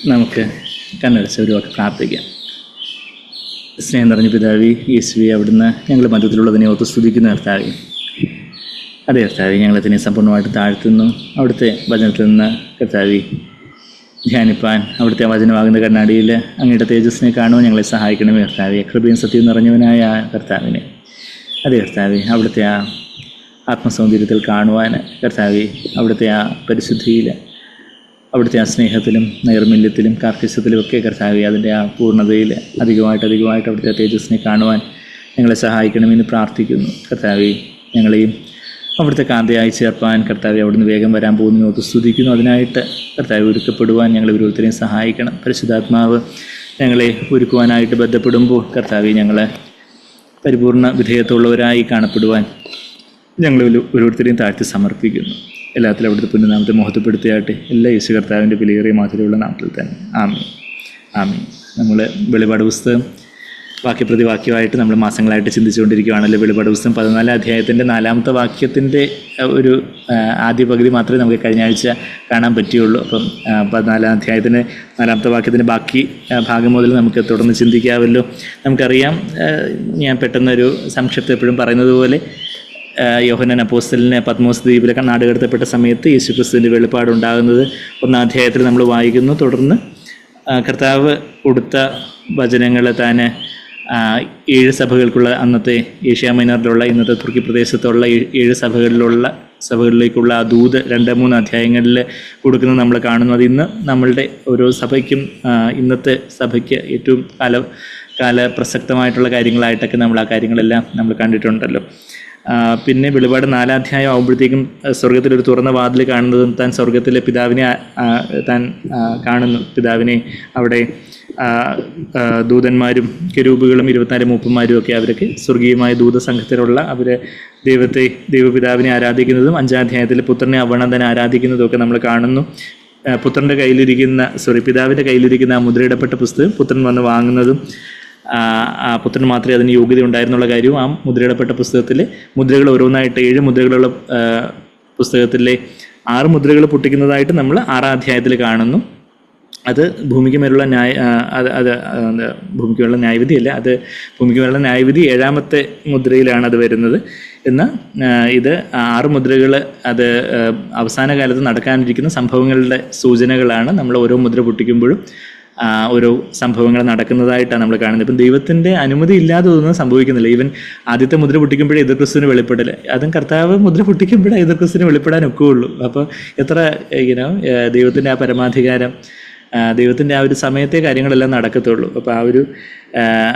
നമുക്ക് കണ്ണടച്ച് ഒരു വാക്ക് പ്രാർത്ഥിക്കാം. സ്നേഹം നിറഞ്ഞ പിതാവി, യേശുവേ, അവിടുന്ന് ഞങ്ങൾ മധ്യത്തിലുള്ളതിനെ ഓർത്ത് സ്തുതിക്കുന്ന കർത്താവേ. അതേ കർത്താവേ, ഞങ്ങളതിനെ സമ്പൂർണ്ണമായിട്ട് താഴ്ത്തുന്നു. അവിടുത്തെ വചനത്തിൽ നിന്ന് കർത്താവേ ധ്യാനിപ്പാൻ, അവിടുത്തെ വചനമാകുന്ന കണ്ണാടിയിൽ അങ്ങയുടെ തേജസ്സിനെ കാണുവാൻ ഞങ്ങളെ സഹായിക്കണമേ കർത്താവേ. കൃപയും സത്യവും നിറഞ്ഞവനായ കർത്താവിനെ, അതേ കർത്താവേ, അവിടുത്തെ ആ ആത്മസൗന്ദര്യത്തിൽ കാണുവാൻ കർത്താവേ, അവിടുത്തെ ആ പരിശുദ്ധിയിൽ, അവിടുത്തെ ആ സ്നേഹത്തിലും നൈർമല്യത്തിലും കാർക്കശ്യത്തിലും ഒക്കെ കർത്താവേ, അതിൻ്റെ ആ പൂർണ്ണതയിൽ അധികമായിട്ട് അവിടുത്തെ തേജസ്സിനെ കാണുവാൻ ഞങ്ങളെ സഹായിക്കണമെന്ന് പ്രാർത്ഥിക്കുന്നു കർത്താവേ. ഞങ്ങളെയും അവിടുത്തെ കാന്തയായി ചേർപ്പാൻ കർത്താവെ അവിടുന്ന് വേഗം വരാൻ പോകുന്നതിനോട് സ്തുതിക്കുന്നു. അതിനായിട്ട് കർത്താവെ ഒരുക്കപ്പെടുവാൻ ഞങ്ങൾ ഓരോരുത്തരെയും സഹായിക്കണം. പരിശുദ്ധാത്മാവ് ഞങ്ങളെ ഒരുക്കുവാനായിട്ട് ബന്ധപ്പെടുമ്പോൾ കർത്താവെ ഞങ്ങളെ പരിപൂർണ വിധേയത്വമുള്ളവരായി കാണപ്പെടുവാൻ ഞങ്ങൾ ഓരോരുത്തരെയും താഴ്ത്തി സമർപ്പിക്കുന്നു. എല്ലാത്തിലും അവിടുത്തെ പുണ്യനാമത്തെ മഹത്വപ്പെടുത്തിയായിട്ട് എല്ലാ യേശു കർത്താവിൻ്റെ വിലയേറിയ മാതിരിയുള്ള നാമത്തിൽ തന്നെ ആമീൻ. ആമീൻ. നമ്മൾ വെളിപാട് പുസ്തകം വാക്യപ്രതി വാക്യമായിട്ട് നമ്മൾ മാസങ്ങളായിട്ട് ചിന്തിച്ചുകൊണ്ടിരിക്കുകയാണല്ലോ. വെളിപാട് പുസ്തകം 14 അധ്യായത്തിൻ്റെ 4-ാമത്തെ വാക്യത്തിൻ്റെ ഒരു ആദ്യ പകുതി മാത്രമേ നമുക്ക് കഴിഞ്ഞ ആഴ്ച കാണാൻ പറ്റുകയുള്ളൂ. അപ്പം 14-ാം അധ്യായത്തിൻ്റെ 4-ാമത്തെ വാക്യത്തിൻ്റെ ബാക്കി ഭാഗം മുതൽ നമുക്ക് തുടർന്ന് ചിന്തിക്കാമല്ലോ. നമുക്കറിയാം, ഞാൻ പെട്ടെന്നൊരു സംക്ഷിപ്തം എപ്പോഴും പറയുന്നത് പോലെ, യോഹന്നാൻ അപ്പോസ്തലനെ പത്മോസ് ദ്വീപിലൊക്കെ നാടുകടത്തപ്പെട്ട സമയത്ത് യേശുക്രിസ്തുവിൻ്റെ വെളിപ്പാടുണ്ടാകുന്നത് 1-ാം അധ്യായത്തിൽ നമ്മൾ വായിക്കുന്നു. തുടർന്ന് കർത്താവ് കൊടുത്ത വചനങ്ങൾ താൻ 7 സഭകൾക്കുള്ള, അന്നത്തെ ഏഷ്യ മൈനറിലുള്ള, ഇന്നത്തെ തുർക്കി പ്രദേശത്തുള്ള 7 സഭകളിലേക്കുള്ള ആ ദൂത് 2-3 അധ്യായങ്ങളിൽ കൊടുക്കുന്നത് നമ്മൾ കാണുന്നു. അത് ഇന്ന് നമ്മളുടെ ഓരോ സഭയ്ക്കും, ഇന്നത്തെ സഭയ്ക്ക് ഏറ്റവും കാലപ്രസക്തമായിട്ടുള്ള കാര്യങ്ങളായിട്ടൊക്കെ നമ്മൾ ആ കാര്യങ്ങളെല്ലാം നമ്മൾ കണ്ടിട്ടുണ്ടല്ലോ. പിന്നെ വെളിപാട് 4-ാം അധ്യായം ആകുമ്പോഴത്തേക്കും സ്വർഗത്തിലൊരു തുറന്ന വാതിൽ കാണുന്നതും, താൻ സ്വർഗത്തിലെ പിതാവിനെ താൻ കാണുന്നു. പിതാവിനെ അവിടെ ദൂതന്മാരും കെരൂബുകളും 24 മൂപ്പന്മാരും ഒക്കെ അവരൊക്കെ സ്വർഗീയമായ ദൂതസംഘത്തിലുള്ള അവർ ദൈവപിതാവിനെ ആരാധിക്കുന്നതും, 5-ാം അധ്യായത്തിൽ പുത്രനെ അവണതനെ ആരാധിക്കുന്നതും ഒക്കെ നമ്മൾ കാണുന്നു. പുത്രൻ്റെ കയ്യിലിരിക്കുന്ന പിതാവിൻ്റെ കയ്യിലിരിക്കുന്ന ആ മുദ്രയിടപ്പെട്ട പുസ്തകം പുത്രൻ വന്ന് വാങ്ങുന്നതും, ആ പുത്രന് മാത്രമേ അതിന് യോഗ്യത ഉണ്ടായിരുന്നുള്ള കാര്യവും, ആ മുദ്രയിടപ്പെട്ട പുസ്തകത്തിലെ മുദ്രകൾ ഓരോന്നായിട്ട് 7 മുദ്രകളുള്ള പുസ്തകത്തിലെ 6 മുദ്രകൾ പൊട്ടിക്കുന്നതായിട്ട് നമ്മൾ 6-ാം അധ്യായത്തിൽ കാണുന്നു. അത് ഭൂമിക്ക് മേലുള്ള ഭൂമിക്ക് മേലുള്ള ന്യായവിധിയല്ല, അത് ഭൂമിക്ക് മേലുള്ള ന്യായവിധി 7-ാമത്തെ മുദ്രയിലാണ് അത് വരുന്നത്. എന്നാൽ ഇത് 6 മുദ്രകൾ അത് അവസാന കാലത്ത് നടക്കാനിരിക്കുന്ന സംഭവങ്ങളുടെ സൂചനകളാണ്. നമ്മൾ ഓരോ മുദ്ര പൊട്ടിക്കുമ്പോഴും ഓരോ സംഭവങ്ങൾ നടക്കുന്നതായിട്ടാണ് നമ്മൾ കാണുന്നത്. ഇപ്പം ദൈവത്തിൻ്റെ അനുമതി ഇല്ലാതെ ഒന്നും സംഭവിക്കുന്നില്ല. ഈവൻ ആദ്യത്തെ മുദ്ര പൊട്ടിക്കുമ്പോഴേ എതിർക്രിസ്തുവിന് വെളിപ്പെടൽ, അതും കർത്താവ് മുദ്ര പൊട്ടിക്കുമ്പോഴേ എതിർക്രിസ്തുവിന് വെളിപ്പെടാൻ ഒക്കെ ഉള്ളൂ. അപ്പോൾ എത്ര ദൈവത്തിൻ്റെ ആ പരമാധികാരം, ദൈവത്തിൻ്റെ ആ ഒരു സമയത്തെ കാര്യങ്ങളെല്ലാം നടക്കത്തുള്ളൂ. അപ്പോൾ ആ ഒരു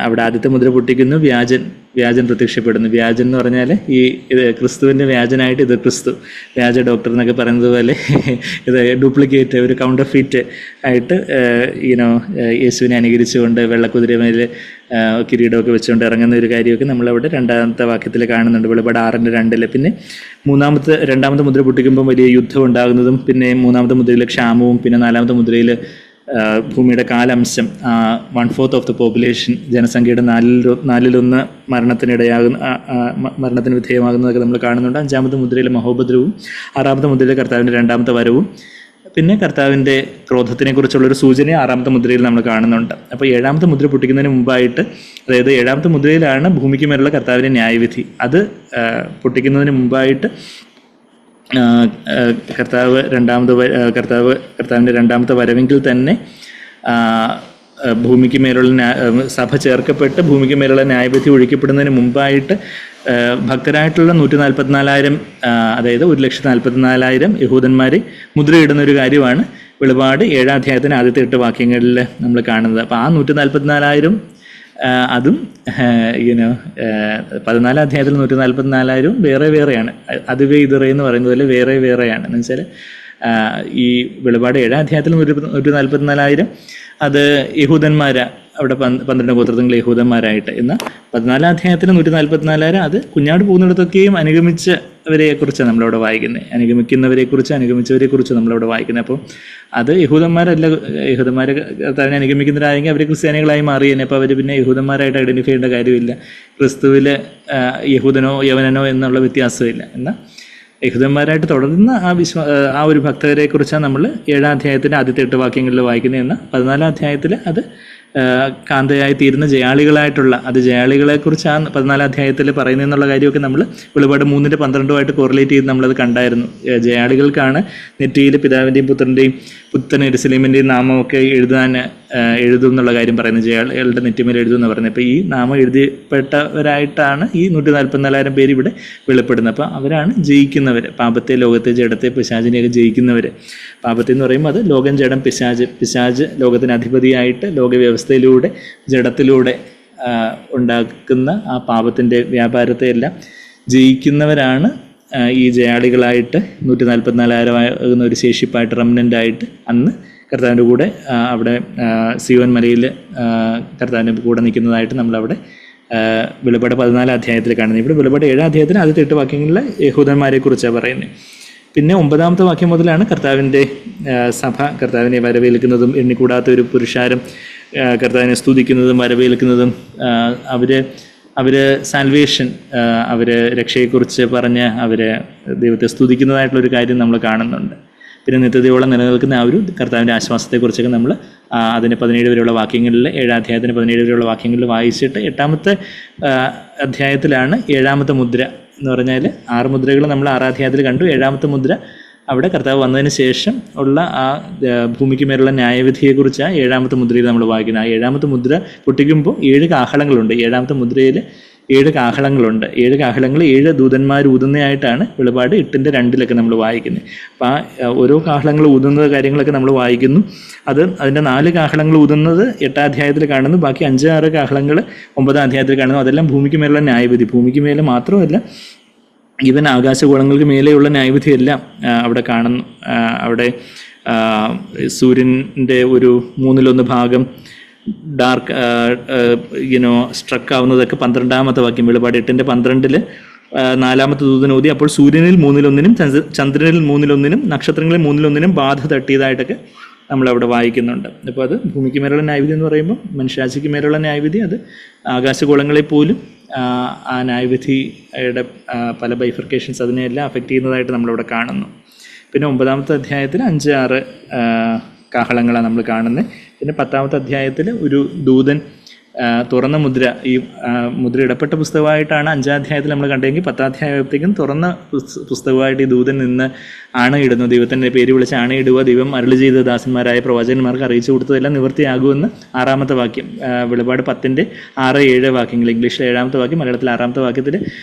അവിടെ ആദ്യത്തെ മുദ്ര പൊട്ടിക്കുന്നു, വ്യാജൻ പ്രത്യക്ഷപ്പെടുന്നു. വ്യാജൻ എന്ന് പറഞ്ഞാൽ ഇത് ക്രിസ്തുവിൻ്റെ വ്യാജനായിട്ട് ഇത് ക്രിസ്തു, വ്യാജ ഡോക്ടർ എന്നൊക്കെ പറയുന്നത് പോലെ ഇത് ഡ്യൂപ്ലിക്കേറ്റ്, ഒരു കൗണ്ടർ ഫീറ്റ് ആയിട്ട് യേശുവിനെ അനുകരിച്ചുകൊണ്ട് വെള്ളക്കുതിരമേൽ കിരീടമൊക്കെ വെച്ചുകൊണ്ട് ഇറങ്ങുന്ന ഒരു കാര്യമൊക്കെ നമ്മളവിടെ 2-ാമത്തെ വാക്യത്തിൽ കാണുന്നുണ്ട്, വെളിപാട് 6:2. പിന്നെ 2-ാമത്തെ മുദ്ര പൊട്ടിക്കുമ്പം വലിയ യുദ്ധം ഉണ്ടാകുന്നതും, പിന്നെ 3-ാമത്തെ മുദ്രയിൽ ക്ഷാമവും, പിന്നെ 4-ാമത്തെ മുദ്രയിൽ ഭൂമിയുടെ 1/4 1/4 ഓഫ് ദ പോപ്പുലേഷൻ, ജനസംഖ്യയുടെ 4/1 മരണത്തിന് വിധേയമാകുന്നതൊക്കെ നമ്മൾ കാണുന്നുണ്ട്. 5-ാമത്തെ മുദ്രയിലെ മഹോപദ്രവവും, 6-ാമത്തെ മുദ്രയിലെ കർത്താവിൻ്റെ 2-ാമത്തെ വരവും, പിന്നെ കർത്താവിൻ്റെ ക്രോധത്തിനെ കുറിച്ചുള്ളൊരു സൂചന 6-ാമത്തെ മുദ്രയിൽ നമ്മൾ കാണുന്നുണ്ട്. അപ്പോൾ 7-ാമത്തെ മുദ്ര പൊട്ടിക്കുന്നതിന് മുമ്പായിട്ട്, അതായത് 7-ാമത്തെ മുദ്രയിലാണ് ഭൂമിക്ക് മേലുള്ള കർത്താവിൻ്റെ ന്യായവിധി. അത് പൊട്ടിക്കുന്നതിന് മുമ്പായിട്ട് കർത്താവിൻ്റെ 2-ാമത്തെ വരവെങ്കിൽ തന്നെ ഭൂമിക്ക് മേലുള്ള സഭ ചേർക്കപ്പെട്ട് ഭൂമിക്ക് മേലുള്ള ന്യായവിധി ഒഴിക്കപ്പെടുന്നതിന് മുമ്പായിട്ട് ഭക്തരായിട്ടുള്ള 144,000, അതായത് 1,44,000 യഹൂദന്മാരെ മുദ്രയിടുന്ന ഒരു കാര്യമാണ് വെളിപാട് 7-ാം അധ്യായത്തിന് ആദ്യത്തെ 8 വാക്യങ്ങളിൽ നമ്മൾ കാണുന്നത്. അപ്പോൾ ആ 144,000 അതും 14-ാം അധ്യായത്തിൽ 144,000 വേറെ വേറെയാണ്. അതുവേ ഇതറേ എന്ന് പറയുന്നത് പോലെ വേറെ വേറെയാണ്. എന്ന് വെച്ചാൽ ഈ വെളിപാട് 7-ാം അധ്യായത്തിൽ 144,000 അത് യഹൂദന്മാരാ, അവിടെ 12 ഗോത്രങ്ങൾ യഹൂദന്മാരായിട്ട്. എന്നാൽ 14-ാം അധ്യായത്തിൽ 144,000 അത് കുഞ്ഞാട് പോകുന്നിടത്തൊക്കെയും അനുഗമിച്ചവരെ കുറിച്ചാണ് നമ്മളവിടെ വായിക്കുന്നത്. അനുഗമിച്ചവരെ കുറിച്ച് നമ്മളവിടെ വായിക്കുന്നത്. അപ്പോൾ അത് യഹൂദന്മാരല്ല, യഹൂദന്മാരെ തന്നെ അനുഗമിക്കുന്നവരായെങ്കിൽ അവർ ക്രിസ്ത്യാനികളായി മാറി തന്നെ. അപ്പോൾ അവർ പിന്നെ യഹൂദന്മാരായിട്ട് ഐഡൻറ്റിഫൈ ചെയ്യേണ്ട കാര്യമില്ല. ക്രിസ്തുവിൽ യഹൂദനോ യവനനോ എന്നുള്ള വ്യത്യാസമില്ല. എന്നാൽ യഹൂദന്മാരായിട്ട് തുടരുന്ന ആ ഒരു ഭക്തരെ കുറിച്ചാണ് നമ്മൾ 7-ാം അധ്യായത്തിൻ്റെ ആദ്യത്തെ 8 വാക്യങ്ങളിൽ വായിക്കുന്നത്. എന്ന 14-ാം അധ്യായത്തിൽ അത് കാന്തയായി തീരുന്ന ജയാളികളായിട്ടുള്ള ജയാളികളെക്കുറിച്ചാണ് 14-ാം അധ്യായത്തിൽ പറയുന്നതെന്നുള്ള കാര്യമൊക്കെ നമ്മൾ വെളിപാട് 3:12 കോറിലേറ്റ് ചെയ്ത് നമ്മളത് കണ്ടായിരുന്നു. ജയാളികൾക്കാണ് നെറ്റിയിൽ പിതാവിൻ്റെയും പുത്രൻ്റെയും പുത്തൻ യെരൂശലേമിൻ്റെയും നാമമൊക്കെ എഴുതും എന്നുള്ള കാര്യം പറയുന്നത്. ജയാളികളുടെ നെറ്റിമേൽ എഴുതും എന്ന് പറയുന്നത്. അപ്പോൾ ഈ നാമം എഴുതിപ്പെട്ടവരായിട്ടാണ് ഈ 144,000 പേര് ഇവിടെ വെളിപ്പെടുന്നത്. അപ്പോൾ അവരാണ് ജയിക്കുന്നവർ. പാപത്തെ, ലോകത്തെ, ജഡത്തെ, പിശാചിനെയൊക്കെ ജയിക്കുന്നവർ. പാപത്തെ എന്ന് പറയുമ്പോൾ അത് ലോകം, ജഡം, പിശാച് ലോകത്തിന് അധിപതിയായിട്ട് ലോകവ്യവസ്ഥയിലൂടെ, ജഡത്തിലൂടെ ഉണ്ടാക്കുന്ന ആ പാപത്തിൻ്റെ വ്യാപാരത്തെ എല്ലാം ജയിക്കുന്നവരാണ് ഈ ജയാളികളായിട്ട് 144,000 ഒരു ശേഷിപ്പായിട്ട്, റെമനൻ്റായിട്ട് അന്ന് കർത്താവിൻ്റെ കൂടെ അവിടെ സിയോൻ മലയിൽ കർത്താവിൻ്റെ കൂടെ നിൽക്കുന്നതായിട്ട് നമ്മളവിടെ വെളിപാട് 14-ാം അധ്യായത്തിൽ കാണുന്നത്. ഇവിടെ വെളിപാട് 7-ാം അധ്യായത്തിന് ആദ്യത്തെ 8 വാക്യങ്ങളിൽ യഹൂദന്മാരെ കുറിച്ചാണ് പറയുന്നത്. പിന്നെ 9-ാമത്തെ വാക്യം മുതലാണ് കർത്താവിൻ്റെ സഭ കർത്താവിനെ വരവേൽക്കുന്നതും, എണ്ണിക്കൂടാത്ത ഒരു പുരുഷാരം കർത്താവിനെ സ്തുതിക്കുന്നതും വരവേൽക്കുന്നതും, അവർ സാൽവേഷൻ, അവർ രക്ഷയെക്കുറിച്ച് പറഞ്ഞ് അവർ ദൈവത്തെ സ്തുതിക്കുന്നതായിട്ടുള്ളൊരു കാര്യം നമ്മൾ കാണുന്നുണ്ട്. പിന്നെ നിത്യതയോളം നിലനിൽക്കുന്ന ആ ഒരു കർത്താവിൻ്റെ ആശ്വാസത്തെക്കുറിച്ചൊക്കെ നമ്മൾ അതിന് 17 വരെയുള്ള വാക്യങ്ങളിൽ, 7-ാം അധ്യായത്തിന് 17 വരെയുള്ള വാക്യങ്ങളിൽ വായിച്ചിട്ട് 8-ാമത്തെ അധ്യായത്തിലാണ് 7-ാമത്തെ മുദ്ര എന്ന് പറഞ്ഞാൽ 6 മുദ്രകൾ നമ്മൾ 6-ാം അധ്യായത്തിൽ കണ്ടു. 7-ാമത്തെ മുദ്ര അവിടെ കർത്താവ് വന്നതിന് ശേഷം ഉള്ള ആ ഭൂമിക്ക് മേലുള്ള ന്യായവിധിയെക്കുറിച്ചാണ് 7-ാമത്തെ മുദ്രയിൽ നമ്മൾ വായിക്കുന്നത്. ആ 7-ാമത്തെ മുദ്ര പൊട്ടിക്കുമ്പോൾ 7 കാഹളങ്ങളുണ്ട്. 7-ാമത്തെ മുദ്രയിൽ 7 കാഹളങ്ങളുണ്ട്. 7 കാഹളങ്ങൾ 7 ദൂതന്മാർ ഊതുന്നതായിട്ടാണ് വെളിപാട് 8:2 നമ്മൾ വായിക്കുന്നത്. അപ്പോൾ ആ ഓരോ കാഹളങ്ങൾ ഊതുന്ന കാര്യങ്ങളൊക്കെ നമ്മൾ വായിക്കുന്നു. അതിൻ്റെ 4 കാഹളങ്ങൾ ഊതുന്നത് 8-ാം അധ്യായത്തിൽ കാണുന്നു. ബാക്കി 5-6 കാഹളങ്ങൾ 9-ാം അധ്യായത്തിൽ കാണുന്നു. അതെല്ലാം ഭൂമിക്ക് മേലുള്ള ന്യായവിധി. ഭൂമിക്ക് മേലെ മാത്രമല്ല, ഈവൻ ആകാശഗോളങ്ങൾക്ക് മേലെയുള്ള ന്യായവിധിയെല്ലാം അവിടെ കാണുന്നു. അവിടെ സൂര്യൻ്റെ ഒരു 1/3 ഭാഗം ഡാർക്ക് സ്ട്രക്ക് ആവുന്നതൊക്കെ 12-ാമത്തെ വാക്യം വെളിപാട് 8:12 4-ാമത്തെ ദൂതനോതി. അപ്പോൾ സൂര്യനിൽ 1/3 ചന്ദ്രനിൽ 1/3 നക്ഷത്രങ്ങളിൽ 1/3 ബാധ തട്ടിയതായിട്ടൊക്കെ നമ്മളവിടെ വായിക്കുന്നുണ്ട്. അപ്പോൾ അത് ഭൂമിക്ക് മേലുള്ള ന്യായവിധി എന്ന് പറയുമ്പോൾ മനുഷ്യരാശിക്ക് മേലുള്ള ന്യായവിധി, അത് ആകാശഗോളങ്ങളെ പോലും ആ ന്യായവിധിയുടെ പല ബൈഫർക്കേഷൻസ് അതിനെല്ലാം അഫക്റ്റ് ചെയ്യുന്നതായിട്ട് നമ്മളവിടെ കാണുന്നു. പിന്നെ 9-ാമത്തെ അധ്യായത്തിൽ 5-6 കാഹളങ്ങളാണ് നമ്മൾ കാണുന്നത്. പിന്നെ 10-ാമത്തെ അധ്യായത്തിൽ ഒരു ദൂതൻ തുറന്ന മുദ്ര, ഈ മുദ്ര ഇടപെട്ട പുസ്തകമായിട്ടാണ് 5-ാം അധ്യായത്തിൽ നമ്മൾ കണ്ടെങ്കിൽ 10-ാം അധ്യായത്തേക്കും തുറന്ന പുസ്തകമായിട്ട് ഈ ദൂതൻ നിന്ന് ആണയിടുന്നു. ദൈവത്തിൻ്റെ പേര് വിളിച്ച് ആണയിടുക, ദൈവം അരുളി ചെയ്ത ദാസന്മാരായ പ്രവാചകന്മാർക്ക് അറിയിച്ചു കൊടുത്തതെല്ലാം നിവൃത്തിയാകുമെന്ന് 6-ാമത്തെ വാക്യം. വെളിപാട് 10:6-7 വാക്യങ്ങൾ, ഇംഗ്ലീഷിൽ 7-ാമത്തെ വാക്യം, മലയാളത്തിൽ 6-ാമത്തെ വാക്യത്തിൽ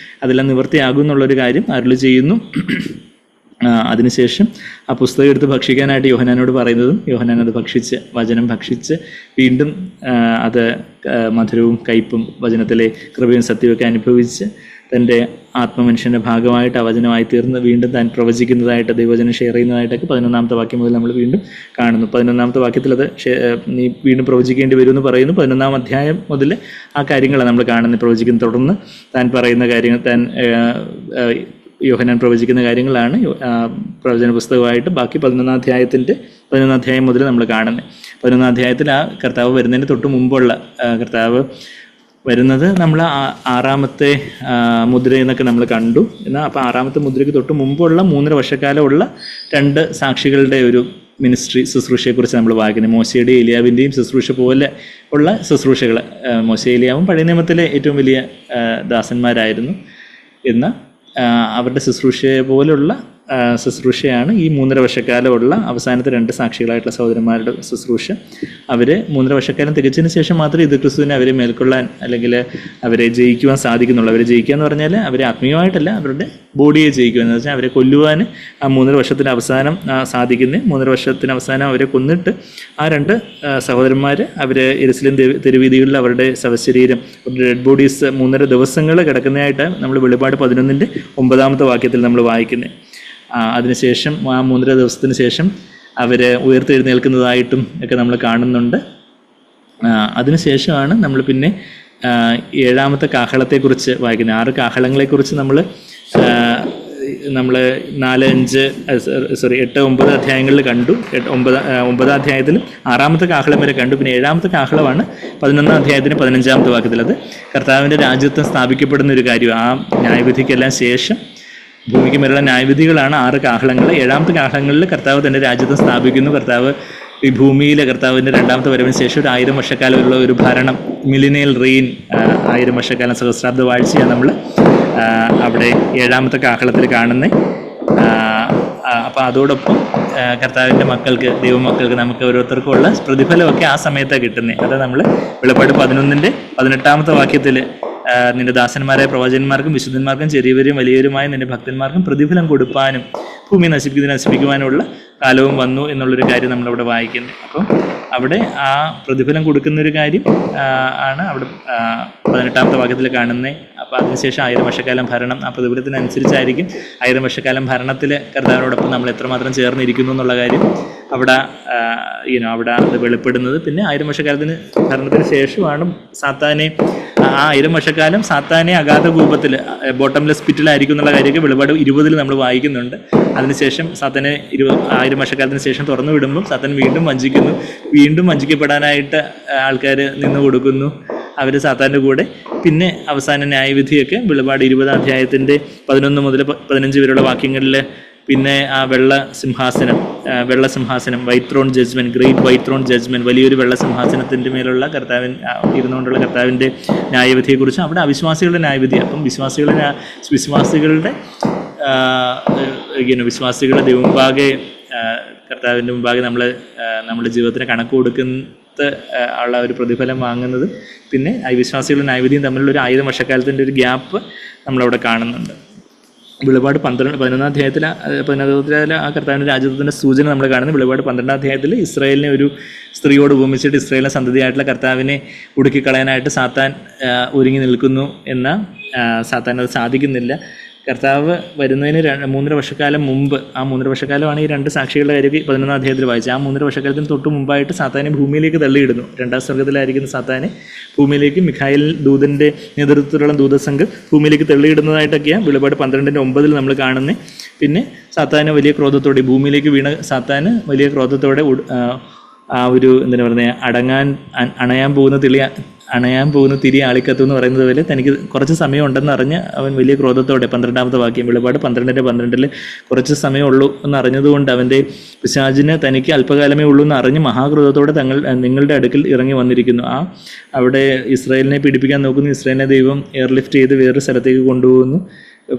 അതെല്ലാം നിവൃത്തിയാകും എന്നുള്ളൊരു കാര്യം അരുളി ചെയ്യുന്നു. അതിനുശേഷം ആ പുസ്തകം എടുത്ത് ഭക്ഷിക്കാനായിട്ട് യോഹന്നാനോട് പറയുന്നതും യോഹന്നാൻ അത് ഭക്ഷിച്ച്, വചനം ഭക്ഷിച്ച് വീണ്ടും അത് മധുരവും കയ്പും വചനത്തിലെ കൃപയും സത്യമൊക്കെ അനുഭവിച്ച് തൻ്റെ ആത്മമനുഷ്യൻ്റെ ഭാഗമായിട്ട് ആ വചനമായി തീർന്ന് വീണ്ടും താൻ പ്രവചിക്കുന്നതായിട്ട്, ദൈവവചനം ഷെയർ ചെയ്യുന്നതായിട്ടൊക്കെ 11-ാമത്തെ വാക്യം മുതൽ നമ്മൾ വീണ്ടും കാണുന്നു. 11-ാമത്തെ വാക്യത്തിൽ അത് നീ വീണ്ടും പ്രവചിക്കേണ്ടി വരുമെന്ന് പറയുന്നു. 11-ാം അധ്യായം മുതൽ ആ കാര്യങ്ങളാണ് നമ്മൾ കാണുന്നത്. പ്രവചിക്കുന്ന തുടർന്ന് താൻ പറയുന്ന കാര്യങ്ങൾ, താൻ യോഹന്നാൻ പ്രവചിക്കുന്ന കാര്യങ്ങളാണ് പ്രവചന പുസ്തകമായിട്ട് ബാക്കി 11-ാം അധ്യായം മുതൽ നമ്മൾ കാണുന്നത്. 11-ാം അധ്യായത്തിൽ ആ കർത്താവ് വരുന്നതിന് തൊട്ട് മുമ്പുള്ള, കർത്താവ് വരുന്നത് നമ്മൾ 6-ാമത്തെ മുദ്ര എന്നൊക്കെ നമ്മൾ കണ്ടു. എന്നാൽ അപ്പോൾ 6-ാമത്തെ മുദ്രയ്ക്ക് തൊട്ട് മുമ്പുള്ള 3.5 വർഷക്കാലമുള്ള 2 സാക്ഷികളുടെ ഒരു മിനിസ്ട്രി, ശുശ്രൂഷയെക്കുറിച്ച് നമ്മൾ വായിക്കുന്നത്. മോശയുടെയും ഏലിയാവിൻ്റെയും ശുശ്രൂഷ പോലെ ഉള്ള ശുശ്രൂഷകൾ. മോശ ഏലിയാവും പഴയ നിയമത്തിലെ ഏറ്റവും വലിയ ദാസന്മാരായിരുന്നു. എന്നാൽ അവരുടെ ശുശ്രൂഷയെ പോലുള്ള ശുശ്രൂഷയാണ് ഈ 3.5 വർഷക്കാലമുള്ള അവസാനത്തെ 2 സാക്ഷികളായിട്ടുള്ള സഹോദരന്മാരുടെ ശുശ്രൂഷ. അവർ 3.5 വർഷക്കാലം തികച്ചതിന് ശേഷം മാത്രമേ ഇത് ക്രിസ്തുവിനെ അവരെ മേൽക്കൊള്ളാൻ അല്ലെങ്കിൽ അവരെ ജയിക്കുവാൻ സാധിക്കുന്നുള്ളൂ. അവരെ ജയിക്കുക എന്ന് പറഞ്ഞാൽ അവരെ ആത്മീയമായിട്ടല്ല, അവരുടെ ബോഡിയെ ജയിക്കുക എന്ന് വെച്ചാൽ അവരെ കൊല്ലുവാൻ ആ 3.5 വർഷത്തിന് അവസാനം സാധിക്കുന്നത്. 3.5 വർഷത്തിന് അവസാനം അവരെ കൊന്നിട്ട് ആ 2 സഹോദരന്മാർ അവർ യെരൂശലേം തെരുവീതികളിൽ അവരുടെ ശവശരീരം, അവരുടെ ഡെഡ് ബോഡീസ് 3.5 ദിവസങ്ങൾ കിടക്കുന്നതായിട്ട് നമ്മൾ വെളിപാട് 11-ന്റെ 9-ാമത്തെ വാക്യത്തിൽ നമ്മൾ വായിക്കുന്നത്. അതിനുശേഷം ആ 3.5 ദിവസത്തിന് ശേഷം അവർ ഉയർത്തെഴുന്നേൽക്കുന്നതായിട്ടും ഒക്കെ നമ്മൾ കാണുന്നുണ്ട്. അതിനുശേഷമാണ് നമ്മൾ പിന്നെ 7-ാമത്തെ കാഹളത്തെക്കുറിച്ച് വായിക്കുന്നത്. 6 കാഹളങ്ങളെക്കുറിച്ച് നമ്മൾ 8, 9 അധ്യായങ്ങളിൽ കണ്ടു. 9-ാം അധ്യായത്തിൽ 6-ാമത്തെ കാഹളം വരെ കണ്ടു. പിന്നെ 7-ാമത്തെ കാഹളമാണ് 11-ാം അധ്യായത്തിന് 15-ാമത്തെ വാക്യത്തിൽ. അത് കർത്താവിൻ്റെ രാജ്യത്വം സ്ഥാപിക്കപ്പെടുന്ന ഒരു കാര്യം. ആ ന്യായവിധിക്കെല്ലാം ശേഷം ഭൂമിക്ക് മേലുള്ള ന്യായവിധികളാണ് 6 കാഹളങ്ങൾ. 7ാമത്തെ കാഹളങ്ങളിൽ കർത്താവ് തൻ്റെ രാജ്യത്തെ സ്ഥാപിക്കുന്നു. കർത്താവ് ഈ ഭൂമിയിലെ കർത്താവിൻ്റെ 2ാമത്തെ വരവിന് ശേഷം ഒരു 1000 വർഷക്കാലമുള്ള ഒരു ഭരണം, മിലിനിയൽ റെയിൻ, 1000 വർഷക്കാലം സഹസ്രാബ്ദ വാഴ്ചയാണ് നമ്മൾ അവിടെ 7ാമത്തെ കാഹളത്തിൽ കാണുന്നത്. അപ്പോൾ അതോടൊപ്പം കർത്താവിൻ്റെ മക്കൾക്ക്, ദൈവമക്കൾക്ക്, നമുക്ക് ഓരോരുത്തർക്കുമുള്ള പ്രതിഫലമൊക്കെ ആ സമയത്താണ് കിട്ടുന്നത്. അത് നമ്മൾ വെളിപ്പാട് 11-ന്റെ 18ാമത്തെ വാക്യത്തിൽ നിന്റെ ദാസന്മാരായ പ്രവാചകന്മാർക്കും വിശുദ്ധന്മാർക്കും ചെറിയവരും വലിയവരുമായ നിന്റെ ഭക്തന്മാർക്കും പ്രതിഫലം കൊടുപ്പാനും ഭൂമി നശിപ്പിക്കുവാനുള്ള കാലവും വന്നു എന്നുള്ളൊരു കാര്യം നമ്മളവിടെ വായിക്കുന്നത്. അപ്പം അവിടെ ആ പ്രതിഫലം കൊടുക്കുന്നൊരു കാര്യം ആണ് അവിടെ 18ാമത്തെ വാക്യത്തിൽ കാണുന്നത്. അപ്പോൾ അതിനുശേഷം 1000 വർഷക്കാലം ഭരണം, ആ പ്രതിഫലത്തിനനുസരിച്ചായിരിക്കും 1000 വർഷക്കാലം ഭരണത്തിൽ കർത്താവിനോടൊപ്പം നമ്മൾ എത്രമാത്രം ചേർന്നിരിക്കുന്നു എന്നുള്ള കാര്യം അവിടെ അവിടെ അത് വെളിപ്പെടുന്നത്. പിന്നെ 1000 വർഷക്കാലത്തിന് ഭരണത്തിന് ശേഷമാണ് സാത്താനെ, ആ 1000 വർഷക്കാലം സാത്താനെ അഗാധ കൂപത്തിൽ, ബോട്ടംലെസ് പിറ്റിലായിരിക്കും എന്നുള്ള കാര്യമൊക്കെ വെളിപാട് 20 നമ്മൾ വായിക്കുന്നുണ്ട്. അതിനുശേഷം സാത്താനെ 1000 വർഷക്കാലത്തിന് ശേഷം തുറന്നു വിടുമ്പം സാത്താൻ വീണ്ടും വഞ്ചിക്കപ്പെടാനായിട്ട് ആൾക്കാർ നിന്ന് കൊടുക്കുന്നു, അവർ സാത്താൻ്റെ കൂടെ. പിന്നെ അവസാന ന്യായവിധിയൊക്കെ വെളിപാട് 20-ാം അധ്യായത്തിൻ്റെ 11 മുതൽ 15 വരെയുള്ള വാക്യങ്ങളിൽ പിന്നെ ആ വെള്ള സിംഹാസനം, white throne judgment, great white throne judgment, വലിയൊരു വെള്ള സിംഹാസനത്തിൻ്റെ മേലുള്ള ഇരുന്നുകൊണ്ടുള്ള കർത്താവിൻ്റെ ന്യായവിധിയെക്കുറിച്ച് അവിടെ അവിശ്വാസികളുടെ ന്യായവിധി. അപ്പം വിശ്വാസികളുടെ ദൈവമുമ്പാകെ, കർത്താവിൻ്റെ മുമ്പാകെ നമ്മുടെ ജീവിതത്തിന് കണക്ക് കൊടുക്കുന്ന ഉള്ള ഒരു പ്രതിഫലം വാങ്ങുന്നത്, പിന്നെ അവിശ്വാസികളുടെ ന്യായവിധിയും തമ്മിലുള്ള ഒരു 1000 വർഷക്കാലത്തിൻ്റെ ഒരു ഗ്യാപ്പ് നമ്മളവിടെ കാണുന്നുണ്ട്. വെളിപാട് 11-ാം അധ്യായത്തിൽ ആ കർത്താവിൻ്റെ രാജ്യത്തിൻ്റെ സൂചന നമ്മൾ കാണുന്നത്. വെളിപാട് 12-ാം അധ്യായത്തിൽ ഇസ്രായേലിനെ ഒരു സ്ത്രീയോട് ഉപമിച്ചിട്ട് ഇസ്രായേലിനെ സന്തതിയായിട്ടുള്ള കർത്താവിനെ ഉടുക്കിക്കളയാനായിട്ട് സാത്താൻ ഒരുങ്ങി നിൽക്കുന്നു. എന്നാൽ സാത്താൻ അത് സാധിക്കുന്നില്ല. കർത്താവ് വരുന്നതിന് 3.5 വർഷക്കാലം മുമ്പ്, ആ 3.5 വർഷക്കാലമാണ് ഈ 2 സാക്ഷികളുടെ കാര്യം 11-ാം അധ്യായത്തിൽ വായിച്ചത്. ആ 3.5 വർഷക്കാലത്തിന് തൊട്ട് മുമ്പായിട്ട് സാത്താനെ ഭൂമിയിലേക്ക് തള്ളിയിടുന്നു. 2ാം സ്വർഗ്ഗത്തിലായിരിക്കുന്ന സാത്താനെ ഭൂമിയിലേക്ക് മിഖായേൽ ദൂതൻ്റെ നേതൃത്വത്തിലുള്ള ദൂതസംഘം ഭൂമിയിലേക്ക് തള്ളിയിടുന്നതായിട്ടൊക്കെയാണ് വെളിപാട് 12-9 നമ്മൾ കാണുന്നത്. പിന്നെ സാത്താന് വലിയ ക്രോധത്തോടെ, ഭൂമിയിലേക്ക് വീണ സാത്താന് വലിയ ക്രോധത്തോടെ ആ ഒരു എന്താണ് പറയുന്നത്, അണയാൻ പോകുന്ന തിരി ആളിക്കത്തു എന്ന് പറയുന്നത് പോലെ തനിക്ക് കുറച്ച് സമയം ഉണ്ടെന്ന് അറിഞ്ഞ് അവൻ വലിയ ക്രോധത്തോടെ, 12ാമത്തെ വാക്യം വെളിപാട് 12-12 കുറച്ച് സമയമുള്ളൂ എന്ന് അറിഞ്ഞതുകൊണ്ട് അവൻ്റെ പിശാചിന് തനിക്ക് അല്പകാലമേ ഉള്ളൂ എന്ന് അറിഞ്ഞ് മഹാക്രോധത്തോടെ നിങ്ങളുടെ അടുക്കൽ ഇറങ്ങി വന്നിരിക്കുന്നു. അവിടെ ഇസ്രായേലിനെ പീഡിപ്പിക്കാൻ നോക്കുന്നു. ഇസ്രായേലിനെ ദൈവം എയർലിഫ്റ്റ് ചെയ്ത് വേറൊരു സ്ഥലത്തേക്ക് കൊണ്ടുപോകുന്നു,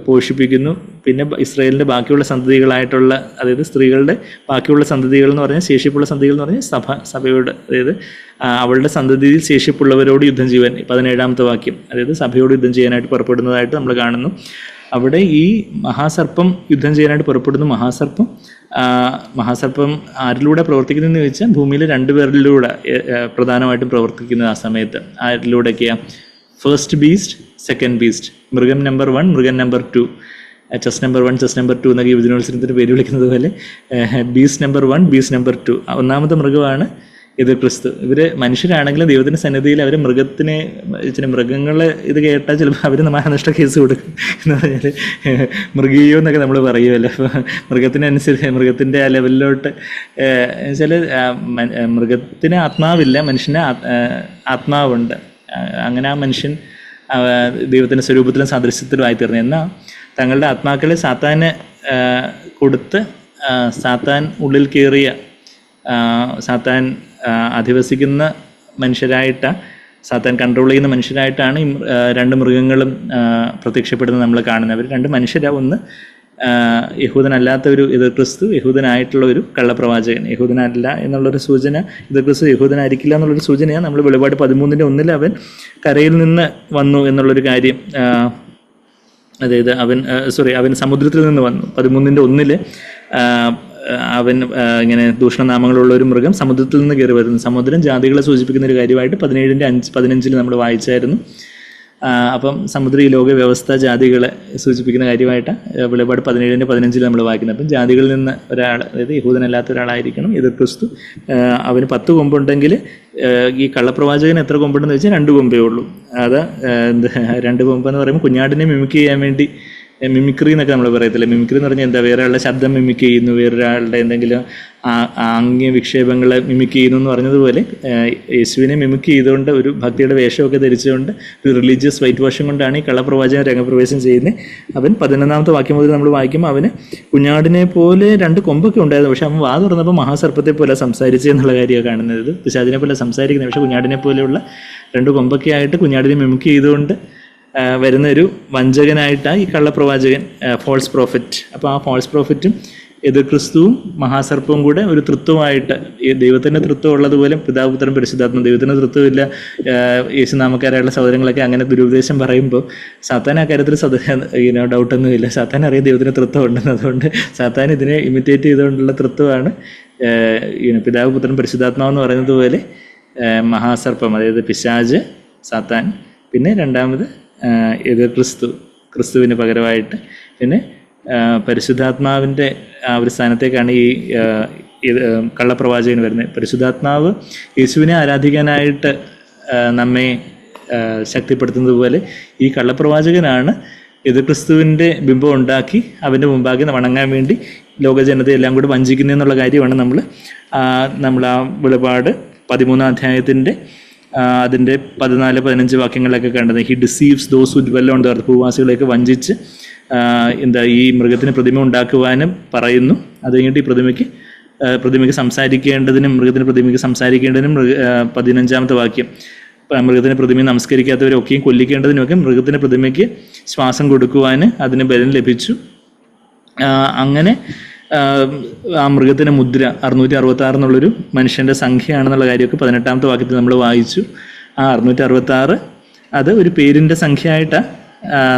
പോഷിപ്പിക്കുന്നു. പിന്നെ ഇസ്രായേലിൻ്റെ ബാക്കിയുള്ള സന്തതികളായിട്ടുള്ള, അതായത് സ്ത്രീകളുടെ ബാക്കിയുള്ള സന്തതികൾ എന്ന് പറഞ്ഞാൽ, ശേഷിപ്പുള്ള സന്തതികൾ എന്ന് പറഞ്ഞാൽ സഭയോട്, അതായത് അവളുടെ സന്തതിയിൽ ശേഷിപ്പുള്ളവരോട് യുദ്ധം ചെയ്യാൻ, 17ാമത്തെ വാക്യം, അതായത് സഭയോട് യുദ്ധം ചെയ്യാനായിട്ട് പുറപ്പെടുന്നതായിട്ട് നമ്മൾ കാണുന്നു. അവിടെ ഈ മഹാസർപ്പം യുദ്ധം ചെയ്യാനായിട്ട് പുറപ്പെടുന്നു. മഹാസർപ്പം ആരിലൂടെ പ്രവർത്തിക്കുന്നതെന്ന് ചോദിച്ചാൽ ഭൂമിയിലെ 2 പേരിലൂടെ പ്രധാനമായിട്ടും പ്രവർത്തിക്കുന്നത്. ആ സമയത്ത് ആരിലൂടെയൊക്കെയാണ്? ഫസ്റ്റ് ബീസ്റ്റ്, സെക്കൻഡ് ബീസ്റ്റ്, മൃഗം നമ്പർ 1, മൃഗം number 2, chess number 1, chess number 2 എന്നൊക്കെ യുവജനോത്സവത്തിൻ്റെ പേര് വിളിക്കുന്നത് പോലെ ബീസ്റ്റ് നമ്പർ 1, ബീസ്റ്റ് നമ്പർ 2. 1ാമത്തെ മൃഗമാണ് എതിർ ക്രിസ്തു. ഇവർ മനുഷ്യരാണെങ്കിലും ദൈവത്തിൻ്റെ സന്നിധിയിൽ അവർ മൃഗങ്ങൾ ഇത് കേട്ടാൽ ചിലപ്പോൾ അവർ മാനനഷ്ട കേസ് കൊടുക്കും എന്ന് പറഞ്ഞാൽ മൃഗീയോ എന്നൊക്കെ നമ്മൾ പറയുമല്ലോ. മൃഗത്തിനനുസരിച്ച് മൃഗത്തിൻ്റെ ആ ലെവലിലോട്ട് വെച്ചാൽ മൃഗത്തിന് ആത്മാവില്ല, മനുഷ്യന് ആത്മാവുണ്ട്. അങ്ങനെ ആ മനുഷ്യൻ ദൈവത്തിൻ്റെ സ്വരൂപത്തിലും സാദൃശ്യത്തിലും ആയിത്തീർന്നു. എന്നാൽ തങ്ങളുടെ ആത്മാക്കളെ സാത്താന് കൊടുത്ത് സാത്താൻ ഉള്ളിൽ കയറിയ, സാത്താൻ അധിവസിക്കുന്ന മനുഷ്യരായിട്ടാണ്, സാത്താൻ കൺട്രോൾ ചെയ്യുന്ന മനുഷ്യരായിട്ടാണ് ഈ 2 മൃഗങ്ങളും പ്രത്യക്ഷപ്പെടുന്നത് നമ്മൾ കാണുന്നത്. അവർ 2 മനുഷ്യരാണ്. ഒന്ന് യഹൂദനല്ലാത്ത ഒരു എതിർ ക്രിസ്തു, യഹൂദനായിട്ടുള്ള ഒരു കള്ളപ്രവാചകൻ. യഹൂദനല്ല എന്നുള്ളൊരു സൂചന, എതിർ ക്രിസ്തു യഹൂദനായിരിക്കില്ല എന്നുള്ളൊരു സൂചനയാണ് നമ്മൾ വെളിപാട് 13-1 അവൻ കരയിൽ നിന്ന് വന്നു എന്നുള്ളൊരു കാര്യം. അതായത് അവൻ സമുദ്രത്തിൽ നിന്ന് വന്നു. 13-1 അവൻ ഇങ്ങനെ ദൂഷണനാമങ്ങളുള്ള ഒരു മൃഗം സമുദ്രത്തിൽ നിന്ന് കയറി വരുന്നു. സമുദ്രം ജാതികളെ സൂചിപ്പിക്കുന്ന ഒരു കാര്യമായിട്ട് 17-5-15 നമ്മൾ വായിച്ചായിരുന്നു. അപ്പം സമുദ്ര ഈ ലോക വ്യവസ്ഥ ജാതികളെ സൂചിപ്പിക്കുന്ന കാര്യമായിട്ട് വെളിപാട് 17-15 നമ്മൾ വായിക്കുന്നത്. അപ്പം ജാതികളിൽ നിന്ന് ഒരാൾ, അതായത് യഹൂദനല്ലാത്ത ഒരാളായിരിക്കണം എതിർ ക്രിസ്തു. അവന് 10 കൊമ്പുണ്ടെങ്കിൽ ഈ കള്ളപ്രവാചകന് എത്ര കൊമ്പുണ്ടെന്ന് വെച്ചാൽ 2 കൊമ്പേ ഉള്ളൂ. അത് 2 കൊമ്പെന്ന് പറയുമ്പോൾ കുഞ്ഞാടിനെ മിമിക് ചെയ്യാൻ വേണ്ടി മിമിക്രി എന്നൊക്കെ നമ്മൾ പറയത്തില്ല. മിമിക്രി എന്ന് പറഞ്ഞാൽ എന്താ, വേറൊരാളുടെ ശബ്ദം മിമിക് ചെയ്യുന്നു, വേറൊരാളുടെ എന്തെങ്കിലും ആംഗ്യ വിക്ഷേപങ്ങളെ മിമിക് ചെയ്യുന്നു എന്ന് പറഞ്ഞതുപോലെ യേശുവിനെ മിമിക് ചെയ്തുകൊണ്ട് ഒരു ഭക്തിയുടെ വേഷമൊക്കെ ധരിച്ചുകൊണ്ട് ഒരു റിലീജിയസ് വൈറ്റ് വാഷും കൊണ്ടാണ് ഈ കള്ളപ്രവാചകൻ രംഗപ്രവേശം ചെയ്യുന്നത്. അവൻ 11-ാമത്തെ വാക്യം മുതൽ നമ്മൾ വായിക്കുമ്പോൾ അവന് കുഞ്ഞാടിനെ പോലെ 2 കൊമ്പൊക്കെ ഉണ്ടായിരുന്നു, പക്ഷെ അവൻ വാ തുറന്നപ്പോൾ മഹാസർപ്പത്തെ പോലെ സംസാരിച്ചു എന്നുള്ള കാര്യമാണ് കാണുന്നത്. പിശാചിനെ പോലെ സംസാരിക്കുന്നത്, പക്ഷെ കുഞ്ഞാടിനെ പോലെയുള്ള 2 കൊമ്പൊക്കെ ആയിട്ട് കുഞ്ഞാടിനെ മിമിക് ചെയ്തുകൊണ്ട് വരുന്ന ഒരു വഞ്ചകനായിട്ടാണ് ഈ കള്ളപ്രവാചകൻ, ഫോൾസ് പ്രോഫറ്റ്. അപ്പോൾ ആ ഫോൾസ് പ്രോഫറ്റും എതിർ ക്രിസ്തുവും മഹാസർപ്പവും കൂടെ ഒരു തൃത്വമായിട്ട്, ഈ ദൈവത്തിൻ്റെ തൃത്വം ഉള്ളതുപോലെ പിതാവ് പുത്രൻ പരിശുദ്ധാത്മ, ദൈവത്തിൻ്റെ തൃത്വമില്ല യേശുനാമക്കാരായുള്ള സഹോദരങ്ങളൊക്കെ അങ്ങനെ ദുരുപദേശം പറയുമ്പോൾ സാത്താൻ ആ കാര്യത്തിൽ ഡൗട്ടൊന്നുമില്ല. സാത്താൻ അറിയാം ദൈവത്തിൻ്റെ തൃത്വം ഉണ്ടെന്ന്. അതുകൊണ്ട് സാത്താൻ ഇതിനെ ഇമിറ്റേറ്റ് ചെയ്തുകൊണ്ടുള്ള തൃത്വമാണ് പിതാവ് പുത്രൻ പരിശുദ്ധാത്മാവെന്ന് പറയുന്നത് പോലെ മഹാസർപ്പം, അതായത് പിശാച്, സാത്താൻ, പിന്നെ രണ്ടാമത് എതിർ ക്രിസ്തുവിന് പകരമായിട്ട് പിന്നെ പരിശുദ്ധാത്മാവിൻ്റെ ആ ഒരു സ്ഥാനത്തേക്കാണ് ഈ കള്ളപ്രവാചകൻ വരുന്നത്. പരിശുദ്ധാത്മാവ് യേശുവിനെ ആരാധിക്കാനായിട്ട് നമ്മെ ശക്തിപ്പെടുത്തുന്നത് പോലെ ഈ കള്ളപ്രവാചകനാണ് എതിർ ക്രിസ്തുവിൻ്റെ ബിംബം ഉണ്ടാക്കി അവൻ്റെ മുമ്പാകെ വണങ്ങാൻ വേണ്ടി ലോകജനതയെല്ലാം കൂടി വഞ്ചിക്കുന്നതെന്നുള്ള കാര്യമാണ് നമ്മൾ ആ വെളിപാട് 13-ാം അധ്യായത്തിൻ്റെ അതിൻ്റെ 14-15 വാക്യങ്ങളിലൊക്കെ കണ്ടത്. He deceives those who dwell on the earth, ഭൂവാസികളെയൊക്കെ വഞ്ചിച്ച് ഈ മൃഗത്തിന് പ്രതിമ ഉണ്ടാക്കുവാനും പറയുന്നു. അത് കഴിഞ്ഞിട്ട് ഈ പ്രതിമയ്ക്ക് സംസാരിക്കേണ്ടതിനും മൃഗത്തിന് പ്രതിമയ്ക്ക് സംസാരിക്കേണ്ടതിനും 15-ാമത്തെ വാക്യം, മൃഗത്തിന് പ്രതിമയെ നമസ്കരിക്കാത്തവരൊക്കെയും കൊല്ലിക്കേണ്ടതിനുമൊക്കെ മൃഗത്തിന് പ്രതിമയ്ക്ക് ശ്വാസം കൊടുക്കുവാൻ അതിന് ബലം ലഭിച്ചു. അങ്ങനെ ആ മൃഗത്തിൻ്റെ മുദ്ര 666 എന്നുള്ളൊരു മനുഷ്യൻ്റെ സംഖ്യയാണെന്നുള്ള കാര്യമൊക്കെ 18-ാമത്തെ വാക്യത്തിൽ നമ്മൾ വായിച്ചു. ആ 666 അത് ഒരു പേരിൻ്റെ സംഖ്യയായിട്ടാണ്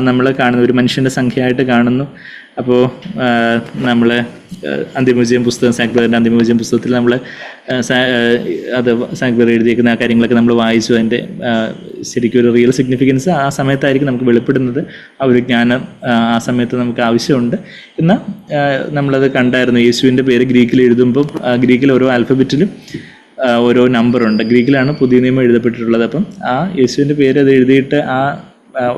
നമ്മൾ കാണുന്നത്, ഒരു മനുഷ്യൻ്റെ സംഖ്യയായിട്ട് കാണുന്നു. അപ്പോൾ നമ്മൾ അന്തിമവിജയം പുസ്തകം, സാങ്ക്ലറിൻ്റെ അന്തിമവിജയം പുസ്തകത്തിൽ നമ്മൾ അത് സാങ്ക്ലർ എഴുതിയേക്കുന്ന ആ കാര്യങ്ങളൊക്കെ നമ്മൾ വായിച്ചു. അതിൻ്റെ ശരിക്കും ഒരു റിയൽ സിഗ്നിഫിക്കൻസ് ആ സമയത്തായിരിക്കും നമുക്ക് വെളിപ്പെടുന്നത്. ആ ഒരു ജ്ഞാനം ആ സമയത്ത് നമുക്ക് ആവശ്യമുണ്ട്. എന്നാൽ നമ്മളത് കണ്ടായിരുന്നു. യേശുവിൻ്റെ പേര് ഗ്രീക്കിൽ എഴുതുമ്പം ഗ്രീക്കിൽ ഓരോ ആൽഫബറ്റിലും ഓരോ നമ്പറുണ്ട്. ഗ്രീക്കിലാണ് പുതിയ നിയമം എഴുതപ്പെട്ടിട്ടുള്ളത്. അപ്പം ആ യേശുവിൻ്റെ പേര് അത് എഴുതിയിട്ട് ആ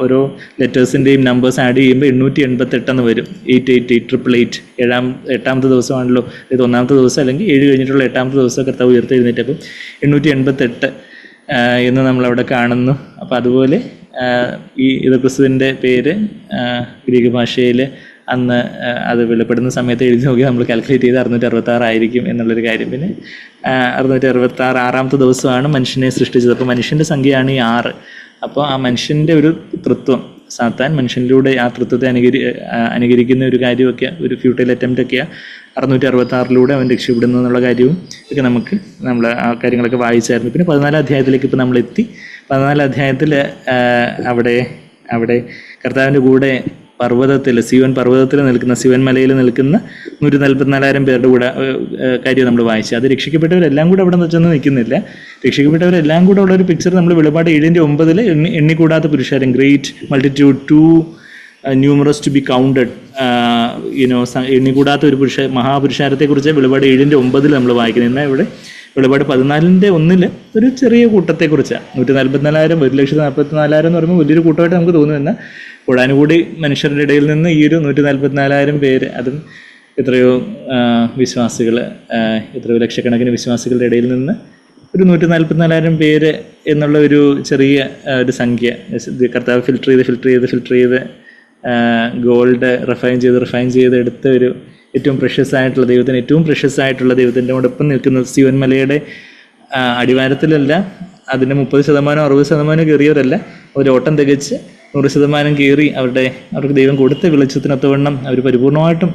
ഓരോ ലെറ്റേഴ്സിൻ്റെയും നമ്പേഴ്സ് ആഡ് ചെയ്യുമ്പോൾ 888 എന്ന് വരും. 888 888 ദിവസമാണല്ലോ ഇത്, 1-ാമത്തെ ദിവസം അല്ലെങ്കിൽ 7 കഴിഞ്ഞിട്ടുള്ള 8-ാമത്തെ ദിവസം കർത്താവ് ഉയർത്തെഴുന്നേറ്റ്. അപ്പം 888 എന്ന് നമ്മളവിടെ കാണുന്നു. അപ്പോൾ അതുപോലെ ഈ ക്രിസ്തുവിൻ്റെ പേര് ഗ്രീക്ക് ഭാഷയിൽ അന്ന് അത് വെളിപ്പെടുന്ന സമയത്ത് എഴുതി നോക്കി നമ്മൾ കാൽക്കുലേറ്റ് ചെയ്ത് 666 ആയിരിക്കും എന്നുള്ളൊരു കാര്യം. പിന്നെ 666 6-ാമത്തെ ദിവസമാണ് മനുഷ്യനെ സൃഷ്ടിച്ചത്. അപ്പോൾ മനുഷ്യൻ്റെ സംഖ്യയാണ് ഈ 6. അപ്പോൾ ആ മനുഷ്യൻ്റെ ഒരു തൃത്വം, സാത്താൻ മനുഷ്യനിലൂടെ ആ തൃത്വത്തെ അനുകരിക്കുന്ന ഒരു കാര്യമൊക്കെ, ഒരു ഫ്യൂട്ടൈൽ അറ്റംപ്റ്റൊക്കെയാണ് 666 അവൻ രക്ഷപ്പെടുന്നു എന്നുള്ള കാര്യവും ഒക്കെ നമ്മൾ ആ കാര്യങ്ങളൊക്കെ വായിച്ചായിരുന്നു. പിന്നെ 14-ാം അധ്യായത്തിലേക്ക് ഇപ്പോൾ നമ്മളെത്തി. 14-ാം അധ്യായത്തിൽ അവിടെ കർത്താവിൻ്റെ കൂടെ പർവ്വതത്തിൽ, സിയോൻ പർവ്വതത്തിൽ നിൽക്കുന്ന, സിയോൻ മലയിൽ നിൽക്കുന്ന 144,000 പേരുടെ കൂടെ കാര്യം നമ്മൾ വായിച്ചു. അത് രക്ഷിക്കപ്പെട്ടവരെല്ലാം കൂടെ അവിടെ ചെന്ന് നിൽക്കുന്നില്ല. രക്ഷിക്കപ്പെട്ടവരെല്ലാം കൂടെ ഉള്ള ഒരു പിക്ചർ നമ്മൾ വെളിപാട് 7:9 എണ്ണിക്കൂടാത്ത പുരുഷാരം, great multitude, too numerous to be counted, എണ്ണിക്കൂടാത്ത ഒരു മഹാപുരുഷാരത്തെക്കുറിച്ച് വെളിപാട് 7:9 നമ്മൾ വായിക്കുന്നത്. എന്നാൽ ഇവിടെ വെളിപാട് 14:1 ഒരു ചെറിയ കൂട്ടത്തെക്കുറിച്ചാണ്. 144,000 1,44,000 എന്ന് പറയുമ്പോൾ വലിയൊരു കൂട്ടമായിട്ട് നമുക്ക് തോന്നും. എന്നാൽ കൂടാനുകൂടി മനുഷ്യരുടെ ഇടയിൽ നിന്ന് ഈ ഒരു 144,000 പേര്, അതും എത്രയോ വിശ്വാസികൾ, എത്രയോ ലക്ഷക്കണക്കിന് വിശ്വാസികളുടെ ഇടയിൽ നിന്ന് ഒരു 144,000 പേര് എന്നുള്ള ഒരു ചെറിയ ഒരു സംഖ്യ കർത്താവ് ഫിൽട്ടർ ചെയ്ത് ഗോൾഡ് റിഫൈൻ ചെയ്ത് എടുത്ത ഒരു ഏറ്റവും പ്രഷ്യസ് ആയിട്ടുള്ള ദൈവത്തിന് ഏറ്റവും പ്രഷ്യസ് ആയിട്ടുള്ള ദൈവത്തിൻ്റെ ഒപ്പം നിൽക്കുന്ന സിയോൻ മലയുടെ അടിവാരത്തിലല്ല, അതിൻ്റെ 30% 60% കയറിയവരല്ല, ഒരു ഓട്ടം തികച്ച് 100% കയറി അവർക്ക് ദൈവം കൊടുത്ത വെളിച്ചത്തിനൊത്തവണ്ണം അവർ പരിപൂർണമായിട്ടും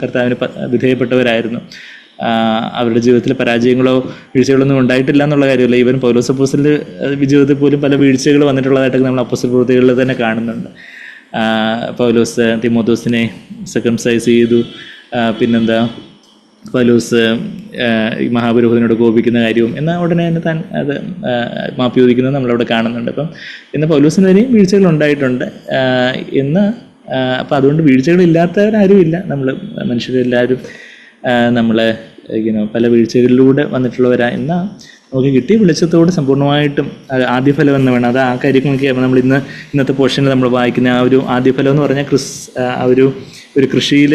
കർത്താവിന് വിധേയപ്പെട്ടവരായിരുന്നു. അവരുടെ ജീവിതത്തിൽ പരാജയങ്ങളോ വീഴ്ചകളൊന്നും ഉണ്ടായിട്ടില്ല എന്നുള്ള കാര്യമല്ല. ഈവൻ പൗലോസ് അപ്പോസ്തലന്റെ ജീവിതത്തിൽ പോലും പല വീഴ്ചകൾ വന്നിട്ടുള്ളതായിട്ടൊക്കെ നമ്മൾ അപ്പോസ്തല പ്രവൃത്തികളിൽ തന്നെ കാണുന്നുണ്ട്. പൗലോസ് തിമോഥോസിനെ സർക്കംസൈസ് ചെയ്തു. പിന്നെന്താ, പൗലോസ് ഈ മഹാപുരോഹിതനോട് കോപിക്കുന്ന കാര്യവും എന്നാൽ ഉടനെ തന്നെ താൻ അത് മാപ്പി ചോദിക്കുന്നത് നമ്മളവിടെ കാണുന്നുണ്ട്. അപ്പം ഇന്ന് പൗലോസിന് വരെയും വീഴ്ചകൾ ഉണ്ടായിട്ടുണ്ട്. അപ്പം അതുകൊണ്ട് വീഴ്ചകളില്ലാത്തവരാരും ഇല്ല. മനുഷ്യരെല്ലാവരും പല വീഴ്ചകളിലൂടെ വന്നിട്ടുള്ളവരാ. എന്നാൽ നമുക്ക് കിട്ടിയ വെളിച്ചത്തോട് സമ്പൂർണ്ണമായിട്ടും ആദ്യഫലം എന്ന് വേണം. അത് ആ കാര്യങ്ങളൊക്കെ നമ്മൾ ഇന്നത്തെ പോർഷനിൽ നമ്മൾ വായിക്കുന്ന ആ ഒരു ആദ്യഫലം എന്ന് പറഞ്ഞാൽ ആ ഒരു കൃഷിയിൽ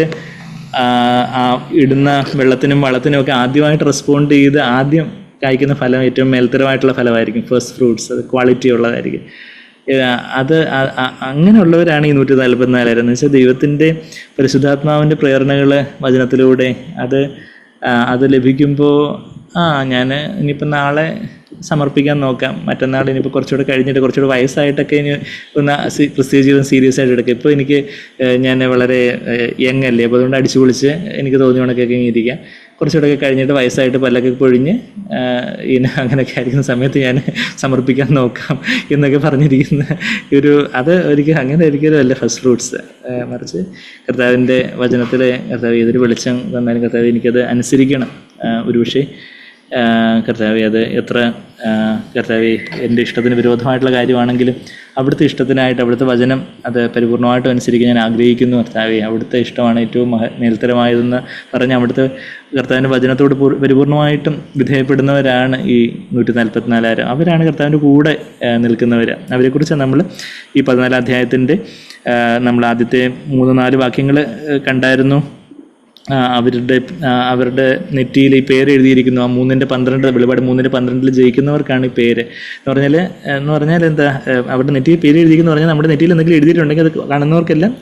ഇടുന്ന വെള്ളത്തിനും വളത്തിനും ഒക്കെ ആദ്യമായിട്ട് റെസ്പോണ്ട് ചെയ്ത് ആദ്യം കായ്ക്കുന്ന ഫലം ഏറ്റവും മേൽത്തരമായിട്ടുള്ള ഫലമായിരിക്കും. ഫസ്റ്റ് ഫ്രൂട്ട്സ്, അത് ക്വാളിറ്റി ഉള്ളതായിരിക്കും. അത് അങ്ങനെയുള്ളവരാണ് ഈ 144 എന്ന് വെച്ചാൽ ദൈവത്തിൻ്റെ പരിശുദ്ധാത്മാവിൻ്റെ പ്രേരണകൾ വചനത്തിലൂടെ അത് ലഭിക്കുമ്പോൾ ഞാൻ ഇനിയിപ്പോൾ നാളെ സമർപ്പിക്കാൻ നോക്കാം, മറ്റന്നാൾ ഇനിയിപ്പോൾ കുറച്ചുകൂടെ കഴിഞ്ഞിട്ട് കുറച്ചുകൂടെ വയസ്സായിട്ടൊക്കെ ഇനി ഒന്ന് ക്രിസ്തീയ ജീവിതം സീരിയസ് ആയിട്ട് എടുക്കുക. ഇപ്പോൾ എനിക്ക് ഞാൻ വളരെ യങ് അല്ലേ, അപ്പോൾ അതുകൊണ്ട് അടിച്ചു പൊളിച്ച് എനിക്ക് തോന്നിയ കണക്കൊക്കെ ഇങ്ങനെ ഇരിക്കാം. കുറച്ചുകൂടെയൊക്കെ കഴിഞ്ഞിട്ട് വയസ്സായിട്ട് പല്ലൊക്കെ പൊഴിഞ്ഞ് അങ്ങനെയൊക്കെ ആയിരിക്കുന്ന സമയത്ത് ഞാൻ സമർപ്പിക്കാൻ നോക്കാം എന്നൊക്കെ പറഞ്ഞിരിക്കുന്ന അത് ഒരിക്കലും അങ്ങനെ ഒരിക്കലും അല്ല ഫസ്റ്റ് ഫ്രൂട്ട്സ്. മറിച്ച് കർത്താവിൻ്റെ വചനത്തിൽ കർത്താവ് ഏതൊരു വെളിച്ചം തന്നാലും കർത്താവ് എനിക്കത് അനുസരിക്കണം. ഒരുപക്ഷെ കർത്താവെ അത് എത്ര കർത്താവെ എൻ്റെ ഇഷ്ടത്തിന് വിരോധമായിട്ടുള്ള കാര്യമാണെങ്കിലും അവിടുത്തെ ഇഷ്ടത്തിനായിട്ട് അവിടുത്തെ വചനം അത് പരിപൂർണമായിട്ടും അനുസരിക്കാൻ ഞാൻ ആഗ്രഹിക്കുന്നു. കർത്താവെ അവിടുത്തെ ഇഷ്ടമാണ് ഏറ്റവും മേൽത്തരമായതെന്ന് പറഞ്ഞ് അവിടുത്തെ കർത്താവിൻ്റെ വചനത്തോട് പരിപൂർണമായിട്ടും വിധേയപ്പെടുന്നവരാണ് ഈ 144. അവരാണ് കർത്താവിൻ്റെ കൂടെ നിൽക്കുന്നവർ. അവരെക്കുറിച്ച് നമ്മൾ ഈ 14 അധ്യായത്തിൻ്റെ നമ്മൾ ആദ്യത്തെ 3-4 വാക്യങ്ങൾ കണ്ടായിരുന്നു. അവരുടെ നെറ്റിയിൽ ഈ പേര് എഴുതിയിരിക്കുന്നു. ആ 3:12 വെളിപാട് 3:12 ജയിക്കുന്നവർക്കാണ് ഈ പേര് എന്ന് പറഞ്ഞാൽ എന്താ, അവരുടെ നെറ്റിയിൽ പേര് എഴുതിയിരിക്കുന്നു പറഞ്ഞാൽ നമ്മുടെ നെറ്റിയിൽ എന്തെങ്കിലും എഴുതിയിട്ടുണ്ടെങ്കിൽ അത് കാണുന്നവർക്കെല്ലാം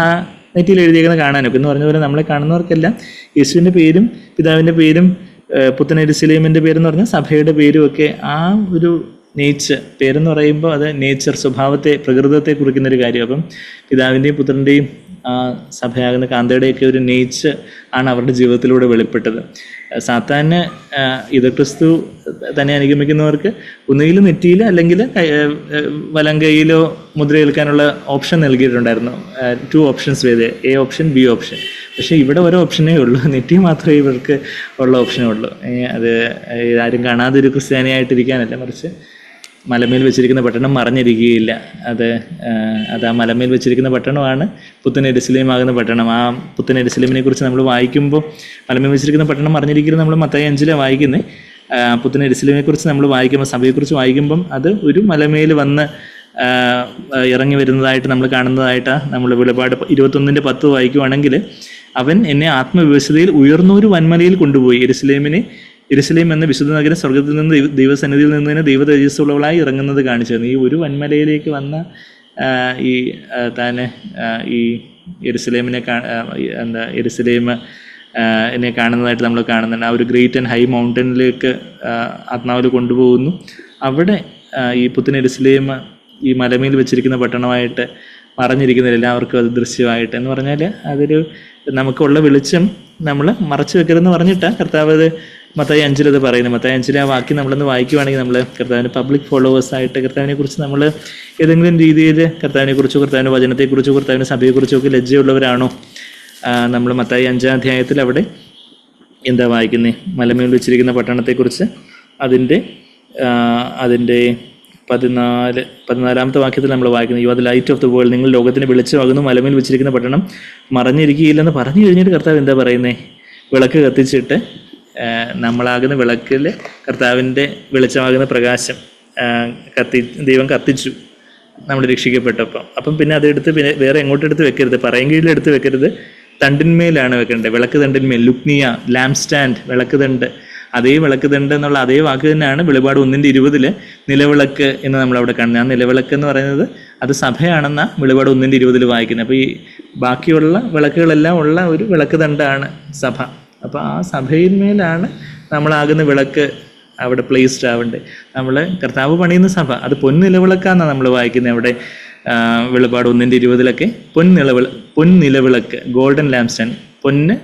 ആ നെറ്റിയിൽ എഴുതിയിരിക്കുന്നത് കാണാനൊക്കെ എന്ന് പറഞ്ഞ പോലെ നമ്മളെ കാണുന്നവർക്കെല്ലാം യേശുവിൻ്റെ പേരും പിതാവിൻ്റെ പേരും പുത്തൻ യെരൂശലേമിൻ്റെ പേരെന്ന് പറഞ്ഞാൽ സഭയുടെ പേരും ഒക്കെ ആ ഒരു പേരെന്ന് പറയുമ്പോൾ അത് സ്വഭാവത്തെ, പ്രകൃതത്തെ കുറിക്കുന്നൊരു കാര്യം. അപ്പം പിതാവിൻ്റെയും പുത്രൻ്റെയും സഭയാകുന്ന കാന്തയുടെയൊക്കെ ഒരു ആണ് അവരുടെ ജീവിതത്തിലൂടെ വെളിപ്പെട്ടത്. സാത്താന് ഇത് ക്രിസ്തു തന്നെ അനുഗമിക്കുന്നവർക്ക് ഒന്നുകിൽ നെറ്റിയിൽ അല്ലെങ്കിൽ വലം കൈയിലോ മുദ്രയേൽക്കാനുള്ള ഓപ്ഷൻ നൽകിയിട്ടുണ്ടായിരുന്നു. 2 ഓപ്ഷൻസ് വേദ, A ഓപ്ഷൻ, B ഓപ്ഷൻ. പക്ഷേ ഇവിടെ ഓരോ ഓപ്ഷനേ ഉള്ളൂ, നെറ്റി മാത്രമേ ഇവർക്ക് ഉള്ള ഓപ്ഷനേ ഉള്ളൂ. അത് ആരും കാണാതെ ഒരു ക്രിസ്ത്യാനിയായിട്ടിരിക്കാനല്ല, മറിച്ച് മലമേൽ വെച്ചിരിക്കുന്ന പട്ടണം മറഞ്ഞിരിക്കുകയില്ല. അത് ആ മലമേൽ വെച്ചിരിക്കുന്ന പട്ടണമാണ് പുത്തൻ യെരൂശലേം ആകുന്ന പട്ടണം. ആ പുത്തൻ യെരൂശലേമിനെ കുറിച്ച് നമ്മൾ വായിക്കുമ്പോൾ മലമേൽ വെച്ചിരിക്കുന്ന പട്ടണം മറിഞ്ഞിരിക്കുന്നത് നമ്മൾ മത്തായി 5 വായിക്കുന്നത്. പുത്തൻ യെരൂശലേമിനെ കുറിച്ച് നമ്മൾ വായിക്കുമ്പോൾ, സഭയെക്കുറിച്ച് വായിക്കുമ്പം അത് ഒരു മലമേൽ വന്ന് ഇറങ്ങി വരുന്നതായിട്ട് നമ്മൾ കാണുന്നതായിട്ടാണ്. നമ്മൾ വെളിപാട് 21:10 വായിക്കുവാണെങ്കിൽ അവൻ എന്നെ ആത്മവിവശതയിൽ ഉയർന്നൊരു വൻമലയിൽ കൊണ്ടുപോയി യെരൂശലേം എന്ന വിശുദ്ധ നഗരം സ്വർഗത്തിൽ നിന്ന് ദൈവസന്നിധിയിൽ നിന്ന് ദൈവ തേജസ്സുള്ളവളായി ഇറങ്ങുന്നത് കാണിച്ചിരുന്നു. ഈ ഒരു വൻമലയിലേക്ക് വന്ന ഈ യെരൂശലേമിനെ എന്നെ കാണുന്നതായിട്ട് നമ്മൾ കാണുന്നുണ്ട്. ആ ഒരു ഗ്രേറ്റ് ആൻഡ് ഹൈ മൗണ്ടനിലേക്ക് ആത്മാവിൽ കൊണ്ടുപോകുന്നു. അവിടെ ഈ പുത്തൻ യെരൂശലേം ഈ മലമേൽ വെച്ചിരിക്കുന്ന പട്ടണമായിട്ട് മറഞ്ഞിരിക്കുന്നില്ല, എല്ലാവർക്കും അത് ദൃശ്യമായിട്ട്. എന്ന് പറഞ്ഞാൽ അതൊരു നമുക്കുള്ള വെളിച്ചം നമ്മൾ മറച്ചു വെക്കരുതെന്ന് പറഞ്ഞിട്ടാണ് കർത്താവ് അത് മത്തായി 5 പറയുന്നത്. മത്തായി 5 ആ വാക്യം നമ്മളൊന്ന് വായിക്കുവാണെങ്കിൽ നമ്മൾ കർത്താവിൻ്റെ പബ്ലിക് ഫോളോവേഴ്സായിട്ട് കർത്താവിനെക്കുറിച്ച് നമ്മൾ ഏതെങ്കിലും രീതിയിൽ കർത്താവിനെക്കുറിച്ചോ കർത്താവിൻ്റെ വചനത്തെക്കുറിച്ചോ കർത്താവിൻ്റെ സഭയെക്കുറിച്ചോ ഒക്കെ ലജ്ജയുള്ളവരാണോ? നമ്മൾ മത്തായി 5 അധ്യായത്തിൽ അവിടെ എന്താ വായിക്കുന്നത്? മലമേൽ വെച്ചിരിക്കുന്ന പട്ടണത്തെക്കുറിച്ച് അതിൻ്റെ 14-ാമത്തെ വാക്യത്തിൽ നമ്മൾ വായിക്കുന്നത്, you are the light of the world, നിങ്ങൾ ലോകത്തിന് വെളിച്ചമാകുന്നു, മലമേൽ വെച്ചിരിക്കുന്ന പട്ടണം മറഞ്ഞിരിക്കുകയില്ലെന്ന് പറഞ്ഞു കഴിഞ്ഞിട്ട് കർത്താവ് എന്താ പറയുന്നത്? വിളക്ക് കത്തിച്ചിട്ട് നമ്മളാകുന്ന വിളക്കിൽ കർത്താവിൻ്റെ വെളിച്ചമാകുന്ന പ്രകാശം ദൈവം കത്തിച്ചു നമ്മൾ രക്ഷിക്കപ്പെട്ടപ്പോൾ. അപ്പം പിന്നെ അതെടുത്ത് പിന്നെ വേറെ എങ്ങോട്ടെടുത്ത് വെക്കരുത്, പറയും കീഴിലെടുത്ത് വെക്കരുത്, തണ്ടിന്മേലാണ് വെക്കേണ്ടത്. വിളക്ക് തണ്ടിന്മേൽ, ലുക്നിയ, ലാംപ് സ്റ്റാൻഡ്, വിളക്ക് തണ്ട്. അതേ വിളക്ക് തണ്ട് എന്നുള്ള അതേ വാക്ക് തന്നെയാണ് വെളിപാട് 1:20 നിലവിളക്ക് എന്ന് നമ്മളവിടെ കാണുന്നത്. ആ നിലവിളക്ക് എന്ന് പറയുന്നത് അത് സഭയാണെന്നാണ് വെളിപാട് 1:20 വായിക്കുന്നത്. അപ്പോൾ ഈ ബാക്കിയുള്ള വിളക്കുകളെല്ലാം ഉള്ള ഒരു വിളക്ക് തണ്ടാണ് സഭ. അപ്പോൾ ആ സഭയിന്മേലാണ് നമ്മളാകുന്ന വിളക്ക് അവിടെ പ്ലേസ്ഡ് ആവേണ്ടത്. നമ്മൾ കർത്താവ് പണിയുന്ന സഭ അത് പൊൻനിലവിളക്കാന്നാണ് നമ്മൾ വായിക്കുന്നത്. അവിടെ വെളിപാട് 1:20 പൊൻനിലവിളക്ക്, ഗോൾഡൻ ലാംപ് സ്റ്റാൻഡ്. പൊന്ന്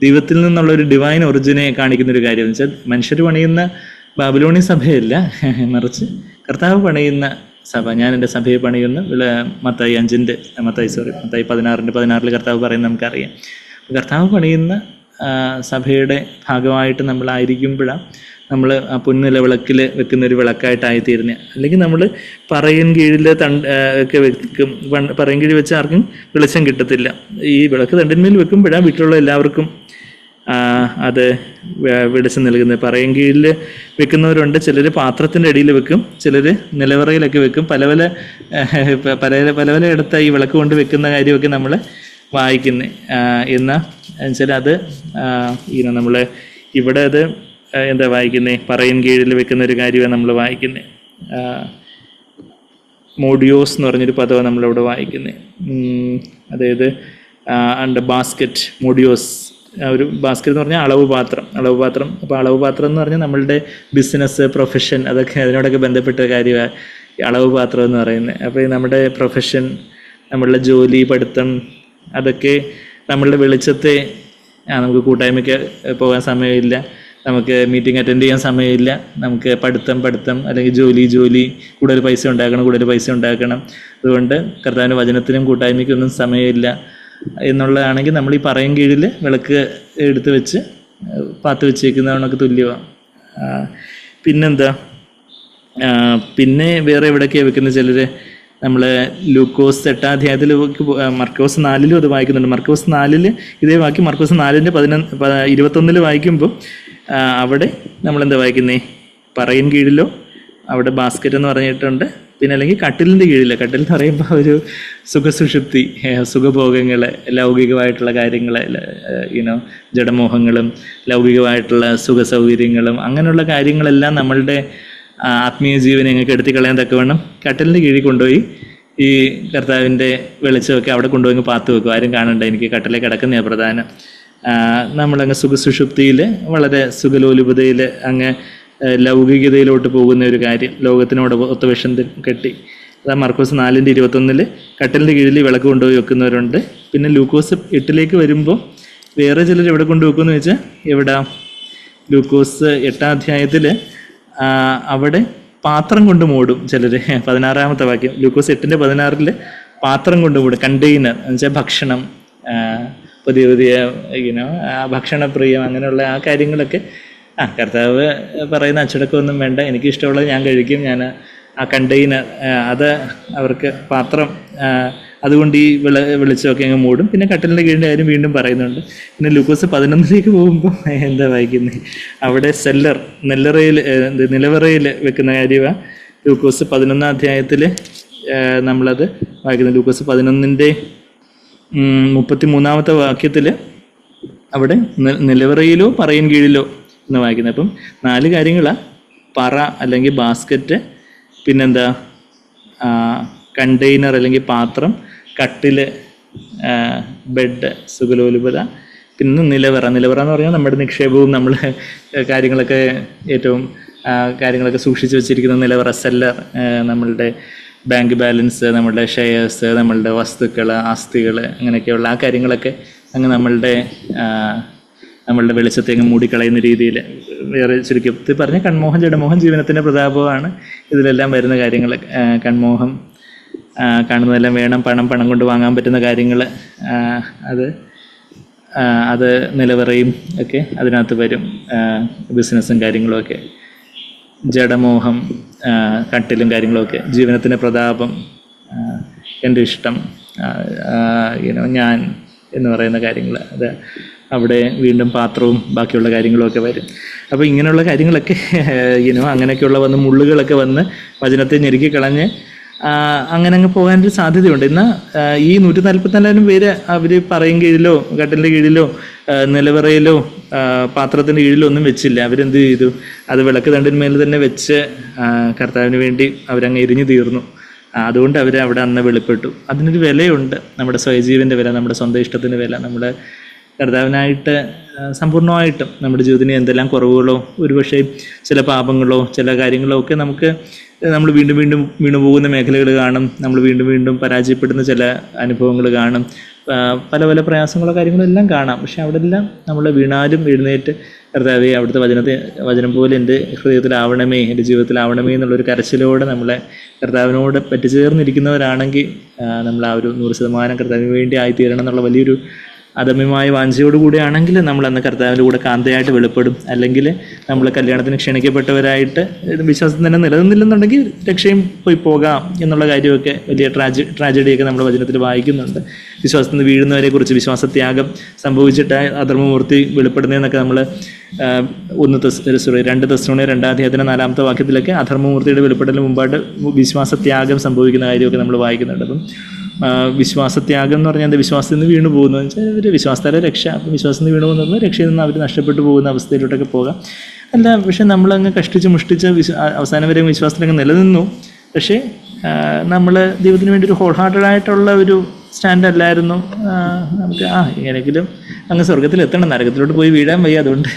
ദൈവത്തിൽ നിന്നുള്ള ഒരു ഡിവൈൻ ഒറിജിനെ കാണിക്കുന്നൊരു കാര്യം എന്ന് വെച്ചാൽ മനുഷ്യർ പണിയുന്ന ബാബിലോണി സഭയല്ല, മറിച്ച് കർത്താവ് പണിയുന്ന സഭ. ഞാൻ എൻ്റെ സഭയെ പണിയുന്ന മത്തായി 16:16 കർത്താവ് പറയുന്നത് നമുക്കറിയാം. കർത്താവ് പണിയുന്ന സഭയുടെ ഭാഗമായിട്ട് നമ്മളായിരിക്കുമ്പോഴാണ് നമ്മൾ ആ പൊൻനിലവിളക്കിൽ വെക്കുന്ന ഒരു വിളക്കായിട്ടായിത്തീരുന്നത്. അല്ലെങ്കിൽ നമ്മൾ പറയും കീഴിൽ ഒക്കെ വെക്കും. പറയും കീഴിൽ വെച്ച് ആർക്കും വെളിച്ചം കിട്ടത്തില്ല. ഈ വിളക്ക് തണ്ടിന്മേൽ വെക്കുമ്പോഴാണ് വീട്ടിലുള്ള എല്ലാവർക്കും അത് വെളിച്ചം നൽകുന്നത്. പറയും കീഴിൽ വെക്കുന്നവരുണ്ട്, ചിലർ പാത്രത്തിൻ്റെ അടിയിൽ വെക്കും, ചിലർ നിലവറയിലൊക്കെ വെക്കും. പല പല ഇടത്ത് ഈ വിളക്ക് കൊണ്ട് വെക്കുന്ന കാര്യമൊക്കെ നമ്മൾ വായിക്കുന്നത്. എന്നാൽ വെച്ചാൽ അത് നമ്മൾ ഇവിടെ അത് എന്താ വായിക്കുന്നത്, പറയും കീഴിൽ വെക്കുന്ന ഒരു കാര്യമാണ് നമ്മൾ വായിക്കുന്നത്. മോഡിയോസ് എന്ന് പറഞ്ഞൊരു പദമാണ് നമ്മളിവിടെ വായിക്കുന്നത്. അതായത് ബാസ്ക്കറ്റ്, മോഡിയോസ്, ഒരു ബാസ്ക്കറ്റ് എന്ന് പറഞ്ഞാൽ അളവ് പാത്രം. അപ്പോൾ അളവ് പാത്രം എന്ന് പറഞ്ഞാൽ നമ്മളുടെ ബിസിനസ്, പ്രൊഫഷൻ, അതൊക്കെ അതിനോടൊക്കെ ബന്ധപ്പെട്ട കാര്യമാണ് അളവ് പാത്രം എന്ന് പറയുന്നത്. അപ്പോൾ നമ്മുടെ പ്രൊഫഷൻ, നമ്മളുടെ ജോലി, പഠിത്തം, അതൊക്കെ നമ്മളുടെ വെളിച്ചത്തെ നമുക്ക് കൂട്ടായ്മയ്ക്ക് പോകാൻ സമയമില്ല, നമുക്ക് മീറ്റിംഗ് അറ്റൻഡ് ചെയ്യാൻ സമയമില്ല, നമുക്ക് പഠിത്തം അല്ലെങ്കിൽ ജോലി, കൂടുതൽ പൈസ ഉണ്ടാക്കണം. അതുകൊണ്ട് കർത്താവിൻ്റെ വചനത്തിനും കൂട്ടായ്മയ്ക്കൊന്നും സമയമില്ല എന്നുള്ളതാണെങ്കിൽ നമ്മൾ ഈ പറയും കീഴിൽ വിളക്ക് എടുത്ത് വെച്ച് പാത്ത് വെച്ചേക്കുന്നവണൊക്കെ തുല്യമാണ്. പിന്നെന്താ, പിന്നെ വേറെ എവിടെയൊക്കെയാണ് വെക്കുന്നത്? ചിലർ നമ്മൾ ലൂക്കോസ് 8-ാം അധ്യായത്തിൽ, മർക്കോസ് 4-ലും അത് വായിക്കുന്നുണ്ട്. മർക്കോസ് 4-ൽ ഇതേ വാക്യം മർക്കോസ് 4-ന്റെ 21 വായിക്കുമ്പോൾ അവിടെ നമ്മളെന്താ വായിക്കുന്നത്? പറയും കീഴിലോ, അവിടെ ബാസ്ക്കറ്റ് എന്ന് പറഞ്ഞിട്ടുണ്ട്. പിന്നെ അല്ലെങ്കിൽ കട്ടിലിൻ്റെ കീഴിൽ, കട്ടിൽ എന്ന് പറയുമ്പോൾ ഒരു സുഖസുഷുപ്തി, സുഖഭോഗങ്ങൾ, ലൗകികമായിട്ടുള്ള കാര്യങ്ങൾ, ജഡമോഹങ്ങളും ലൗകികമായിട്ടുള്ള സുഖസൗകര്യങ്ങളും അങ്ങനെയുള്ള കാര്യങ്ങളെല്ലാം നമ്മളുടെ ആത്മീയ ജീവനെ ഞങ്ങൾക്ക് എടുത്തിക്കളയാൻ തക്കവണ്ണം കട്ടിലിൻ്റെ കീഴിൽ കൊണ്ടുപോയി ഈ കർത്താവിൻ്റെ വെളിച്ചമൊക്കെ അവിടെ കൊണ്ടുപോയി പാത്ത് വെക്കും. ആരും കാണണ്ട, എനിക്ക് കട്ടിലേക്ക് കിടക്കുന്നതാണ് പ്രധാനം. നമ്മളങ്ങ് സുഖസുഷുപ്തിയിൽ, വളരെ സുഖലോലുപതയിൽ, അങ്ങ് ലൗകികതയിലോട്ട് പോകുന്ന ഒരു കാര്യം, ലോകത്തിനോട് ഒത്ത വിഷം കെട്ടി. അതാ മർക്കോസ് 4-ന്റെ 21 കട്ടിലിൻ്റെ കീഴിൽ വിളക്ക് കൊണ്ടുപോയി വെക്കുന്നവരുണ്ട്. പിന്നെ ലൂക്കോസ് 8-ലേക്ക് വരുമ്പോൾ വേറെ ചിലർ എവിടെ കൊണ്ടുവെക്കുമെന്ന് വെച്ചാൽ, എവിടെ? ലൂക്കോസ് 8-ാം അധ്യായത്തിൽ അവിടെ പാത്രം കൊണ്ട് മൂടും ചിലർ. 16-ാമത്തെ വാക്യം, ലൂക്കോസ് 8-ന്റെ 16 പാത്രം കൊണ്ട് മൂടും. കണ്ടെയ്നർ എന്ന് വെച്ചാൽ ഭക്ഷണം, പുതിയ ഭക്ഷണപ്രിയം, അങ്ങനെയുള്ള ആ കാര്യങ്ങളൊക്കെ കർത്താവ് പറയുന്ന അച്ചടക്കമൊന്നും വേണ്ട, എനിക്കിഷ്ടമുള്ളത് ഞാൻ കഴിക്കും, ഞാൻ ആ കണ്ടെയ്നർ, അത് അവർക്ക് പാത്രം, അതുകൊണ്ട് ഈ വെളിച്ചമൊക്കെ അങ്ങ് മൂടും. പിന്നെ കട്ടിലിൻ്റെ കീഴിൻ്റെ കാര്യം വീണ്ടും പറയുന്നുണ്ട്. പിന്നെ ലൂക്കോസ് 11-ലേക്ക് പോകുമ്പോൾ എന്താ വായിക്കുന്നത്? അവിടെ നിലവറയിൽ വെക്കുന്ന കാര്യമാണ് ലൂക്കോസ് 11-ാം അധ്യായത്തിൽ നമ്മളത് വായിക്കുന്നത്. ലൂക്കോസ് 11-ന്റെ 33-ാമത്തെ വാക്യത്തിൽ അവിടെ നിലവറയിലോ പറയും കീഴിലോ എന്ന് വായിക്കുന്നത്. അപ്പം 4 കാര്യങ്ങളാണ്: പറ അല്ലെങ്കിൽ ബാസ്ക്കറ്റ്, പിന്നെന്താ കണ്ടെയ്നർ അല്ലെങ്കിൽ പാത്രം, കട്ടില്, ബെഡ്, സുഖലോലുപത, പിന്നെ നിലവറ എന്ന് പറഞ്ഞാൽ നമ്മുടെ നിക്ഷേപവും നമ്മൾ കാര്യങ്ങളൊക്കെ ഏറ്റവും കാര്യങ്ങളൊക്കെ സൂക്ഷിച്ചു വെച്ചിരിക്കുന്ന നിലവറ, സെല്ലർ, നമ്മളുടെ ബാങ്ക് ബാലൻസ്, നമ്മളുടെ ഷെയർസ്, നമ്മളുടെ വസ്തുക്കൾ, ആസ്തികൾ, അങ്ങനെയൊക്കെയുള്ള ആ കാര്യങ്ങളൊക്കെ അങ്ങ് നമ്മളുടെ വെളിച്ചത്തെ അങ്ങ് മൂടിക്കളയുന്ന രീതിയിൽ. വേറെ ചുരുക്കത്തിൽ പറഞ്ഞ കൺമോഹം, ജഡമോഹം, ജീവനത്തിൻ്റെ പ്രതാപമാണ് ഇതിലെല്ലാം വരുന്ന കാര്യങ്ങൾ. കൺമോഹം, കാണുന്നതെല്ലാം വേണം, പണം കൊണ്ട് വാങ്ങാൻ പറ്റുന്ന കാര്യങ്ങൾ, അത് നിലവറയും ഒക്കെ അതിനകത്ത് വരും, ബിസിനസ്സും കാര്യങ്ങളുമൊക്കെ. ജഡമോഹം, കട്ടിലും കാര്യങ്ങളുമൊക്കെ, ജീവനത്തിൻ്റെ പ്രതാപം, എൻ്റെ ഇഷ്ടം, ഞാൻ എന്ന് പറയുന്ന കാര്യങ്ങൾ, അത് അവിടെ വീണ്ടും പാത്രവും ബാക്കിയുള്ള കാര്യങ്ങളുമൊക്കെ വരും. അപ്പോൾ ഇങ്ങനെയുള്ള കാര്യങ്ങളൊക്കെ അങ്ങനെയൊക്കെയുള്ള മുള്ളുകളൊക്കെ വന്ന് വചനത്തെ ഞെരുക്കി കളഞ്ഞ് അങ്ങനെ അങ്ങ് പോകാനൊരു സാധ്യതയുണ്ട്. എന്നാൽ ഈ 144,000 പേര് അവർ പറയും കീഴിലോ, കട്ടിലിൻ്റെ കീഴിലോ, നിലവറയിലോ, പാത്രത്തിൻ്റെ കീഴിലോ ഒന്നും വെച്ചില്ല. അവരെന്ത് ചെയ്തു? അത് വിളക്ക് തണ്ടിന്മേൽ തന്നെ വെച്ച് കർത്താവിന് വേണ്ടി അവരങ്ങ് എരിഞ്ഞു തീർന്നു. അതുകൊണ്ട് അവർ അവിടെ അന്ന് വെളിപ്പെട്ടു. അതിനൊരു വിലയുണ്ട്, നമ്മുടെ സ്വയജീവൻ്റെ വില, നമ്മുടെ സ്വന്തം ഇഷ്ടത്തിൻ്റെ വില. നമ്മുടെ കർത്താവിനായിട്ട് സമ്പൂർണ്ണമായിട്ടും നമ്മുടെ ജീവിതത്തിന് എന്തെല്ലാം കുറവുകളോ, ഒരുപക്ഷെ ചില പാപങ്ങളോ, ചില കാര്യങ്ങളോ ഒക്കെ നമ്മൾ വീണ്ടും വീണുപോകുന്ന മേഖലകൾ കാണും. നമ്മൾ വീണ്ടും പരാജയപ്പെടുന്ന ചില അനുഭവങ്ങൾ കാണും. പല പ്രയാസങ്ങളോ കാര്യങ്ങളോ എല്ലാം കാണാം. പക്ഷെ അവിടെ എല്ലാം നമ്മൾ വീണാലും എഴുന്നേറ്റ് കർത്താവേ, അവിടുത്തെ വചനം പോലെ എൻ്റെ ഹൃദയത്തിലാവണമേ, എൻ്റെ ജീവിതത്തിലാവണമേ എന്നുള്ളൊരു കരച്ചിലോടെ നമ്മളെ കർത്താവിനോട് പറ്റിച്ചേർന്നിരിക്കുന്നവരാണെങ്കിൽ നമ്മൾ ആ ഒരു 100% കർത്താവിന് വേണ്ടി ആയിത്തീരണം എന്നുള്ള വലിയൊരു അദമ്യമായ വാഞ്ചയോടുകൂടിയാണെങ്കിൽ നമ്മൾ അന്ന് കർത്താവിൻ്റെ കൂടെ കാന്തയായിട്ട് വെളിപ്പെടും. അല്ലെങ്കിൽ നമ്മൾ കല്യാണത്തിന് ക്ഷണിക്കപ്പെട്ടവരായിട്ട് വിശ്വാസം തന്നെ നിലനിന്നില്ലെന്നുണ്ടെങ്കിൽ രക്ഷയും പോകാം എന്നുള്ള കാര്യമൊക്കെ വലിയ ട്രാജഡിയൊക്കെ നമ്മൾ വചനത്തിൽ വായിക്കുന്നുണ്ട്. വിശ്വാസത്തിൽ നിന്ന് വീഴുന്നവരെ കുറിച്ച് വിശ്വാസത്യാഗം സംഭവിച്ചിട്ട് അധർമ്മമൂർത്തി വെളിപ്പെടുന്നതെന്നൊക്കെ നമ്മൾ 2 തെസ്സലോനിക്കർ 2 അധ്യായത്തിന് 4-ാമത്തെ വാക്യത്തിലൊക്കെ അധർമ്മമൂർത്തിയുടെ വെളിപ്പെടലിന് മുമ്പായിട്ട് വിശ്വാസത്യാഗം സംഭവിക്കുന്ന കാര്യമൊക്കെ നമ്മൾ വായിക്കുന്നുണ്ട്. അപ്പം വിശ്വാസത്യാഗം എന്ന് പറഞ്ഞാൽ വിശ്വാസത്തിൽ നിന്ന് വീണു പോകുന്നു വെച്ചാൽ അവർ വിശ്വാസത്താലെ രക്ഷ. അപ്പം വിശ്വാസത്തിൽ നിന്ന് വീണു പോകുന്നത് രക്ഷയിൽ നിന്ന് അവർ നഷ്ടപ്പെട്ടു പോകുന്ന അവസ്ഥയിലോട്ടൊക്കെ പോകാം. അല്ല, പക്ഷെ നമ്മളങ്ങ് കഷ്ടിച്ച് മുഷ്ടിച്ച് അവസാനം വരെ വിശ്വാസത്തിലങ്ങ് നിലനിന്നു. പക്ഷേ നമ്മൾ ദൈവത്തിന് വേണ്ടി ഒരു ഹോൾ ഹാർട്ടഡായിട്ടുള്ള ഒരു സ്റ്റാൻഡ് അല്ലായിരുന്നു. നമുക്ക് എങ്ങനെയെങ്കിലും അങ്ങ് സ്വർഗത്തിൽ എത്തണം, നരകത്തിലോട്ട് പോയി വീഴാൻ വയ്യ, അതുകൊണ്ട്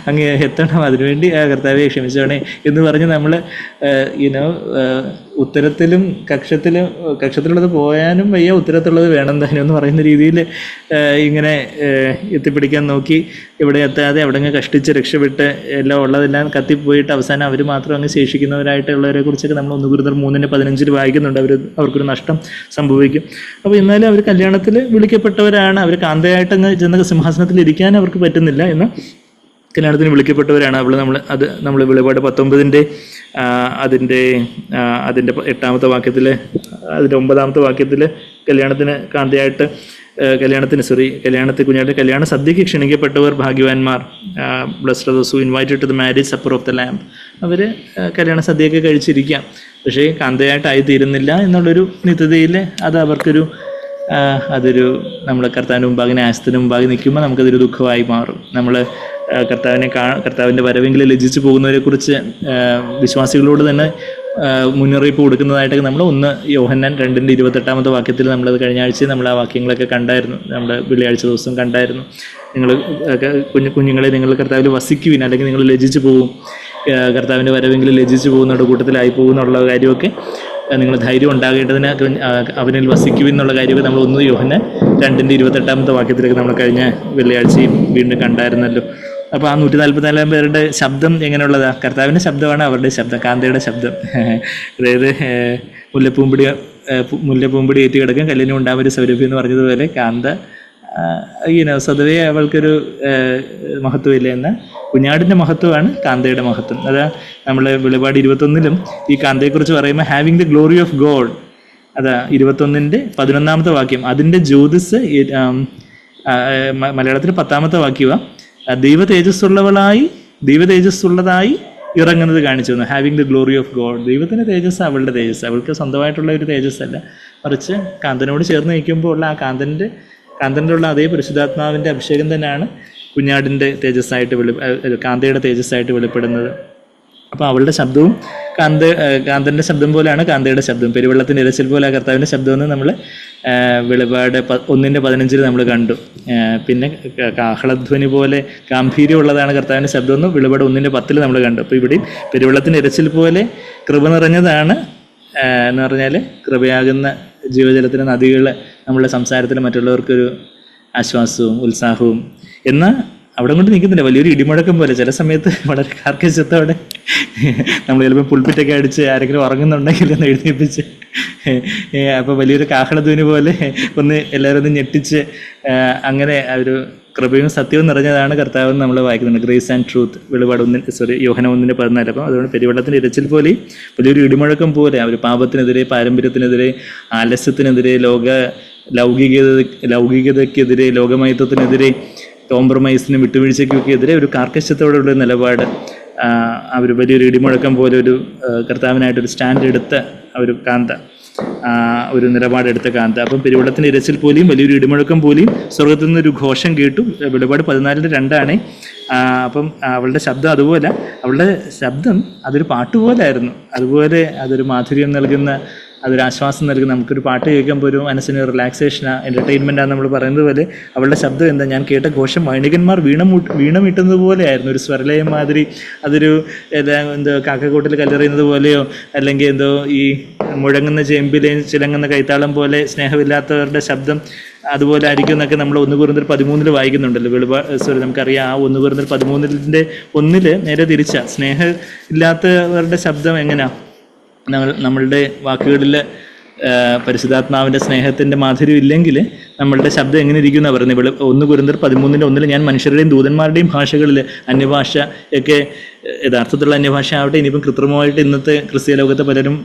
അങ്ങ് എത്തണം, അതിനുവേണ്ടി കർത്താവെ ക്ഷമിച്ചോണേ എന്ന് പറഞ്ഞ് നമ്മൾ ഉത്തരത്തിലും കക്ഷത്തിലുള്ളത് പോയാനും വയ്യ, ഉത്തരത്തിലുള്ളത് വേണം തന്നെ എന്ന് പറയുന്ന രീതിയിൽ ഇങ്ങനെ എത്തിപ്പിടിക്കാൻ നോക്കി ഇവിടെ എത്താതെ അവിടെ അങ്ങ് കഷ്ടിച്ച് രക്ഷപ്പെട്ട് എല്ലാം ഉള്ളതെല്ലാം കത്തിപ്പോയിട്ട് അവസാനം അവർ മാത്രം അങ്ങ് ശേഷിക്കുന്നവരായിട്ടുള്ളവരെ കുറിച്ചൊക്കെ നമ്മൾ 1 കൊരിന്ത്യർ 3:15 വായിക്കുന്നുണ്ട്. അവർക്കൊരു നഷ്ടം സംഭവിക്കും. അപ്പോൾ എന്നാലും അവർ കല്യാണത്തിൽ വിളിക്കപ്പെട്ടവരാണ്. അവർ കാന്തയായിട്ട് അങ്ങ് ചെന്ന സിംഹാസനത്തിൽ ഇരിക്കാൻ അവർക്ക് പറ്റുന്നില്ല എന്ന് കല്യാണത്തിന് വിളിക്കപ്പെട്ടവരാണ്. നമ്മൾ വെളിപാട് 19 അതിൻ്റെ 8-ാമത്തെ വാക്യത്തിൽ അതിൻ്റെ 9-ാമത്തെ വാക്യത്തിൽ കല്യാണത്തിന് കാന്തയായിട്ട് കുഞ്ഞായിട്ട് കല്യാണ സദ്യക്ക് ക്ഷണിക്കപ്പെട്ടവർ ഭാഗ്യവാന്മാർ, blessed are those who invited to the marriage supper of the lamb. അവർ കല്യാണ സദ്യയൊക്കെ കഴിച്ചിരിക്കാം, പക്ഷേ കാന്തയായിട്ടായി തീരുന്നില്ല എന്നുള്ളൊരു നിത്യതയിൽ അത് അവർക്കൊരു നമ്മൾ കർത്താവിൻ്റെ മുമ്പാകെ ന്യായത്തിന് മുമ്പാകെ നിൽക്കുമ്പോൾ നമുക്കതൊരു ദുഃഖമായി മാറും. നമ്മൾ കർത്താവിൻ്റെ വരവെങ്കിൽ ലജ്ജിച്ചു പോകുന്നവരെ കുറിച്ച് വിശ്വാസികളോട് തന്നെ മുന്നറിയിപ്പ് കൊടുക്കുന്നതായിട്ടൊക്കെ നമ്മൾ 1 യോഹന്നാൻ 2:28 വാക്യത്തിൽ നമ്മളത് കഴിഞ്ഞ ആഴ്ച നമ്മൾ ആ വാക്യങ്ങളൊക്കെ കണ്ടായിരുന്നു. നമ്മുടെ വെള്ളിയാഴ്ച ദിവസം കണ്ടായിരുന്നു. നിങ്ങൾ കുഞ്ഞുങ്ങളെ നിങ്ങൾ കർത്താവിൽ വസിക്കുവിൻ, അല്ലെങ്കിൽ നിങ്ങൾ ലജ്ജിച്ചു പോകും, കർത്താവിൻ്റെ വരവെങ്കിൽ ലജ്ജിച്ചു പോകുന്നവരുടെ കൂട്ടത്തിലായി പോകുന്നുള്ള കാര്യമൊക്കെ നിങ്ങൾ ധൈര്യം ഉണ്ടാകേണ്ടതിന് അവനിൽ വസിക്കുവിൻ എന്നുള്ള കാര്യമൊക്കെ നമ്മൾ 1 യോഹന്നാൻ 2:28 വാക്യത്തിലൊക്കെ നമ്മൾ കഴിഞ്ഞ വെള്ളിയാഴ്ചയും വീണ്ടും കണ്ടായിരുന്നല്ലോ. അപ്പോൾ ആ 144 പേരുടെ ശബ്ദം എങ്ങനെയുള്ളതാണ്? കർത്താവിൻ്റെ ശബ്ദമാണ് അവരുടെ ശബ്ദം, കാന്തയുടെ ശബ്ദം. അതായത് മുല്ലപ്പൂമ്പൊടി ഏറ്റി കിടക്കും കല്ലിനും ഉണ്ടാവൊരു സൗരഭ്യം എന്ന് പറഞ്ഞതുപോലെ കാന്ത സ്വതവേ അവൾക്കൊരു മഹത്വമില്ല എന്ന കുഞ്ഞാടിൻ്റെ മഹത്വമാണ് കാന്തയുടെ മഹത്വം. അതാ നമ്മൾ വെളിപാട് 21 ഈ കാന്തയെക്കുറിച്ച് പറയുമ്പോൾ having the glory of God, അതാ 21-11 വാക്യം. അതിൻ്റെ ജ്യോതിസ് മലയാളത്തിൽ 10-ാമത്തെ വാക്യമാണ്. ദൈവ തേജസ്സുള്ളതായി ഇറങ്ങുന്നത് കാണിച്ചു തന്നു. Having the glory of God, ദൈവത്തിൻ്റെ തേജസ് അവളുടെ തേജസ്, അവൾക്ക് സ്വന്തമായിട്ടുള്ള ഒരു തേജസ്സല്ല, മറിച്ച് കാന്തനോട് ചേർന്ന് നിൽക്കുമ്പോൾ ഉള്ള ആ കാന്തൻ്റെ ഉള്ള അതേ പരിശുദ്ധാത്മാവിൻ്റെ അഭിഷേകം തന്നെയാണ് കുഞ്ഞാടിൻ്റെ കാന്തയുടെ തേജസ്സായിട്ട് വെളിപ്പെടുന്നത്. അപ്പോൾ അവളുടെ ശബ്ദവും കാന്തൻ്റെ ശബ്ദം പോലെയാണ് കാന്തയുടെ ശബ്ദം. പെരുവെള്ളത്തിൻ്റെ ഇരച്ചിൽ പോലെ കർത്താവിൻ്റെ ശബ്ദമെന്ന് നമ്മൾ വെളിപാട് 1:15 നമ്മൾ കണ്ടു. പിന്നെ കാഹളധ്വനി പോലെ ഗാംഭീര്യമുള്ളതാണ് കർത്താവിൻ്റെ ശബ്ദമെന്ന് വെളിപാട് 1:10 നമ്മൾ കണ്ടു. അപ്പോൾ ഇവിടെയും പെരുവെള്ളത്തിൻ്റെ ഇരച്ചിൽ പോലെ കൃപ നിറഞ്ഞതാണ് എന്ന് പറഞ്ഞാൽ കൃപയാകുന്ന ജീവജലത്തിൻ്റെ നദികൾ നമ്മുടെ സംസാരത്തിൽ മറ്റുള്ളവർക്കൊരു ആശ്വാസവും ഉത്സാഹവും. എന്നാൽ അവിടെ കൊണ്ട് നിൽക്കുന്നില്ല, വലിയൊരു ഇടിമുഴക്കം പോലെ ചില സമയത്ത് വളരെ കാർക്കശത്തോടെ നമ്മൾ ചിലപ്പോൾ പുൾപ്പിറ്റൊക്കെ അടിച്ച് ആരെങ്കിലും ഉറങ്ങുന്നുണ്ടെങ്കിൽ ഒന്ന് എഴുന്നേൽപ്പിച്ച് അപ്പോൾ വലിയൊരു കാഹളധ്വനി പോലെ എല്ലാവരും ഒന്ന് ഞെട്ടിച്ച് അങ്ങനെ ഒരു കൃപയും സത്യവും നിറഞ്ഞതാണ് കർത്താവ് നമ്മൾ വായിക്കുന്നുണ്ട്. ഗ്രേസ് ആൻഡ് ട്രൂത്ത് വെളിപാട് യോഹന്നാൻ 1:14. അപ്പം അതുകൊണ്ട് പെരുവെള്ളത്തിൻ്റെ ഇരച്ചിൽ പോലെയും വലിയൊരു ഇടിമുഴക്കം പോലെ അവർ പാപത്തിനെതിരെ, പാരമ്പര്യത്തിനെതിരെ, ആലസ്യത്തിനെതിരെ, ലൗകികതയ്ക്കെതിരെ, ലോകമയത്വത്തിനെതിരെ, കോംപ്രമൈസിനും വിട്ടുവീഴ്ചയ്ക്കൊക്കെ എതിരെ ഒരു കാർക്കശ്യത്തോടുള്ള നിലപാട്, അവർ വലിയൊരു ഇടിമുഴക്കം പോലെ ഒരു കർത്താവിനായിട്ടൊരു സ്റ്റാൻഡ് എടുത്ത ഒരു കാന്ത, ഒരു നിലപാടെടുത്ത കാന്ത. അപ്പം പെരുവെള്ളത്തിൻ്റെ ഇരച്ചിൽ പോലെയും വലിയൊരു ഇടിമുഴക്കം പോലെയും സ്വർഗത്തിൽ നിന്നൊരു ഘോഷം കേട്ടു. വെളിപാട് 14:2. അപ്പം അവളുടെ ശബ്ദം അതുപോലെ, അവളുടെ ശബ്ദം അതൊരു പാട്ടുപോലായിരുന്നു. അതുപോലെ അതൊരു മാധുര്യം നൽകുന്ന, അതൊരു ആശ്വാസം നൽകുന്ന, നമുക്കൊരു പാട്ട് കേൾക്കുമ്പോൾ ഒരു മനസ്സിന് റിലാക്സേഷനാണ്, എൻ്റർടൈൻമെൻറ്റാണ് നമ്മൾ പറയുന്നത് പോലെ അവളുടെ ശബ്ദം എന്താ, ഞാൻ കേട്ട ഘോഷം വൈണികന്മാർ വീണമിട്ടുന്നത് പോലെയായിരുന്നു. ഒരു സ്വരലയം മാതിരി, അതൊരു കാക്കക്കൂട്ടിൽ കല്ലെറിയുന്നത് പോലെയോ അല്ലെങ്കിൽ ഈ മുഴങ്ങുന്ന ചേമ്പിലെ ചിലങ്ങുന്ന കൈത്താളം പോലെ സ്നേഹമില്ലാത്തവരുടെ ശബ്ദം അതുപോലെ ആയിരിക്കും എന്നൊക്കെ നമ്മൾ 1 കൊരിന്ത്യർ 13 വായിക്കുന്നുണ്ടല്ലോ. നമുക്കറിയാം ആ 1 കൊരിന്ത്യർ 13:1 നേരെ തിരിച്ച സ്നേഹം ഇല്ലാത്തവരുടെ ശബ്ദം എങ്ങനെയാണ്, നമ്മളുടെ വാക്കുകളിൽ പരിശുദ്ധാത്മാവിൻ്റെ സ്നേഹത്തിൻ്റെ മാധുര്യം ഇല്ലെങ്കിൽ നമ്മളുടെ ശബ്ദം എങ്ങനെ ഇരിക്കുന്ന പറയുന്നത്. ഇവിടെ 1 കൊരിന്ത്യർ 13:1 ഞാൻ മനുഷ്യരുടെയും ദൂതന്മാരുടെയും ഭാഷകളിൽ അന്യഭാഷ ഒക്കെ യഥാർത്ഥത്തിലുള്ള അന്യഭാഷ ആവട്ടെ, ഇനിയിപ്പം കൃത്രിമമായിട്ട് ഇന്നത്തെ ക്രിസ്തീയ ലോകത്തെ പലരും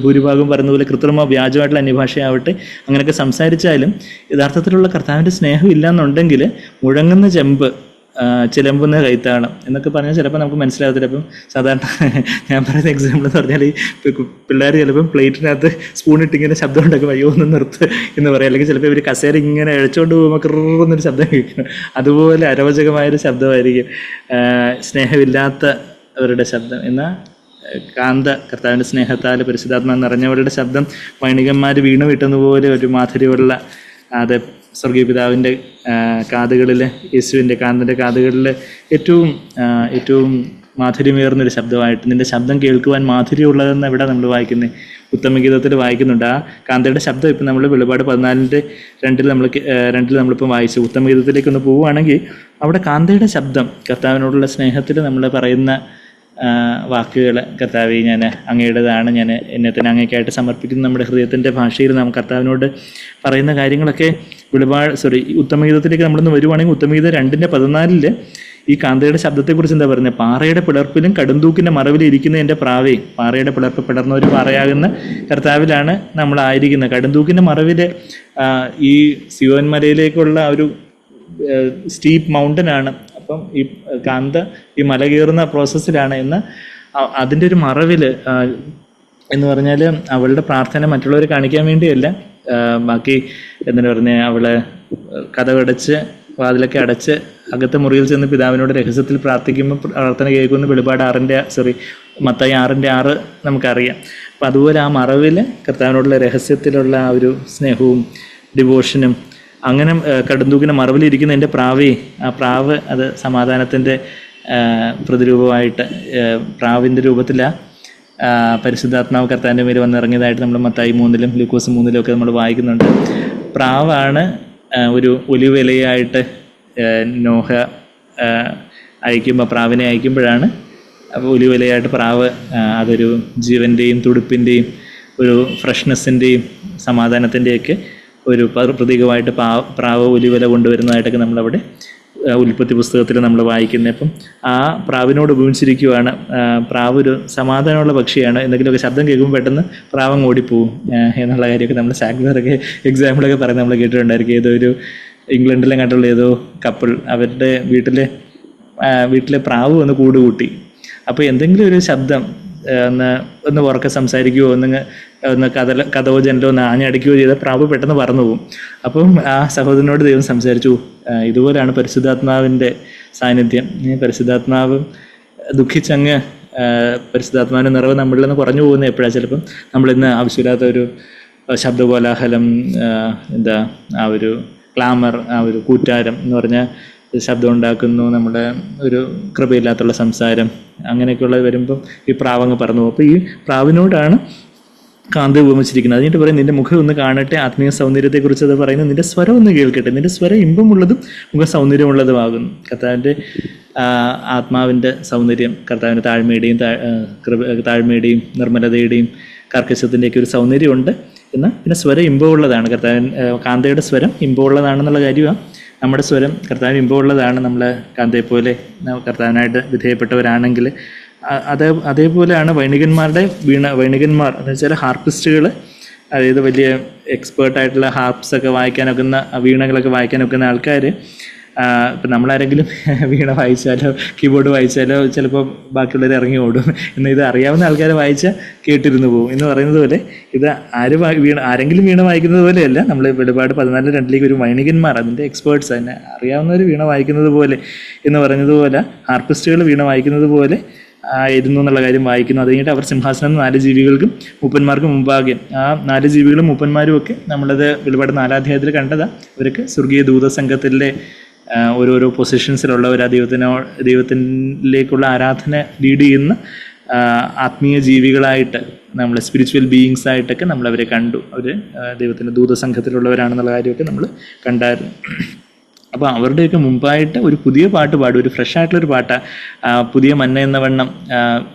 ഭൂരിഭാഗം പറയുന്ന പോലെ കൃത്രിമ വ്യാജമായിട്ടുള്ള അന്യഭാഷ ആവട്ടെ, അങ്ങനെയൊക്കെ സംസാരിച്ചാലും യഥാർത്ഥത്തിലുള്ള കർത്താവിൻ്റെ സ്നേഹം ഇല്ലയെന്നുണ്ടെങ്കിൽ മുഴങ്ങുന്ന ചെമ്പ്, ചിലമ്പുന്ന കൈത്താളം എന്നൊക്കെ പറഞ്ഞാൽ ചിലപ്പോൾ നമുക്ക് മനസ്സിലാകത്തില്ല. അപ്പം സാധാരണ ഞാൻ പറയുന്ന എക്സാമ്പിൾ എന്ന് പറഞ്ഞാൽ ഈ പിള്ളേർ ചിലപ്പം പ്ലേറ്റിനകത്ത് സ്പൂൺ ഇട്ടിങ്ങനെ ശബ്ദം ഉണ്ടാക്കും, അയ്യോ ഒന്ന് നിർത്ത് എന്ന് പറയും. അല്ലെങ്കിൽ ചിലപ്പോൾ ഇവർ കസേര ഇങ്ങനെ അഴിച്ചുകൊണ്ട് പോകുമ്പോൾ കൃന്നൊരു ശബ്ദം കേൾക്കണം. അതുപോലെ അരോചകമായൊരു ശബ്ദമായിരിക്കും സ്നേഹമില്ലാത്തവരുടെ ശബ്ദം. എന്നാൽ കർത്താവിൻ്റെ സ്നേഹത്താൽ പരിശുദ്ധാത്മാ നിറഞ്ഞവരുടെ ശബ്ദം വൈണികന്മാർ വീണു വിട്ടുന്നതുപോലെ ഒരു മാധുര്യമുള്ള, അത് സ്വർഗീയ പിതാവിൻ്റെ കാതുകളിൽ, യേശുവിൻ്റെ കാന്തൻ്റെ കാതുകളിൽ ഏറ്റവും മാധുര്യമേറുന്നൊരു ശബ്ദമായിട്ട്, നിൻ്റെ ശബ്ദം കേൾക്കുവാൻ മാധുര്യമുള്ളതെന്ന് ഇവിടെ നമ്മൾ വായിക്കുന്നത്, ഉത്തമഗീതത്തിൽ വായിക്കുന്നുണ്ട്. ആ കാന്തയുടെ ശബ്ദം ഇപ്പം നമ്മൾ വെളിപാട് 14:2 നമ്മളിപ്പം വായിച്ചു. ഉത്തമഗീതത്തിലേക്കൊന്ന് പോവുകയാണെങ്കിൽ അവിടെ കാന്തയുടെ ശബ്ദം, കർത്താവിനോടുള്ള സ്നേഹത്തിൽ നമ്മൾ പറയുന്ന വാക്കുകൾ, കർത്താവേ ഞാൻ അങ്ങയുടേതാണ്, ഞാൻ എന്നെ തന്നെ അങ്ങേക്കായിട്ട് സമർപ്പിക്കുന്നു, നമ്മുടെ ഹൃദയത്തിൻ്റെ ഭാഷയിൽ നാം കർത്താവിനോട് പറയുന്ന കാര്യങ്ങളൊക്കെ ഉത്തമഗീതത്തിലേക്ക് നമ്മളൊന്ന് വരുവാണെങ്കിൽ ഉത്തമഗീതം 2:14 ഈ കാന്തയുടെ ശബ്ദത്തെക്കുറിച്ച് എന്താ പറയുന്നത്? പാറയുടെ പിളർപ്പിലും കടുംതൂക്കിൻ്റെ മറവിലും ഇരിക്കുന്ന എൻ്റെ പ്രാവേ. പാറയുടെ പിളർപ്പ് പിളർന്ന ഒരു പാറയാകുന്ന കർത്താവിലാണ് നമ്മളായിരിക്കുന്നത്. കടുംതൂക്കിൻ്റെ മറവിൽ ഈ സിയോൻ മലയിലേക്കുള്ള ഒരു സ്റ്റീപ്പ് മൗണ്ടനാണ്. അപ്പം ഈ കാന്ത ഈ മല കയറുന്ന പ്രോസസ്സിലാണ്. അതിൻ്റെ ഒരു മറവിൽ എന്ന് പറഞ്ഞാൽ അവളുടെ പ്രാർത്ഥന മറ്റുള്ളവരെ കാണിക്കാൻ വേണ്ടിയല്ല. ബാക്കി എന്താണ് പറഞ്ഞാൽ, അവള് കതകടച്ച് വാതിലൊക്കെ അടച്ച് അകത്തെ മുറിയിൽ ചെന്ന് പിതാവിനോട് രഹസ്യത്തിൽ പ്രാർത്ഥിക്കുമ്പോൾ പ്രാർത്ഥന കേൾക്കുന്ന വെളിപാട് മത്തായി 6:6 നമുക്കറിയാം. അപ്പം അതുപോലെ ആ മറവിൽ കർത്താവിനോടുള്ള രഹസ്യത്തിലുള്ള ആ ഒരു സ്നേഹവും ഡിവോഷനും, അങ്ങനെ കടുംതൂക്കിൻ്റെ മറവിലിരിക്കുന്ന എൻ്റെ പ്രാവേ, ആ പ്രാവ് അത് സമാധാനത്തിൻ്റെ പ്രതിരൂപമായിട്ട് പ്രാവിൻ്റെ രൂപത്തിലാണ് പരിശുദ്ധാത്മാവ് കർത്താവിൻ്റെ മേൽ വന്നിറങ്ങിയതായിട്ട് നമ്മൾ മത്തായി 3-ലും ലൂക്കോസ് 3-ലും ഒക്കെ നമ്മൾ വായിക്കുന്നുണ്ട്. പ്രാവാണ് ഒരു ഒലിവിലയായിട്ട് നോഹ പ്രാവിനെ അയക്കുമ്പോഴാണ് ഒലിവിലയായിട്ട് പ്രാവ് അതൊരു ജീവൻ്റെയും തുടുപ്പിൻ്റെയും ഒരു ഫ്രഷ്നെസ്സിൻ്റെയും സമാധാനത്തിൻ്റെയൊക്കെ ഒരു പ്രതീകമായിട്ട് പ്രാവ് ഒലിവില കൊണ്ടുവരുന്നതായിട്ടൊക്കെ നമ്മളവിടെ ഉൽപ്പത്തി പുസ്തകത്തിൽ നമ്മൾ വായിക്കുന്നത്. അപ്പം ആ പ്രാവിനോട് ഉപയോഗിച്ചിരിക്കുകയാണ്. പ്രാവ് ഒരു സമാധാനമുള്ള പക്ഷിയാണ്. എന്തെങ്കിലുമൊക്കെ ശബ്ദം കേൾക്കുമ്പോൾ പെട്ടെന്ന് പ്രാവം ഓടിപ്പോവും എന്നുള്ള കാര്യമൊക്കെ നമ്മൾ സാഗ്നറൊക്കെ എക്സാമ്പിളൊക്കെ പറയുന്നത് നമ്മൾ കേട്ടിട്ടുണ്ടായിരിക്കും. ഏതോ ഒരു ഇംഗ്ലണ്ടിലെ കണ്ടുള്ള ഏതോ കപ്പിൾ അവരുടെ വീട്ടിലെ പ്രാവ് വന്ന് കൂടുകൂട്ടി. അപ്പോൾ എന്തെങ്കിലും ഒരു ശബ്ദം ഒന്ന് ഉറക്കെ സംസാരിക്കുകയോ ഒന്ന് കഥവോ ജനലോ ഒന്ന് ആഞ്ഞടിക്കുകയോ ചെയ്താൽ പ്രാവ് പെട്ടെന്ന് പറന്നു പോകും. അപ്പം ആ സഹോദരനോട് ദൈവം സംസാരിച്ചു, ഇതുപോലെയാണ് പരിശുദ്ധാത്മാവിൻ്റെ സാന്നിധ്യം. പരിശുദ്ധാത്മാവ് ദുഃഖിച്ചങ്ങ് പരിശുദ്ധാത്മാവിൻ്റെ നിറവ് നമ്മളിൽ നിന്ന് കുറഞ്ഞു പോകുന്നത് എപ്പോഴാണ്? ചിലപ്പം നമ്മളിന്ന് ആവശ്യമില്ലാത്ത ഒരു ശബ്ദകോലാഹലം, ആ ഒരു ക്ലാമർ, ആ ഒരു കൂറ്റാരം എന്ന് പറഞ്ഞാൽ ശബ്ദം ഉണ്ടാക്കുന്നു, നമ്മുടെ ഒരു കൃപയില്ലാത്തുള്ള സംസാരം, അങ്ങനെയൊക്കെയുള്ളത് വരുമ്പം ഈ പ്രാവങ്ങ് പറന്നു പോകും. അപ്പോൾ ഈ പ്രാവിനോടാണ് കാന്ത ഉപമിച്ചിരിക്കുന്നത്. അതിനായിട്ട് പറയും, നിൻ്റെ മുഖം ഒന്ന് കാണട്ടെ, ആത്മീയ സൗന്ദര്യത്തെക്കുറിച്ച് അത് പറയുന്നത്, നിൻ്റെ സ്വരം ഒന്ന് കേൾക്കട്ടെ, നിൻ്റെ സ്വരം ഇമ്പമുള്ളതും മുഖ സൗന്ദര്യമുള്ളതുമാകുന്നു. കർത്താവിൻ്റെ ആത്മാവിൻ്റെ സൗന്ദര്യം, കർത്താവിൻ്റെ താഴ്മയുടെയും നിർമ്മലതയുടെയും കർക്കശത്തിൻ്റെയൊക്കെ ഒരു സൗന്ദര്യമുണ്ട്. എന്നാൽ പിന്നെ സ്വരം ഇമ്പമുള്ളതാണ്. കാന്തയുടെ സ്വരം ഇമ്പമുള്ളതാണെന്നുള്ള കാര്യമാണ്. നമ്മുടെ സ്വരം കർത്താവിന് ഇമ്പമുള്ളതാണ്. നമ്മൾ കാന്തയെപ്പോലെ കർത്താവിനായിട്ട് വിധേയപ്പെട്ടവരാണെങ്കിൽ അതേപോലെയാണ് വൈണികന്മാർ എന്ന് വെച്ചാൽ ഹാർപ്പിസ്റ്റുകൾ, അതായത് വലിയ എക്സ്പേർട്ടായിട്ടുള്ള ഹാർപ്സൊക്കെ വായിക്കാനൊക്കുന്ന വീണകളൊക്കെ വായിക്കാനൊക്കുന്ന ആൾക്കാർ. ഇപ്പം നമ്മളാരെങ്കിലും വീണ വായിച്ചാലോ കീബോർഡ് വായിച്ചാലോ ചിലപ്പോൾ ബാക്കിയുള്ളവർ ഇറങ്ങി ഓടും. എന്നാൽ ഇത് അറിയാവുന്ന ആൾക്കാരെ വായിച്ചാൽ കേട്ടിരുന്നു പോകും എന്ന് പറയുന്നത് പോലെ ഇത് ആരെങ്കിലും വീണ വായിക്കുന്നത് പോലെയല്ല. നമ്മൾ വെളിപാട് 14:2 ഒരു വൈണികന്മാർ, അതിൻ്റെ എക്സ്പേർട്സ്, അതിനെ അറിയാവുന്നവർ വീണ വായിക്കുന്നത് പോലെ എന്ന് പറയുന്നതുപോലെ ഹാർപ്പിസ്റ്റുകൾ വീണ വായിക്കുന്നത് പോലെ ആയിരുന്നു എന്നുള്ള കാര്യം വായിക്കുന്നു. അത് കഴിഞ്ഞിട്ട് അവർ സിംഹാസനം 4 ജീവികൾക്കും മൂപ്പന്മാർക്കും മുമ്പാകെ, ആ 4 ജീവികളും മൂപ്പന്മാരും ഒക്കെ നമ്മളത് വെളിപാട് 4-ാം അധ്യായത്തിൽ കണ്ടതാണ്. അവർക്ക് സ്വർഗീയ ദൂതസംഘത്തിലെ ഓരോരോ പൊസിഷൻസിലുള്ളവർ, ദൈവത്തിലേക്കുള്ള ആരാധന ലീഡ് ചെയ്യുന്ന ആത്മീയ ജീവികളായിട്ട്, നമ്മൾ സ്പിരിച്വൽ ബീയിങ്സ് ആയിട്ടൊക്കെ നമ്മളവരെ കണ്ടു. അവർ ദൈവത്തിൻ്റെ ദൂതസംഘത്തിലുള്ളവരാണെന്നുള്ള കാര്യമൊക്കെ നമ്മൾ കണ്ടായിരുന്നു. അപ്പോൾ അവരുടെയൊക്കെ മുമ്പായിട്ട് ഒരു പുതിയ പാട്ട് പാടും, ഒരു ഫ്രഷ് ആയിട്ടുള്ളൊരു പാട്ടാണ്. പുതിയ മന്ന എന്ന വണ്ണം,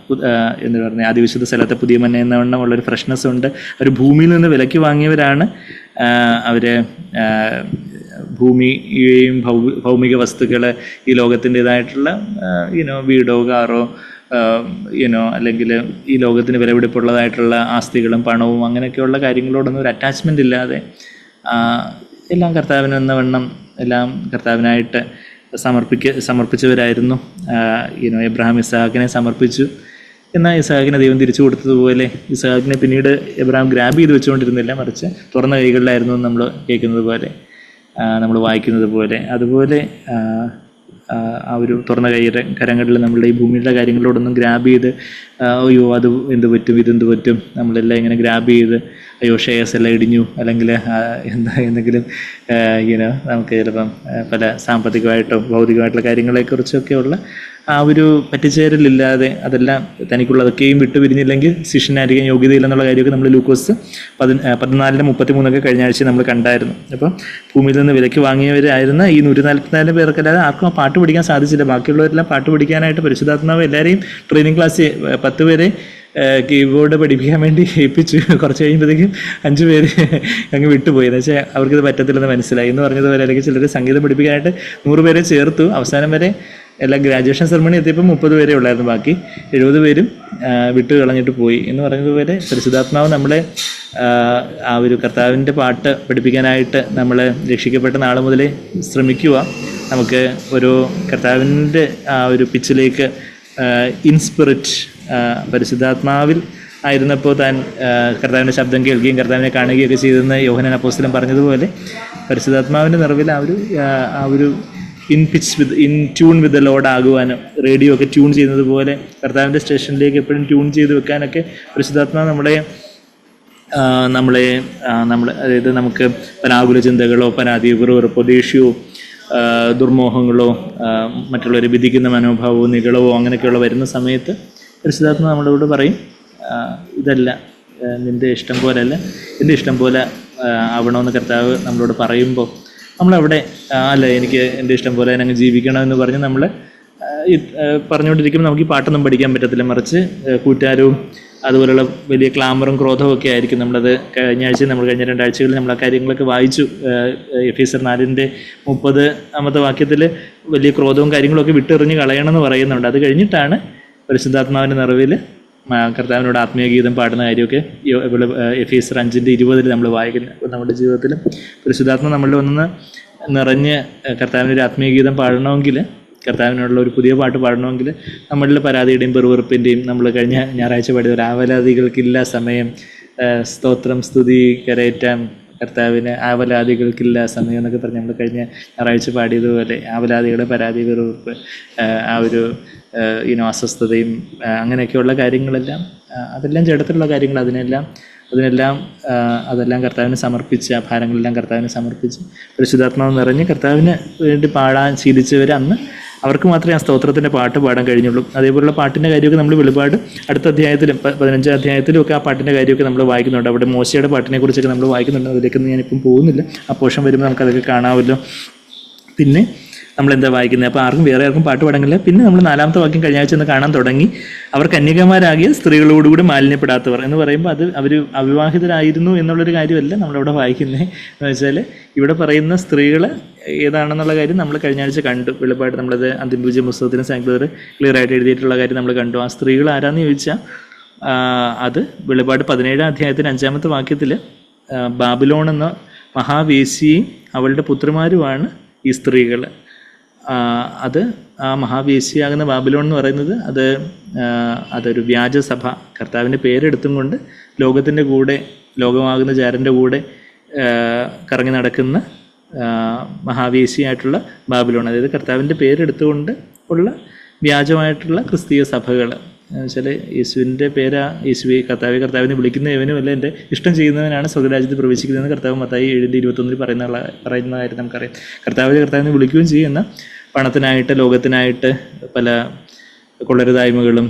എന്ന് പറഞ്ഞാൽ ആദിവിശുദ്ധ സ്ഥലത്തെ പുതിയ മന്ന എന്ന വണ്ണം ഉള്ളൊരു ഫ്രഷ്നെസ് ഉണ്ട്. അവർ ഭൂമിയിൽ നിന്ന് വിലയ്ക്ക് വാങ്ങിയവരാണ്. അവർ ഭൂമിയെയും ഭൗമിക വസ്തുക്കൾ, ഈ ലോകത്തിൻ്റെതായിട്ടുള്ള വീടോ കാറോ അല്ലെങ്കിൽ ഈ ലോകത്തിന് വിലപിടിപ്പുള്ളതായിട്ടുള്ള ആസ്തികളും പണവും അങ്ങനെയൊക്കെയുള്ള കാര്യങ്ങളോടൊന്നും ഒരു അറ്റാച്ച്മെൻ്റ് ഇല്ലാതെ എല്ലാം കർത്താവിനെന്ന വണ്ണം എല്ലാം കർത്താവിനായിട്ട് സമർപ്പിച്ചവരായിരുന്നു. എബ്രഹാം ഇസ്ഹാക്കിനെ സമർപ്പിച്ചു. എന്നാൽ ഇസ്ഹാക്കിനെ ദൈവം തിരിച്ചു കൊടുത്തതുപോലെ ഇസ്ഹാക്കിനെ പിന്നീട് എബ്രഹാം ഗ്രാബ് ചെയ്ത് വെച്ചുകൊണ്ടിരുന്നില്ല, മറിച്ച് തുറന്ന കൈകളിലായിരുന്നു നമ്മൾ കേൾക്കുന്നത് പോലെ, നമ്മൾ വായിക്കുന്നത് പോലെ. അതുപോലെ ആ ഒരു തുറന്ന കരങ്ങളിൽ നമ്മളുടെ ഈ ഭൂമിയുടെ കാര്യങ്ങളോടൊന്നും ഗ്രാബ് ചെയ്ത് അയ്യോ അത് എന്ത് പറ്റും ഇതെന്ത് പറ്റും നമ്മളെല്ലാം ഇങ്ങനെ ഗ്രാബ് ചെയ്ത് അയ്യോ ഷെയർസ് എല്ലാം ഇടിഞ്ഞു, അല്ലെങ്കിൽ എന്തെങ്കിലും നമുക്ക് ചിലപ്പം പല സാമ്പത്തികമായിട്ടോ ഭൗതികമായിട്ടുള്ള കാര്യങ്ങളെക്കുറിച്ചൊക്കെയുള്ള ആ ഒരു പറ്റിച്ചേരലില്ലാതെ അതെല്ലാം തനിക്കുള്ളതൊക്കെയും വിട്ടുപിരിഞ്ഞില്ലെങ്കിൽ ശിഷ്യനായിരിക്കാൻ യോഗ്യതയില്ലെന്നുള്ള കാര്യമൊക്കെ നമ്മൾ ലൂക്കോസ് 14:33 കഴിഞ്ഞ ആഴ്ച നമ്മൾ കണ്ടായിരുന്നു. അപ്പം ഭൂമിയിൽ നിന്ന് വിലയ്ക്ക് വാങ്ങിയവരായിരുന്ന ഈ 144 പേർക്കല്ലാതെ ആർക്കും ആ പാട്ട് പഠിക്കാൻ സാധിച്ചില്ല. ബാക്കിയുള്ളവരെല്ലാം പാട്ട് പഠിക്കാനായിട്ട് പരിശുദ്ധാത്മാവ് എല്ലാവരെയും ട്രെയിനിങ് ക്ലാസ് 10 പേരെ കീബോർഡ് പഠിപ്പിക്കാൻ വേണ്ടി ഏൽപ്പിച്ചു. കുറച്ച് കഴിയുമ്പോഴത്തേക്കും 5 പേര് അങ്ങ് വിട്ടുപോയി. എന്ന് വെച്ചാൽ അവർക്കിത് പറ്റത്തില്ലെന്ന് മനസ്സിലായി എന്ന് പറഞ്ഞതുപോലെ, അല്ലെങ്കിൽ ചിലർ സംഗീതം പഠിപ്പിക്കാനായിട്ട് 100 പേരെ ചേർത്തു. അവസാനം വരെ എല്ലാ ഗ്രാജുവേഷൻ സെറമണി എത്തിയപ്പോൾ 30 പേരെ ഉള്ളായിരുന്നു, ബാക്കി 70 പേരും വിട്ടു കളഞ്ഞിട്ട് പോയി എന്ന് പറഞ്ഞതുപോലെ പരിശുദ്ധാത്മാവ് നമ്മളെ ആ ഒരു കർത്താവിൻ്റെ പാട്ട് പഠിപ്പിക്കാനായിട്ട് നമ്മൾ രക്ഷിക്കപ്പെട്ട നാൾ മുതലേ ശ്രമിക്കുക. നമുക്ക് ഒരു കർത്താവിൻ്റെ ആ ഒരു പിച്ചിലേക്ക് ഇൻസ്പിരിറ്റ് പരിശുദ്ധാത്മാവിൽ ആയിരുന്നപ്പോൾ താൻ കർത്താവിൻ്റെ ശബ്ദം കേൾക്കുകയും കർത്താവിനെ കാണുകയൊക്കെ ചെയ്തെന്ന് യോഹന്നാൻ അപ്പോസ്തലൻ പറഞ്ഞതുപോലെ പരിശുദ്ധാത്മാവിൻ്റെ നിറവിൽ ആ ഒരു in tune with the Lord ആകുവാനും, റേഡിയോ ഒക്കെ ട്യൂൺ ചെയ്യുന്നത് പോലെ കർത്താവിൻ്റെ സ്റ്റേഷനിലേക്ക് എപ്പോഴും ട്യൂൺ ചെയ്ത് വെക്കാനൊക്കെ പരിശുദ്ധാത്മാവ് നമ്മളെ അതായത് നമുക്ക് പരാകുല ചിന്തകളോ പരാതിയോ വെറുപ്പോ ദേഷ്യമോ ദുർമോഹങ്ങളോ മറ്റുള്ളവരെ വിധിക്കുന്ന മനോഭാവമോ നികളവോ അങ്ങനെയൊക്കെയുള്ള വരുന്ന സമയത്ത് പരിശുദ്ധാത്മാവ് നമ്മളോട് പറയും, ഇതല്ല നിൻ്റെ ഇഷ്ടം പോലെ അല്ല, എൻ്റെ ഇഷ്ടം പോലെ ആവണമെന്ന് കർത്താവ് നമ്മളോട് പറയുമ്പോൾ നമ്മളവിടെ അല്ല എനിക്ക് എൻ്റെ ഇഷ്ടം പോലെ അങ്ങ് ജീവിക്കണമെന്ന് പറഞ്ഞ് നമ്മൾ പറഞ്ഞുകൊണ്ടിരിക്കുമ്പോൾ നമുക്ക് ഈ പാട്ടൊന്നും പഠിക്കാൻ പറ്റത്തില്ല. മറിച്ച് കൂറ്റാരവും അതുപോലുള്ള വലിയ ക്ലാമറും ക്രോധവും ഒക്കെ ആയിരിക്കും. നമ്മളത് കഴിഞ്ഞ 2 ആഴ്ചകളിൽ നമ്മൾ ആ കാര്യങ്ങളൊക്കെ വായിച്ചു. എഫേസ്യർ 4:30 വാക്യത്തിൽ വലിയ ക്രോധവും കാര്യങ്ങളൊക്കെ വിട്ടെറിഞ്ഞ് കളയണമെന്ന് പറയുന്നുണ്ട്. അത് കഴിഞ്ഞിട്ടാണ് പരിശുദ്ധാത്മാവിൻ്റെ നിറവിൽ കർത്താവിനോട് ആത്മീയ ഗീതം പാടുന്ന കാര്യമൊക്കെ എഫേസ്യർ 5:20 നമ്മൾ വായിക്കുന്നത്. അപ്പോൾ നമ്മുടെ ജീവിതത്തിലും പരിശുദ്ധാത്മ നമ്മളിൽ ഒന്ന് നിറഞ്ഞ് കർത്താവിനൊരു ആത്മീയ ഗീതം പാടണമെങ്കിൽ, കർത്താവിനുള്ള ഒരു പുതിയ പാട്ട് പാടണമെങ്കിൽ നമ്മളിൽ പരാതിയുടെയും പെറുവെറുപ്പിൻ്റെയും നമ്മൾ കഴിഞ്ഞ ഞായറാഴ്ച പാടിയ ആവലാദികൾക്കില്ല സമയം, സ്തോത്രം സ്തുതി കരേറ്റാം കർത്താവിന് ആവലാദികൾക്കില്ല സമയം എന്നൊക്കെ പറഞ്ഞ് നമ്മൾ കഴിഞ്ഞ ഞായറാഴ്ച പാടിയതുപോലെ ആവലാദികളുടെ പരാതി വെറുപ്പ്, ആ ഒരു അസ്വസ്ഥതയും അങ്ങനെയൊക്കെയുള്ള കാര്യങ്ങളെല്ലാം അതെല്ലാം ജഡത്തിലുള്ള കാര്യങ്ങൾ, അതെല്ലാം കർത്താവിന് സമർപ്പിച്ച് ആ ഭാരങ്ങളെല്ലാം കർത്താവിന് സമർപ്പിച്ച് പരിശുദ്ധാത്മാവ് നിറഞ്ഞ് കർത്താവിന് വേണ്ടി പാടാൻ ശീലിച്ചവർ അന്ന് അവർക്ക് മാത്രമേ ആ സ്തോത്രത്തിൻ്റെ പാട്ട് പാടാൻ കഴിഞ്ഞുള്ളൂ. അതേപോലുള്ള പാട്ടിൻ്റെ കാര്യമൊക്കെ നമ്മൾ വെളിപാട് അടുത്ത അധ്യായത്തിലും 15 അധ്യായത്തിലും ഒക്കെ ആ പാട്ടിൻ്റെ കാര്യമൊക്കെ നമ്മൾ വായിക്കുന്നുണ്ട്. അവിടെ മോശയുടെ പാട്ടിനെ കുറിച്ചൊക്കെ നമ്മൾ വായിക്കുന്നുണ്ട്. അതിലേക്കൊന്നും ഞാനിപ്പം പോകുന്നില്ല. ആ പോഷൻ വരുമ്പോൾ നമുക്കതൊക്കെ കാണാമല്ലോ. പിന്നെ നമ്മളെന്താ വായിക്കുന്നത്? അപ്പോൾ വേറെ ആർക്കും പാട്ട് പാടാനില്ല. പിന്നെ നമ്മൾ 4-ാമത്തെ വാക്യം കഴിഞ്ഞ ആഴ്ച ഒന്ന് കാണാൻ തുടങ്ങി. അവർ കന്യകമാരാകിയ സ്ത്രീകളോടുകൂടി മാലിന്യപ്പെടാത്തവർ എന്ന് പറയുമ്പോൾ അത് അവർ അവിവാഹിതരായിരുന്നു എന്നുള്ളൊരു കാര്യമല്ല നമ്മളവിടെ വായിക്കുന്നത്. എന്ന് വെച്ചാൽ ഇവിടെ പറയുന്ന സ്ത്രീകൾ ഏതാണെന്നുള്ള കാര്യം നമ്മൾ കഴിഞ്ഞ ആഴ്ച കണ്ടു. വെളിപാട് നമ്മളത് അന്തിമപൂജ പുസ്തകത്തിന് സാങ്ക്ലർ ക്ലിയർ ആയിട്ട് എഴുതിയിട്ടുള്ള കാര്യം നമ്മൾ കണ്ടു. ആ സ്ത്രീകൾ ആരാന്ന് ചോദിച്ചാൽ അത് വെളിപാട് 17-ാം അധ്യായത്തിന് 5-ാമത്തെ വാക്യത്തിൽ ബാബിലോൺ എന്ന മഹാവേശിയും അവളുടെ പുത്രിമാരുമാണ് ഈ സ്ത്രീകൾ. അത് ആ മഹാവേശിയാകുന്ന ബാബിലോൺ എന്ന് പറയുന്നത് അതൊരു വ്യാജസഭ, കർത്താവിൻ്റെ പേരെടുത്തും കൊണ്ട് ലോകത്തിൻ്റെ കൂടെ, ലോകമാകുന്ന ജാരൻ്റെ കൂടെ കറങ്ങി നടക്കുന്ന മഹാവേശിയായിട്ടുള്ള ബാബിലോൺ, അതായത് കർത്താവിൻ്റെ പേരെടുത്തുകൊണ്ട് ഉള്ള വ്യാജമായിട്ടുള്ള ക്രിസ്തീയ സഭകൾ. എന്നുവെച്ചാൽ യേശുവിൻ്റെ കർത്താവിനെ വിളിക്കുന്ന ഇവനുമല്ല എൻ്റെ ഇഷ്ടം ചെയ്യുന്നവനാണ് സ്വർഗ്ഗരാജ്യത്തിൽ പ്രവേശിക്കുന്നതെന്ന് കർത്താവ് മത്തായി 7:21 പറയുന്ന കാര്യം നമുക്കറിയാം. കർത്താവിനെ വിളിക്കുകയും ചെയ്യുന്ന പണത്തിനായിട്ട് ലോകത്തിനായിട്ട് പല കൊള്ളരുതായ്മകളും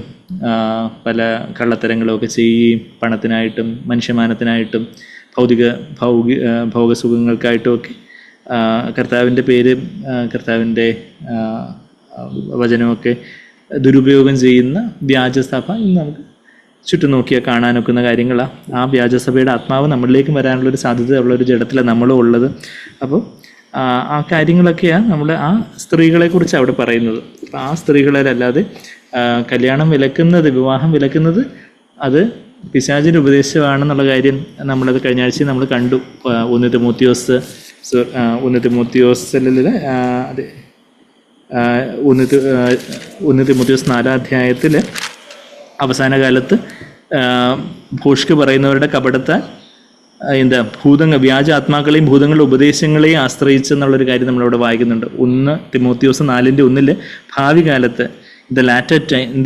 പല കള്ളത്തരങ്ങളും ഒക്കെ ചെയ്യുകയും പണത്തിനായിട്ടും മനുഷ്യമാനത്തിനായിട്ടും ഭൗകസുഖങ്ങൾക്കായിട്ടും ഒക്കെ കർത്താവിൻ്റെ പേര്, കർത്താവിൻ്റെ വചനമൊക്കെ ദുരുപയോഗം ചെയ്യുന്ന വ്യാജസഭ ഇന്ന് നമുക്ക് ചുറ്റും നോക്കിയാൽ കാണാനൊക്കുന്ന കാര്യങ്ങളാണ്. ആ വ്യാജസഭയുടെ ആത്മാവ് നമ്മളിലേക്കും വരാനുള്ളൊരു സാധ്യത ഉള്ളൊരു ജഡത്തിലാണ് നമ്മളും ഉള്ളത്. അപ്പോൾ ആ കാര്യങ്ങളൊക്കെയാണ് നമ്മൾ ആ സ്ത്രീകളെക്കുറിച്ച് അവിടെ പറയുന്നത്. അപ്പോൾ ആ സ്ത്രീകളല്ലാതെ കല്യാണം വിലക്കുന്നത്, വിവാഹം വിലക്കുന്നത് അത് പിശാചിൻ്റെ ഉപദേശമാണെന്നുള്ള കാര്യം നമ്മളത് കഴിഞ്ഞ ആഴ്ച നമ്മൾ കണ്ടു. 1 തിമോത്തിയോസ് അതെ 1 തിമോത്തിയോസ് 4-ാം അധ്യായത്തിൽ അവസാന കാലത്ത് ഭോഷ്ക് പറയുന്നവരുടെ കപടത്താൽ വ്യാജ ആത്മാക്കളെയും ഭൂതങ്ങളുടെ ഉപദേശങ്ങളെയും ആശ്രയിച്ചെന്നുള്ളൊരു കാര്യം നമ്മളവിടെ വായിക്കുന്നുണ്ട്. 1 തിമോത്തിയോസ് 4:1 ഭാവി കാലത്ത് ഇൻ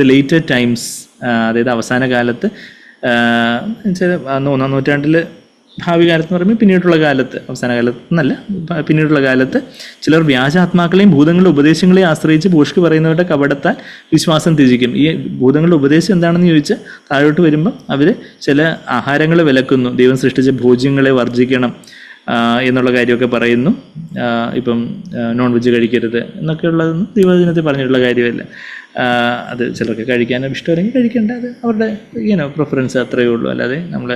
ദ ലേറ്റർ ടൈംസ്, അതായത് അവസാന കാലത്ത്, ഒന്നാം നൂറ്റാണ്ടിൽ ഭാവി കാലത്ത് എന്ന് പറയുമ്പോൾ പിന്നീടുള്ള കാലത്ത്, അവസാന കാലത്ത് എന്നല്ല, പിന്നീടുള്ള കാലത്ത് ചിലർ വ്യാജാത്മാക്കളെയും ഭൂതങ്ങളുടെ ഉപദേശങ്ങളെയും ആശ്രയിച്ച് ഭോഷ്ക് പറയുന്നവരുടെ കപടത്താൽ വിശ്വാസം ത്യജിക്കും. ഈ ഭൂതങ്ങളുടെ ഉപദേശം എന്താണെന്ന് ചോദിച്ചാൽ താഴോട്ട് വരുമ്പം അവർ ചില ആഹാരങ്ങൾ വിലക്കുന്നു, ദൈവം സൃഷ്ടിച്ച ഭോജ്യങ്ങളെ വർജിക്കണം എന്നുള്ള കാര്യമൊക്കെ പറയുന്നു. ഇപ്പം നോൺ വെജ് കഴിക്കരുത് എന്നൊക്കെ ഉള്ളതൊന്നും ദൈവവചനത്തിൽ പറഞ്ഞിട്ടുള്ള കാര്യമല്ല. അത് ചിലർക്ക് കഴിക്കാനും ഇഷ്ടമല്ലെങ്കിൽ കഴിക്കേണ്ട, അത് അവരുടെ പ്രിഫറൻസ് അത്രയേ ഉള്ളൂ. അല്ലാതെ നമ്മൾ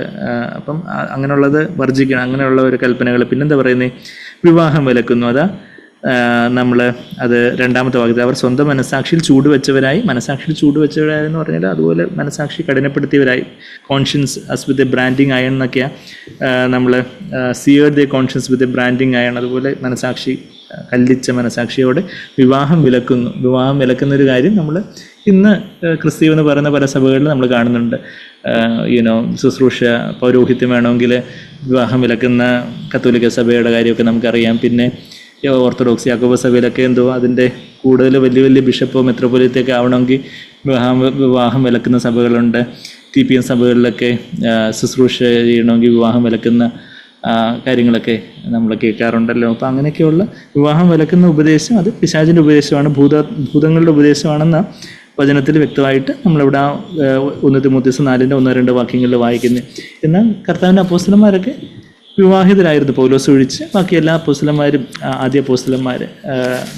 അപ്പം അങ്ങനെയുള്ളത് വർജിക്കണം, അങ്ങനെയുള്ള ഒരു കൽപ്പനകൾ. പിന്നെന്താ പറയുന്നത്? വിവാഹം വിലക്കുന്നു. അതാ നമ്മൾ അത് 2-ാമത്തെ വാക്യത്തിൽ അവർ സ്വന്തം മനസാക്ഷിയിൽ ചൂടുവെച്ചവരായെന്ന് പറഞ്ഞാൽ അതുപോലെ മനസാക്ഷി കഠിനപ്പെടുത്തിയവരായി. Conscience as with a branding iron എന്നൊക്കെയാണ് നമ്മൾ seared the conscience with a branding iron. അതുപോലെ മനസാക്ഷി കല്ലിച്ച മനസാക്ഷിയോട് വിവാഹം വിലക്കുന്നൊരു കാര്യം നമ്മൾ ഇന്ന് ക്രിസ്തീവ് എന്ന് പറയുന്ന പല സഭകളിൽ നമ്മൾ കാണുന്നുണ്ട്. ശുശ്രൂഷ പൗരോഹിത്യം വേണമെങ്കിൽ വിവാഹം വിലക്കുന്ന കത്തോലിക്ക സഭയുടെ കാര്യമൊക്കെ നമുക്കറിയാം. പിന്നെ ഓർത്തഡോക്സ് യാക്കോബ സഭയിലൊക്കെ അതിൻ്റെ കൂടുതൽ വലിയ ബിഷപ്പോ മെത്രോപൊലീത്തയൊക്കെ ആവണമെങ്കിൽ വിവാഹം വിലക്കുന്ന സഭകളുണ്ട്. TPM സഭകളിലൊക്കെ ശുശ്രൂഷ ചെയ്യണമെങ്കിൽ വിവാഹം വിലക്കുന്ന കാര്യങ്ങളൊക്കെ നമ്മൾ കേൾക്കാറുണ്ടല്ലോ. അപ്പോൾ അങ്ങനെയൊക്കെയുള്ള വിവാഹം വിലക്കുന്ന ഉപദേശം അത് പിശാചിൻ്റെ ഉപദേശമാണ്, ഭൂതങ്ങളുടെ ഉപദേശമാണെന്ന വചനത്തിൽ വ്യക്തമായിട്ട് നമ്മളിവിടെ 1 തിമോത്തിയോസ് 4:1-2 വാക്യങ്ങളിൽ വായിക്കുന്നത്. എന്നാൽ കർത്താവിൻ്റെ അപ്പോസ്തലന്മാരൊക്കെ വിവാഹിതരായിരുന്നു, പൗലോസ് ഒഴിച്ച് ബാക്കി എല്ലാ അപ്പോസ്തലന്മാരും, ആദ്യ അപ്പോസ്തലന്മാർ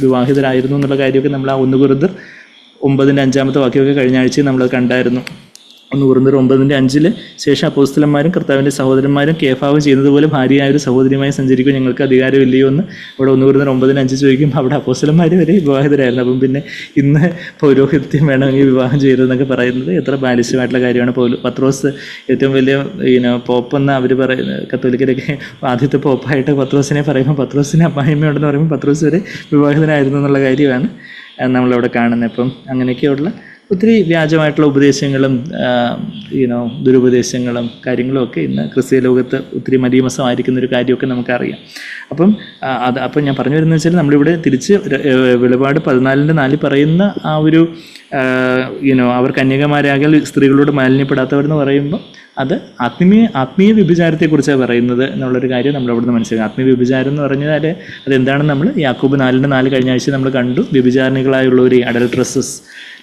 വിവാഹിതരായിരുന്നു എന്നുള്ള കാര്യമൊക്കെ നമ്മൾ ആ 1 കൊരിന്ത്യർ 9:5 വാക്യമൊക്കെ കഴിഞ്ഞ ആഴ്ച നമ്മൾ കണ്ടായിരുന്നു. 1 കൊരിന്ത്യർ 9:5 ശേഷം അപ്പോസ്തലന്മാരും കർത്താവിൻ്റെ സഹോദരന്മാരും കേഫാവും ചെയ്യുന്നത് പോലെ ഭാര്യയായ ഒരു സഹോദരിയുമായി സഞ്ചരിക്കും, ഞങ്ങൾക്ക് അധികാരമില്ലയോ എന്ന് അവിടെ 1 കൊരിന്ത്യർ 9:5 ചോദിക്കും. അവിടെ അപ്പോസ്തലന്മാർ വരെ വിവാഹിതരായിരുന്നു. അപ്പം പിന്നെ ഇന്ന് പൗരോഹിത്യം വേണമെങ്കിൽ വിവാഹം ചെയ്തതെന്നൊക്കെ പറയുന്നത് എത്ര ബാലിശ്യമായിട്ടുള്ള കാര്യമാണ്. പത്രോസ് ഏറ്റവും വലിയ പോപ്പെന്ന് അവർ പറയുന്നത്, കത്തോലിക്കരൊക്കെ ആദ്യത്തെ പോപ്പായിട്ട് പത്രോസിനെ പറയുമ്പോൾ പത്രോസിന് അമ്മായിമ്മയുണ്ടെന്ന് പറയുമ്പോൾ പത്രോസ് വരെ വിവാഹിതനായിരുന്നു എന്നുള്ള കാര്യമാണ് നമ്മളവിടെ കാണുന്നത്. അപ്പം അങ്ങനെയൊക്കെയുള്ള ഒത്തിരി വ്യാജമായിട്ടുള്ള ഉപദേശങ്ങളും ദുരുപദേശങ്ങളും കാര്യങ്ങളും ഒക്കെ ഇന്ന് ക്രിസ്തീയ ലോകത്ത് ഒത്തിരി മലീമസമായിരിക്കുന്നൊരു കാര്യമൊക്കെ നമുക്കറിയാം. അപ്പം ഞാൻ പറഞ്ഞു വരുന്നത് വെച്ചാൽ നമ്മളിവിടെ തിരിച്ച് വെളിപാട് 14:4 പറയുന്ന ആ ഒരു അവർ കന്യകമാരാകൽ സ്ത്രീകളോട് മാലിന്യപ്പെടാത്തവരെന്ന് പറയുമ്പോൾ അത് ആത്മീയ വ്യഭിചാരത്തെക്കുറിച്ചാണ് പറയുന്നത് എന്നുള്ളൊരു കാര്യം നമ്മൾ അവിടെ നിന്ന് മനസ്സിലാക്കുക. ആത്മീയ വ്യഭിചാരം എന്ന് പറഞ്ഞാൽ അതെന്താണെന്ന് നമ്മൾ യാക്കോബ് 4:4 കഴിഞ്ഞ ആഴ്ച നമ്മൾ കണ്ടു. വ്യഭിചാരിണികളായുള്ളവർ, അഡൽട്രസസ്,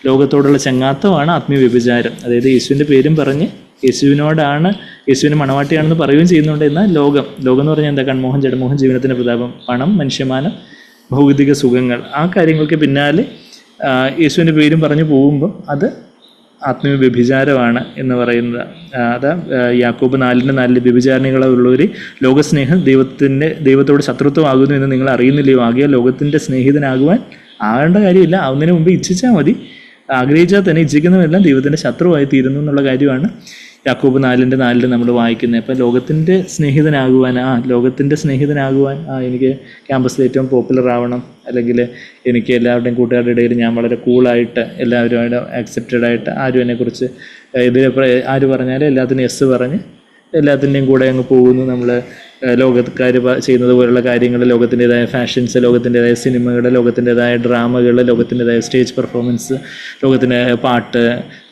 ലോകത്തോടുള്ള ചങ്ങാത്തമാണ് ആത്മീയ വ്യഭിചാരം. അതായത് യേശുവിൻ്റെ പേരും പറഞ്ഞ് യേശുവിന് മണവാട്ടിയാണെന്ന് പറയുകയും ചെയ്യുന്നുണ്ട്. എന്നാൽ ലോകം എന്ന് പറഞ്ഞാൽ എന്താ? കൺമോഹം, ജഡമോഹം, ജീവനത്തിൻ്റെ പ്രതാപം, പണം, മനുഷ്യമാനം, ഭൗതിക സുഖങ്ങൾ, ആ കാര്യങ്ങൾക്ക് പിന്നാലെ യേശുവിൻ്റെ പേരും പറഞ്ഞു പോകുമ്പോൾ അത് ആത്മീയ വ്യഭിചാരമാണ് എന്ന് പറയുന്നത്. അതാ യാക്കോബ് 4:4 വ്യഭിചാരിണികളുള്ളവർ ലോകസ്നേഹം ദൈവത്തോട് ശത്രുത്വമാകുന്നു എന്ന് നിങ്ങൾ അറിയുന്നില്ലയോ? ആകയാൽ ലോകത്തിൻ്റെ സ്നേഹിതനാകുവാൻ ആകേണ്ട കാര്യമില്ല, ആവുന്നതിന് മുമ്പ് ഇച്ഛിച്ചാൽ മതി. ആഗ്രഹിച്ചാൽ തന്നെ ഇച്ഛിക്കുന്നതെല്ലാം ദൈവത്തിൻ്റെ ശത്രുവായി തീരുന്നു എന്നുള്ള കാര്യമാണ് യാക്കോബ് 4:4 നമ്മൾ വായിക്കുന്നത്. അപ്പം ലോകത്തിൻ്റെ സ്നേഹിതനാകുവാൻ എനിക്ക് ക്യാമ്പസിൽ ഏറ്റവും പോപ്പുലർ ആവണം, അല്ലെങ്കിൽ എനിക്ക് എല്ലാവരുടെയും കൂട്ടുകാരുടെ ഇടയിൽ ഞാൻ വളരെ കൂളായിട്ട് എല്ലാവരുമായിട്ട് ആക്സെപ്റ്റഡ് ആയിട്ട്, ആരും എന്നെക്കുറിച്ച് ആര് പറഞ്ഞാലും എല്ലാത്തിനും എസ് പറഞ്ഞ് എല്ലാത്തിൻ്റെയും കൂടെ അങ്ങ് പോകുന്നു. നമ്മൾ ലോകക്കാർ ചെയ്യുന്നത് പോലുള്ള കാര്യങ്ങൾ, ലോകത്തിൻ്റെതായ ഫാഷൻസ്, ലോകത്തിൻ്റെതായ സിനിമകൾ, ലോകത്തിൻ്റെതായ ഡ്രാമകൾ, ലോകത്തിൻ്റെതായ സ്റ്റേജ് പെർഫോമൻസ്, ലോകത്തിൻ്റെ പാട്ട്,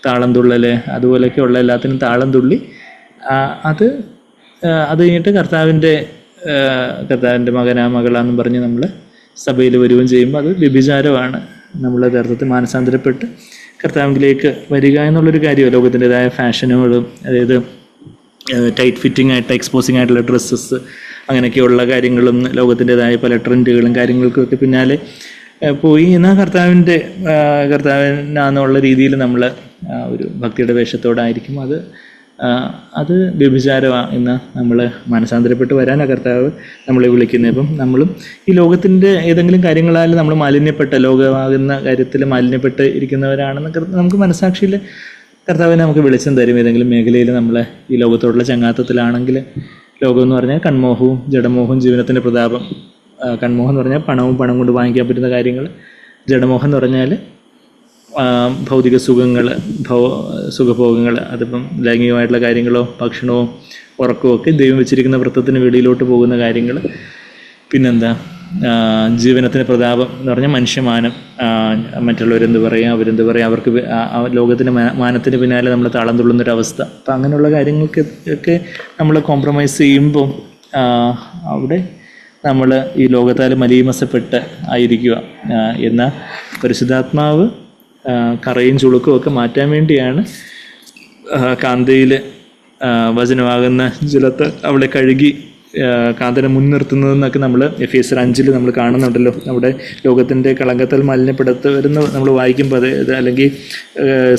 താളം തുള്ളൽ, അതുപോലെയൊക്കെയുള്ള എല്ലാത്തിനും താളം തുള്ളി അത് കഴിഞ്ഞിട്ട് കർത്താവിൻ്റെ മകനാന്നും പറഞ്ഞ് നമ്മൾ സഭയിൽ വരികയും ചെയ്യുമ്പോൾ അത് വ്യഭിചാരമാണ്. നമ്മൾ യഥാർത്ഥത്തിൽ മാനസാന്തരപ്പെട്ട് കർത്താവിലേക്ക് വരിക എന്നുള്ളൊരു കാര്യമാണ്. ലോകത്തിൻ്റെതായ ഫാഷനുകളും, അതായത് ടൈറ്റ് ഫിറ്റിംഗ് ആയിട്ട് എക്സ്പോസിങ് ആയിട്ടുള്ള ഡ്രസ്സസ്, അങ്ങനെയൊക്കെയുള്ള കാര്യങ്ങളും ലോകത്തിൻ്റെതായ പല ട്രെൻഡുകളും കാര്യങ്ങൾക്കൊക്കെ പിന്നാലെ പോയി. എന്നാൽ കർത്താവിനാന്നുള്ള രീതിയിൽ നമ്മൾ ഒരു ഭക്തിയുടെ വേഷത്തോടായിരിക്കും അത് വ്യഭിചാരമാണ് എന്ന് നമ്മൾ മനസാന്തരപ്പെട്ട് വരാനാണ് കർത്താവ് നമ്മളെ വിളിക്കുന്നത്. അപ്പം നമ്മളും ഈ ലോകത്തിൻ്റെ ഏതെങ്കിലും കാര്യങ്ങളാൽ നമ്മൾ ലോകമാകുന്ന കാര്യത്തിൽ മാലിന്യപ്പെട്ട് ഇരിക്കുന്നവരാണെന്ന് നമുക്ക് മനസാക്ഷിയിൽ കർത്താവിനെ നമുക്ക് വെളിച്ചം തരും. ഏതെങ്കിലും മേഖലയിൽ നമ്മൾ ഈ ലോകത്തോടുള്ള ചങ്ങാത്തത്തിലാണെങ്കിൽ, ലോകം എന്ന് പറഞ്ഞാൽ കൺമോഹവും ജഡമോഹവും ജീവനത്തിൻ്റെ പ്രതാപം. കൺമോഹം എന്ന് പറഞ്ഞാൽ പണം കൊണ്ട് വാങ്ങിക്കാൻ പറ്റുന്ന കാര്യങ്ങൾ, ജഡമോഹം എന്ന് പറഞ്ഞാൽ ഭൗതിക സുഖഭോഗങ്ങൾ, അതിപ്പം ലൈംഗികമായിട്ടുള്ള കാര്യങ്ങളോ ഭക്ഷണമോ ഉറക്കമോ ഒക്കെ ദൈവം വെച്ചിരിക്കുന്ന വൃത്തത്തിന് വെളിയിലോട്ട് പോകുന്ന കാര്യങ്ങൾ. പിന്നെന്താ, ജീവനത്തിന് പ്രതാപം എന്ന് പറഞ്ഞാൽ മനുഷ്യമാനം. മറ്റുള്ളവരെന്ത് പറയുക, അവരെന്ത് പറയുക, അവർക്ക് ലോകത്തിൻ്റെ മാനത്തിന് പിന്നാലെ നമ്മൾ താളം തുള്ളുന്നൊരവസ്ഥ. അപ്പം അങ്ങനെയുള്ള കാര്യങ്ങൾക്കൊക്കെ നമ്മൾ കോംപ്രമൈസ് ചെയ്യുമ്പോൾ അവിടെ നമ്മൾ ഈ ലോകത്താൽ മലീമസപ്പെട്ട് ആയിരിക്കുക. എന്നാൽ പരിശുദ്ധാത്മാവ് കറയും ചുളുക്കും ഒക്കെ മാറ്റാൻ വേണ്ടിയാണ് കാന്തയിൽ വചനമാകുന്ന ജലത്തെ അവളെ കഴുകി കാന്തനെ മുൻനിർത്തുന്നതെന്നൊക്കെ നമ്മൾ എഫേസ്യർ 5 നമ്മൾ കാണുന്നുണ്ടല്ലോ. അവിടെ ലോകത്തിൻ്റെ കളങ്കത്താൽ മാലിന്യപ്പെടാത്തവരെന്ന് നമ്മൾ വായിക്കുമ്പോൾ, അല്ലെങ്കിൽ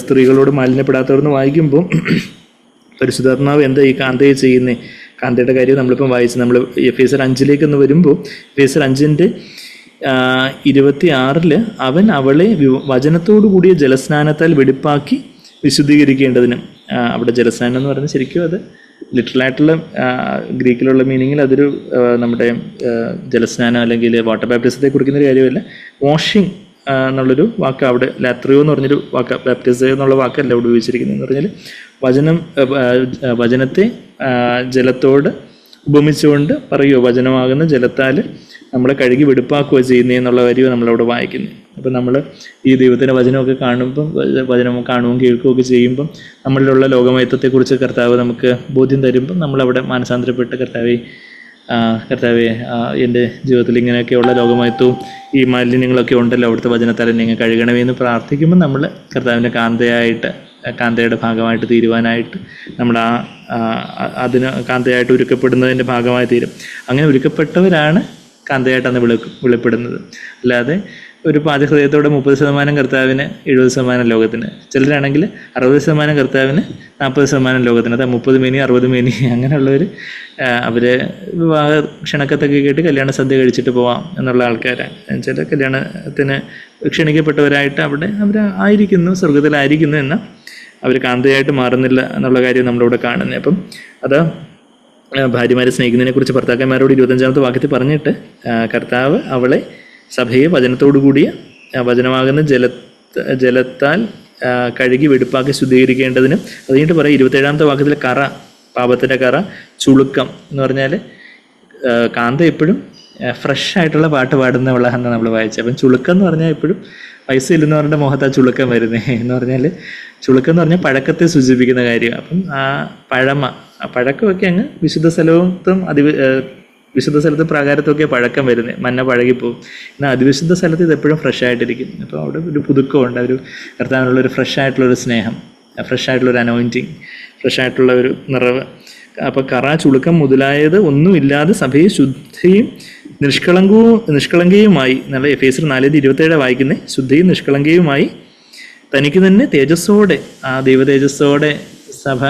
സ്ത്രീകളോട് മാലിന്യപ്പെടാത്തവരെന്ന് വായിക്കുമ്പോൾ പരിശുദ്ധാത്മാവ് എന്താ ഈ കാന്തയെ ചെയ്യുന്നത്? കാന്തയുടെ കാര്യം നമ്മളിപ്പം വായിച്ചു. നമ്മൾ എഫേസ്യർ 5 വരുമ്പോൾ എഫേസ്യർ 5:26 അവൻ അവളെ വചനത്തോടു കൂടിയ ജലസ്നാനത്താൽ വെടിപ്പാക്കി വിശുദ്ധീകരിക്കേണ്ടതിനും. അവിടെ ജലസ്നാനം എന്ന് പറയുന്നത് ശരിക്കും അത് ലിറ്ററലായിട്ടുള്ള ഗ്രീക്കിലുള്ള മീനിങ്ങിൽ അതൊരു നമ്മുടെ ജലസ്നാനം അല്ലെങ്കിൽ വാട്ടർ ബാപ്റ്റിസത്തെ കുറിക്കുന്നൊരു കാര്യമല്ല. വാഷിങ് എന്നുള്ളൊരു വാക്ക് അവിടെ, ലാത്രിയോ എന്ന് പറഞ്ഞൊരു വാക്ക്, ബാപ്റ്റിസം എന്നുള്ള വാക്കല്ല അവിടെ ഉപയോഗിച്ചിരിക്കുന്നത്. എന്ന് പറഞ്ഞാൽ വചനത്തെ ജലത്തോട് ഉപമിച്ചുകൊണ്ട് പറയുമോ, വചനമാകുന്ന ജലത്താൽ നമ്മളെ കഴുകി വെടുപ്പാക്കുകയോ ചെയ്യുന്നതെന്നുള്ള കാര്യമോ നമ്മളവിടെ വായിക്കുന്നത്. അപ്പം നമ്മൾ ഈ ദൈവത്തിൻ്റെ വചനമൊക്കെ വചനം കാണുകയും കേൾക്കുകയൊക്കെ ചെയ്യുമ്പം നമ്മളിലുള്ള ലോകമയത്വത്തെക്കുറിച്ച് കർത്താവ് നമുക്ക് ബോധ്യം തരുമ്പം നമ്മളവിടെ മാനസാന്തരപ്പെട്ട് കർത്താവെ എൻ്റെ ജീവിതത്തിൽ ഇങ്ങനെയൊക്കെയുള്ള ലോകമയത്വവും ഈ മാലിന്യങ്ങളൊക്കെ ഉണ്ടല്ലോ, അവിടുത്തെ വചനത്താൽ എന്നെ കഴുകണമേ എന്ന് പ്രാർത്ഥിക്കുമ്പോൾ നമ്മൾ കർത്താവിൻ്റെ കാന്തയുടെ ഭാഗമായിട്ട് തീരുവാനായിട്ട് നമ്മൾ അതിന് കാന്തയായിട്ട് ഒരുക്കപ്പെടുന്നതിൻ്റെ ഭാഗമായി തീരും. അങ്ങനെ ഒരുക്കപ്പെട്ടവരാണ് കാന്തയായിട്ട് അന്ന് വെളിപ്പെടുന്നത്. അല്ലാതെ ഒരു പാതിഹൃദയത്തോടെ 30% കർത്താവിന് 70% ലോകത്തിന്, ചിലരാണെങ്കിൽ 60% കർത്താവിന് 40% ലോകത്തിന്. അത് 30 മേനി 60 മേനി അങ്ങനെയുള്ളവർ അവരെ വിവാഹ ക്ഷണക്കത്തൊക്കെ കേട്ട് കല്യാണ സദ്യ കഴിച്ചിട്ട് പോവാം എന്നുള്ള ആൾക്കാരാണ്. ചില കല്യാണത്തിന് ക്ഷണിക്കപ്പെട്ടവരായിട്ട് അവർ ആയിരിക്കുന്നു, സ്വർഗത്തിലായിരിക്കുന്നു, എന്നാൽ അവർ കാന്തയായിട്ട് മാറുന്നില്ല എന്നുള്ള കാര്യം നമ്മളിവിടെ കാണുന്നത്. അപ്പം അത് ഭാര്യമാരെ സ്നേഹിക്കുന്നതിനെക്കുറിച്ച് ഭർത്താക്കന്മാരോട് 25-ാമത്തെ വാക്യത്തിൽ പറഞ്ഞിട്ട് കർത്താവ് അവളെ സഭയെ വചനത്തോടു കൂടിയ വചനമാകുന്ന ജലത്താൽ കഴുകി വെടുപ്പാക്കി ശുദ്ധീകരിക്കേണ്ടതിനും. അത് കഴിഞ്ഞിട്ട് പറയാം 27-ാമത്തെ വാക്യത്തിൽ പാപത്തിൻ്റെ കറ, ചുളുക്കം എന്ന് പറഞ്ഞാൽ കാന്ത എപ്പോഴും ഫ്രഷ് ആയിട്ടുള്ള പാട്ട് പാടുന്നവളാണെന്ന് നമ്മൾ വായിച്ചത്. അപ്പം ചുളുക്കം എന്ന് പറഞ്ഞാൽ എപ്പോഴും പൈസ ഇല്ലെന്നവരുടെ മുഖത്ത് ആ ചുളുക്കം വരുന്നത് എന്ന് പറഞ്ഞാൽ, ചുളുക്കം എന്ന് പറഞ്ഞാൽ പഴക്കത്തെ സൂചിപ്പിക്കുന്ന കാര്യം. അപ്പം ആ പഴക്കമൊക്കെ അങ്ങ് വിശുദ്ധ സ്ഥലത്ത് പ്രാകാരത്തൊക്കെ പഴക്കം വരുന്നത്, മഞ്ഞ പഴകിപ്പോവും. എന്നാൽ അതിവിശുദ്ധ സ്ഥലത്ത് ഇത് എപ്പോഴും ഫ്രഷ് ആയിട്ടിരിക്കും. അപ്പോൾ അവിടെ ഒരു പുതുക്കമുണ്ട്, ഒരു കർത്താവിനുള്ളൊരു ഫ്രഷ് ആയിട്ടുള്ളൊരു സ്നേഹം, ഫ്രഷ് ആയിട്ടുള്ളൊരു അനോയിൻറ്റിങ്, ഫ്രഷ് ആയിട്ടുള്ള ഒരു നിറവ്. അപ്പോൾ ചുളുക്കം മുതലായത് ഒന്നുമില്ലാതെ സഭയെ ശുദ്ധിയും നിഷ്കളങ്കയുമായി, നല്ല എഫേസ്യർ 4:27 വായിക്കുന്നത്, ശുദ്ധിയും നിഷ്കളങ്കയുമായി തനിക്ക് തന്നെ തേജസ്സോടെ, ആ ദൈവ തേജസ്സോടെ സഭ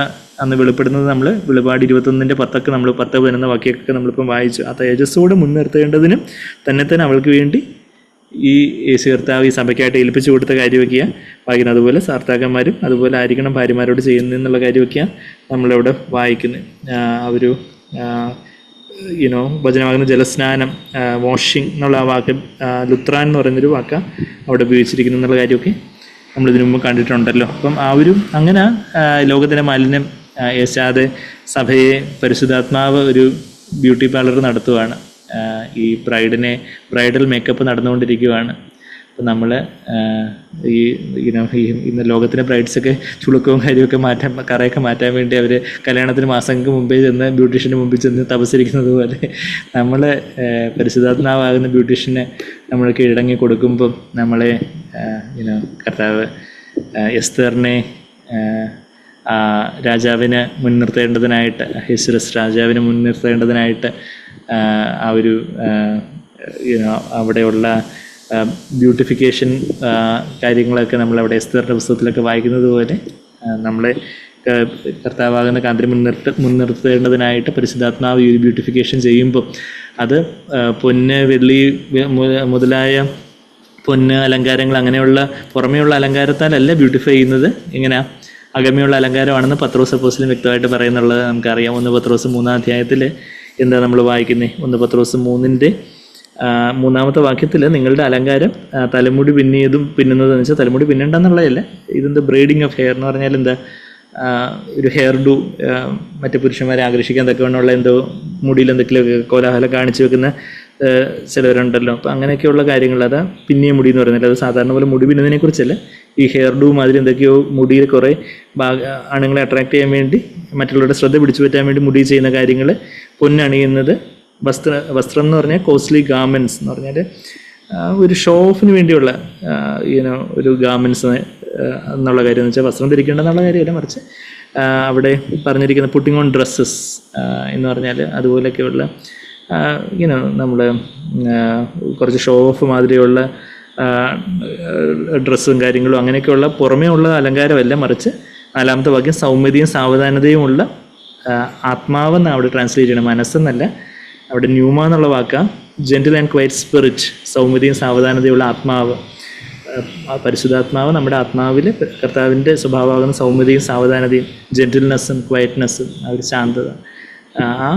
അന്ന് വെളിപ്പെടുന്നത് നമ്മൾ വെളിപാട് 21:10 നമ്മൾ 10-11 വാക്യമൊക്കെ നമ്മളിപ്പം വായിച്ചു. ആ തേജസ്സോടെ മുൻനിർത്തേണ്ടതിനും തന്നെ അവൾക്ക് വേണ്ടി ഈ യേശു കർത്താവ് ഈ സഭയ്ക്കായിട്ട് ഏൽപ്പിച്ചു കൊടുത്ത കാര്യമൊക്കെയാണ് വായിക്കുന്നത്. അതുപോലെ സാർത്താക്കന്മാരും അതുപോലെ ആയിരിക്കണം ഭാര്യമാരോട് ചെയ്യുന്നതെന്നുള്ള കാര്യമൊക്കെയാണ് നമ്മളിവിടെ വായിക്കുന്നത്. ഒരു വചനമാകുന്ന ജലസ്നാനം, വാഷിംഗ് എന്നുള്ള ആ വാക്ക് ലുത്രാൻ എന്ന് പറയുന്നൊരു വാക്കാണ് അവിടെ ഉപയോഗിച്ചിരിക്കുന്നു എന്നുള്ള കാര്യമൊക്കെ നമ്മളിതിനു മുമ്പ് കണ്ടിട്ടുണ്ടല്ലോ. അപ്പം അങ്ങനെ ലോകത്തിൻ്റെ മാലിന്യം ഏശാതെ സഭയെ പരിശുദ്ധാത്മാവ് ഒരു ബ്യൂട്ടി പാർലർ നടത്തുവാണ്. ഈ ബ്രൈഡൽ മേക്കപ്പ് നടന്നുകൊണ്ടിരിക്കുകയാണ്. അപ്പം നമ്മൾ ഇന്ന് ലോകത്തിലെ ബ്രൈഡ്സൊക്കെ ചുളുക്കവും കാര്യമൊക്കെ കറയൊക്കെ മാറ്റാൻ വേണ്ടി അവർ കല്യാണത്തിന് മാസങ്ങൾക്ക് മുമ്പേ ചെന്ന് ബ്യൂട്ടീഷ്യൻ്റെ മുമ്പിൽ ചെന്ന് തപസ്സിരിക്കുന്നത് പോലെ നമ്മൾ പരിശുദ്ധാത്മാവാകുന്ന ബ്യൂട്ടീഷ്യനെ നമ്മൾ കീഴടങ്ങി കൊടുക്കുമ്പം നമ്മളെ കർത്താവ് എസ്തറിനെ രാജാവിന് മുൻനിർത്തേണ്ടതിനായിട്ട്, ഹിസ്രസ് രാജാവിന് മുൻനിർത്തേണ്ടതിനായിട്ട് ആ ഒരു അവിടെയുള്ള ബ്യൂട്ടിഫിക്കേഷൻ കാര്യങ്ങളൊക്കെ നമ്മളവിടെ എസ്തറിൻ്റെ പുസ്തകത്തിലൊക്കെ വായിക്കുന്നത് പോലെ നമ്മളെ കർത്താവാകുന്ന കാന്തിനെ മുൻനിർത്തേണ്ടതിനായിട്ട് പരിശുദ്ധാത്മാവ് ഈ ബ്യൂട്ടിഫിക്കേഷൻ ചെയ്യുമ്പോൾ അത് പൊന്ന്, വെള്ളി മുതലായ പൊന്ന് അലങ്കാരങ്ങൾ അങ്ങനെയുള്ള പുറമേയുള്ള അലങ്കാരത്താലല്ല ബ്യൂട്ടിഫൈ ചെയ്യുന്നത്, ഇങ്ങനെ അകമയുള്ള അലങ്കാരമാണെന്ന് പത്രോസ് അപ്പോസ്തലൻ വ്യക്തമായിട്ട് പറയുന്നുള്ളത് നമുക്കറിയാം. 1 പത്രോസ് 3-ാം അധ്യായത്തിൽ എന്താ നമ്മൾ വായിക്കുന്നത്? 1 പത്രോസ് 3-ന്റെ 3-ാമത്തെ വാക്യത്തിൽ നിങ്ങളുടെ അലങ്കാരം തലമുടി പിന്നുന്നതെന്ന് വെച്ചാൽ തലമുടി പിന്നണ്ടെന്നുള്ളതല്ല, ഇതെന്താ ബ്രീഡിങ് ഓഫ് ഹെയർ എന്ന് പറഞ്ഞാൽ എന്താ, ഒരു ഹെയർ ഡു മറ്റു പുരുഷന്മാരെ ആകർഷിക്കാൻ തക്കവണ്ണമുള്ള എന്തോ മുടിയിൽ എന്തെങ്കിലുമൊക്കെ കോലാഹലം കാണിച്ചു വെക്കുന്ന ചിലവരുണ്ടല്ലോ. അപ്പം അങ്ങനെയൊക്കെയുള്ള കാര്യങ്ങൾ, അതാ പിന്നിയ മുടി എന്ന് പറയുന്നത്. അത് സാധാരണ പോലെ മുടി പിന്നുന്നതിനെ കുറിച്ചല്ല, ഈ ഹെയർ ഡു മാതിരി എന്തൊക്കെയോ മുടിയിൽ കുറേ ആണുങ്ങളെ അട്രാക്ട് ചെയ്യാൻ വേണ്ടി, മറ്റുള്ളവരുടെ ശ്രദ്ധ പിടിച്ചു പറ്റാൻ വേണ്ടി മുടി ചെയ്യുന്ന കാര്യങ്ങൾ, പൊന്നണിയുന്നത്, വസ്ത്രം എന്ന് പറഞ്ഞാൽ കോസ്റ്റ്ലി ഗാർമെൻറ്റ്സ് എന്ന് പറഞ്ഞാൽ ഒരു ഷോ ഓഫിന് വേണ്ടിയുള്ള ഒരു ഗാർമെൻറ്റ്സ് എന്നുള്ള കാര്യം എന്ന് വെച്ചാൽ വസ്ത്രം ധരിക്കേണ്ടെന്നുള്ള കാര്യമല്ല, മറിച്ച് അവിടെ പറഞ്ഞിരിക്കുന്ന പുട്ടിങ് ഓൺ ഡ്രസ്സസ് എന്ന് പറഞ്ഞാൽ അതുപോലെയൊക്കെയുള്ള നമ്മൾ കുറച്ച് ഷോ ഓഫ് മാതിരിയുള്ള ഡ്രസ്സും കാര്യങ്ങളും അങ്ങനെയൊക്കെയുള്ള പുറമേ ഉള്ള അലങ്കാരമല്ല, മറിച്ച് 4-ാമത്തെ വാക്യം സൗമ്യതയും സാവധാനതയുമുള്ള ആത്മാവെന്ന് അവിടെ ട്രാൻസ്ലേറ്റ് ചെയ്യണം, മനസ്സെന്നല്ല. അവിടെ ന്യൂമ എന്നുള്ള വാക്കാണ്. ജെന്റിൽ ആൻഡ് ക്വയറ്റ് സ്പിരിറ്റ്, സൗമ്യതയും സാവധാനതയുള്ള ആത്മാവ്. പരിശുദ്ധാത്മാവ് നമ്മുടെ ആത്മാവിൽ കർത്താവിൻ്റെ സ്വഭാവമാകുന്ന സൗമ്യതയും സാവധാനതയും, ജെന്റിൽനെസ്സും ക്വയറ്റ്നെസ്സും, ആ ഒരു ശാന്തത, ആ